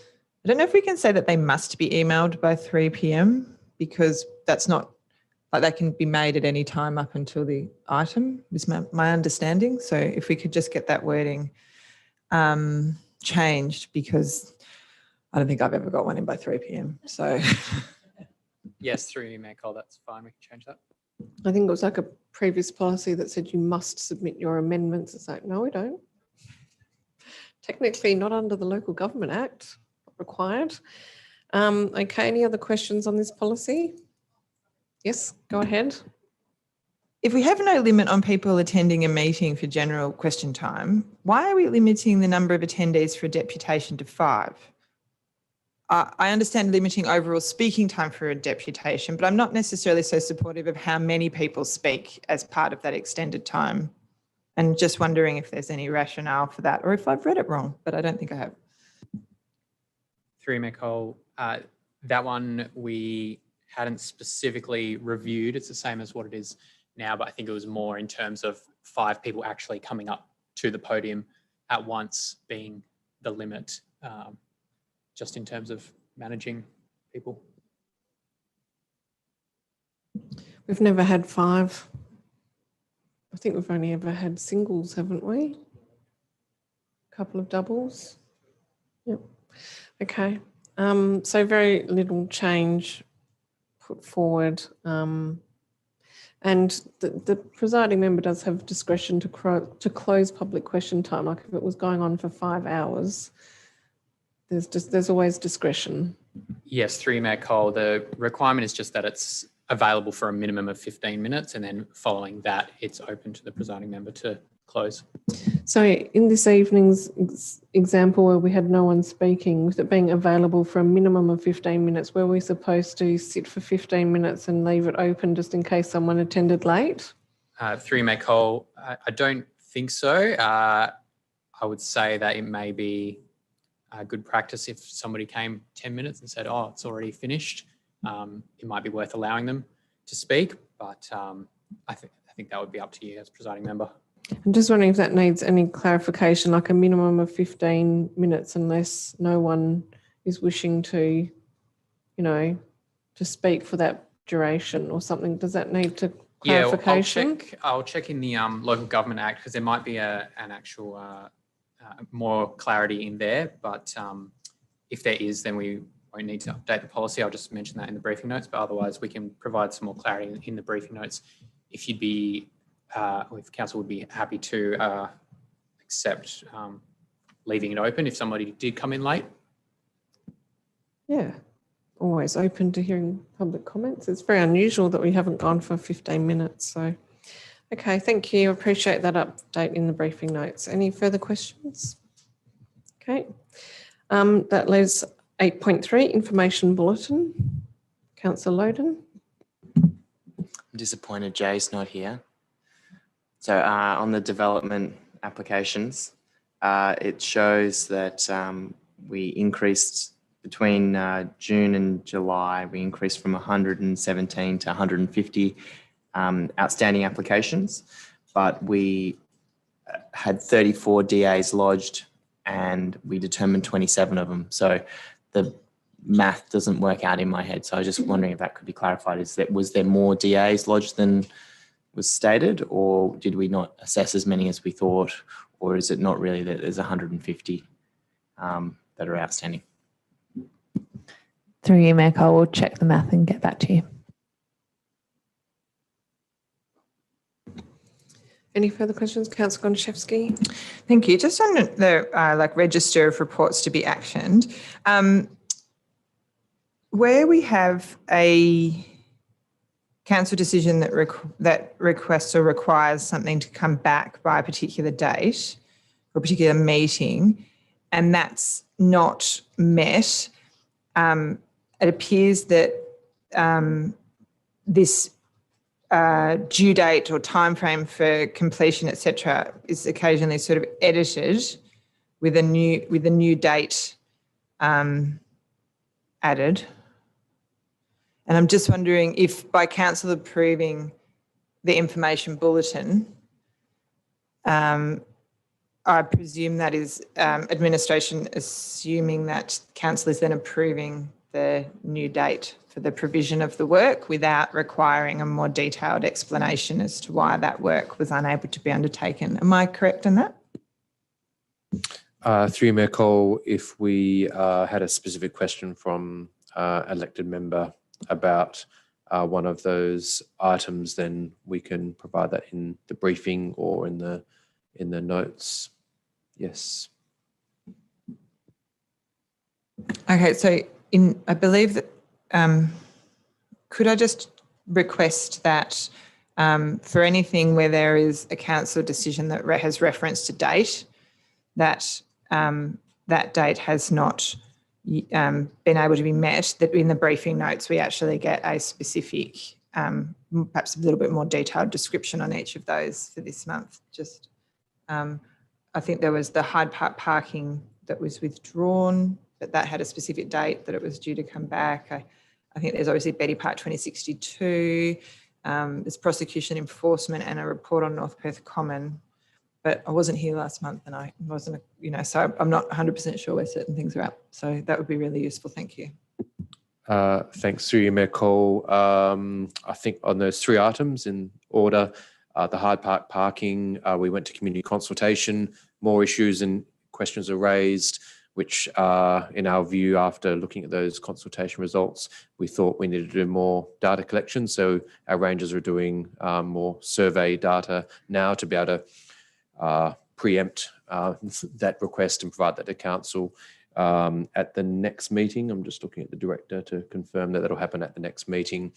I don't know if we can say that they must be emailed by 3 p.m. because that's not, like, they can be made at any time up until the item, is my understanding. So if we could just get that wording changed, because I don't think I've ever got one in by 3 p.m. So Yes, through you, Mayor Cole, that's fine. We can change that. I think it was like a previous policy that said you must submit your amendments. It's like, no, we don't. Technically not under the Local Government Act, not required. Okay, any other questions on this policy? Yes, go ahead. if we have no limit on people attending a meeting for general question time, why are we limiting the number of attendees for a deputation to 5? I understand limiting overall speaking time for a deputation, but I'm not necessarily so supportive of how many people speak as part of that extended time. And just wondering if there's any rationale for that, or if I've read it wrong, but I don't think I have. Through Mayor Cole, that one we hadn't specifically reviewed. It's the same as what it is now, but I think it was more in terms of 5 people actually coming up to the podium at once being the limit, just in terms of managing people. We've never had 5. I think we've only ever had singles, haven't we? A couple of doubles. Yep. Okay. So very little change put forward. And the presiding member does have discretion to close public question time. Like if it was going on for 5 hours, there's always discretion. Yes, through Mayor Cole, the requirement is just that it's available for a minimum of 15 minutes, and then following that, it's open to the presiding member to close. So in this evening's example where we had no one speaking, with it being available for a minimum of 15 minutes, were we supposed to sit for 15 minutes and leave it open just in case someone attended late? Through Mayor Cole, I don't think so. I would say that it may be good practice if somebody came 10 minutes and said, oh, it's already finished. It might be worth allowing them to speak, but I think that would be up to you as presiding member. I'm just wondering if that needs any clarification, like a minimum of 15 minutes unless no one is wishing to, to speak for that duration or something. Does that need to clarification? Yeah, I'll check in the Local Government Act, because there might be an actual more clarity in there, but if there is, then we won't need to update the policy. I'll just mention that in the briefing notes, but otherwise we can provide some more clarity in the briefing notes if you'd be, if council would be happy to accept leaving it open if somebody did come in late. Yeah, always open to hearing public comments. It's very unusual that we haven't gone for 15 minutes. So, okay, thank you. I appreciate that update in the briefing notes. Any further questions? Okay, that leaves 8.3, information bulletin. Councillor Loden. I'm disappointed Jay's not here. So on the development applications, it shows that we increased between June and July, we increased from 117 to 150 outstanding applications, but we had 34 DAs lodged and we determined 27 of them. So the math doesn't work out in my head. So I was just wondering if that could be clarified. Was there more DAs lodged than was stated, or did we not assess as many as we thought, or is it not really that there's 150 that are outstanding? Through you, Mayor Cole, we'll check the math and get back to you. Any further questions? Councillor Gontaszewski. Thank you. Just on the register of reports to be actioned, where we have a council decision that that requests or requires something to come back by a particular date or a particular meeting, and that's not met, it appears that this due date or timeframe for completion, etc., is occasionally sort of edited with a new date added. And I'm just wondering if by council approving the information bulletin, I presume that is administration assuming that council is then approving the new date for the provision of the work without requiring a more detailed explanation as to why that work was unable to be undertaken. Am I correct in that? Through you, Mayor Cole, if we had a specific question from elected member about one of those items, then we can provide that in the briefing or in the notes. Yes. Okay, so I believe that could I just request that for anything where there is a council decision that has reference to date, that that date has not been able to be met, that in the briefing notes we actually get a specific, perhaps a little bit more detailed description on each of those for this month. Just, I think there was the Hyde Park parking that was withdrawn, but that had a specific date that it was due to come back. I think there's obviously Betty Park 2062, there's prosecution enforcement and a report on North Perth Common. But I wasn't here last month and I wasn't, so I'm not 100% sure where certain things are at. So that would be really useful. Thank you. Thanks, through you, Mayor Cole. I think on those three items in order, the Hyde Park parking, we went to community consultation, more issues and questions are raised, which in our view, after looking at those consultation results, we thought we needed to do more data collection. So our rangers are doing more survey data now to be able to preempt that request and provide that to council at the next meeting. I'm just looking at the director to confirm that that'll happen at the next meeting,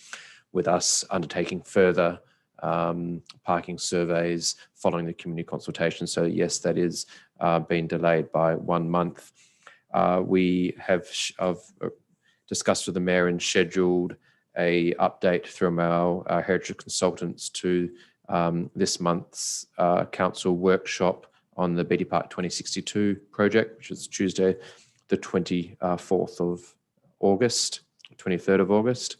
with us undertaking further parking surveys following the community consultation. So yes, that is been delayed by 1 month. We have discussed with the mayor and scheduled a update from our heritage consultants to this month's council workshop on the Betty Park 2062 project, which is Tuesday, the 24th of August, 23rd of August.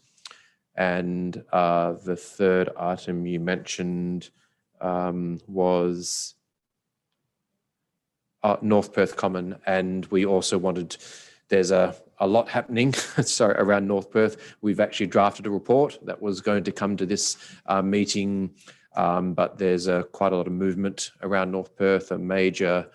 And the third item you mentioned was North Perth Common. And we also wanted, there's a lot happening around North Perth. We've actually drafted a report that was going to come to this meeting, but there's quite a lot of movement around North Perth, a major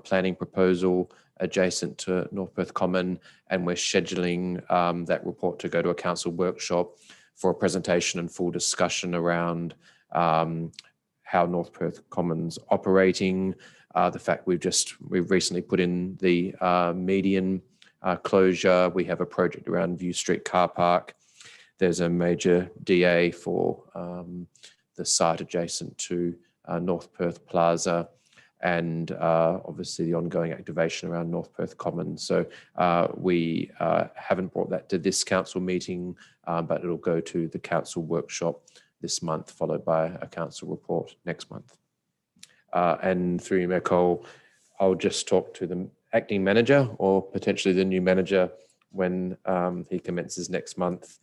planning proposal adjacent to North Perth Common, and we're scheduling that report to go to a council workshop for a presentation and full discussion around how North Perth Common's operating, the fact we've recently put in the median closure. We have a project around View Street car park. There's a major DA for the site adjacent to North Perth Plaza, and obviously the ongoing activation around North Perth Common. So we haven't brought that to this council meeting, but it'll go to the council workshop this month, followed by a council report next month. And through you, Mayor Cole, I'll just talk to the acting manager or potentially the new manager when he commences next month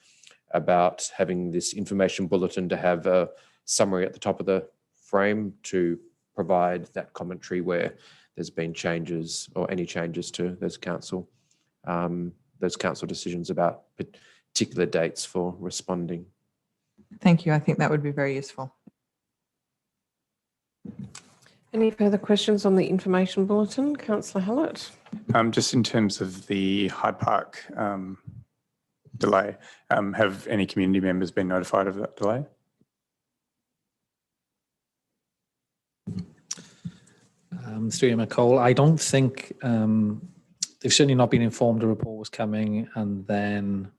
about having this information bulletin to have a summary at the top of the frame to provide that commentary where there's been changes or any changes to those council decisions about particular dates for responding. Thank you. I think that would be very useful. Any further questions on the information bulletin? Councillor Hallett. Just in terms of the Hyde Park delay, have any community members been notified of that delay? Through you, Nicole, I don't think they've certainly not been informed the report was coming, and then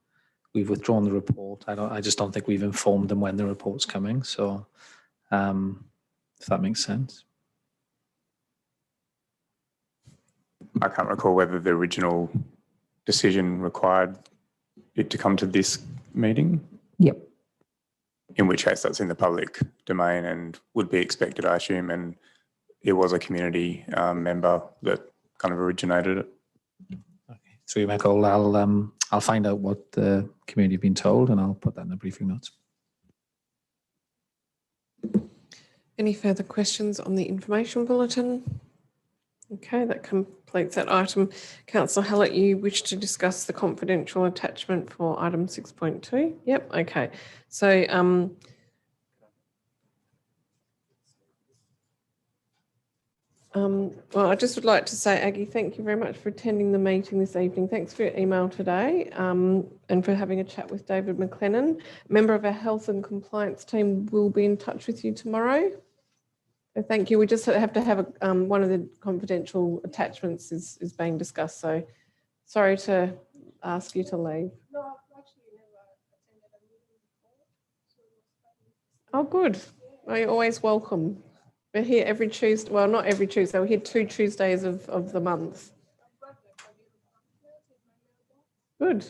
we've withdrawn the report. I just don't think we've informed them when the report's coming. So if that makes sense. I can't recall whether the original decision required it to come to this meeting. Yep. In which case that's in the public domain and would be expected, I assume. And it was a community member that kind of originated it. Okay. Through you, Michael, I'll find out what the community have been told and I'll put that in the briefing notes. Any further questions on the information bulletin? Okay, that completes that item. Councillor Hallett, you wish to discuss the confidential attachment for item 6.2? Yep, okay. So well, I just would like to say, Aggie, thank you very much for attending the meeting this evening. Thanks for your email today and for having a chat with David McLennan. A member of our health and compliance team will be in touch with you tomorrow. So thank you. We just have to have one of the confidential attachments is being discussed. So sorry to ask you to leave. No, I've actually never attended a meeting before. Oh, good. Well, you're always welcome. We're here every Tuesday. Well, not every Tuesday. We're here 2 Tuesdays of the month. Good.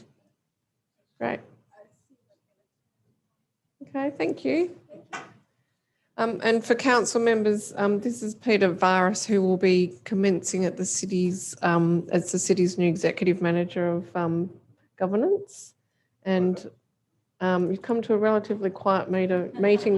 Great. Okay, thank you. And for council members, this is Peter Varis, who will be commencing at the city's as the city's new executive manager of governance. And you've come to a relatively quiet meeting.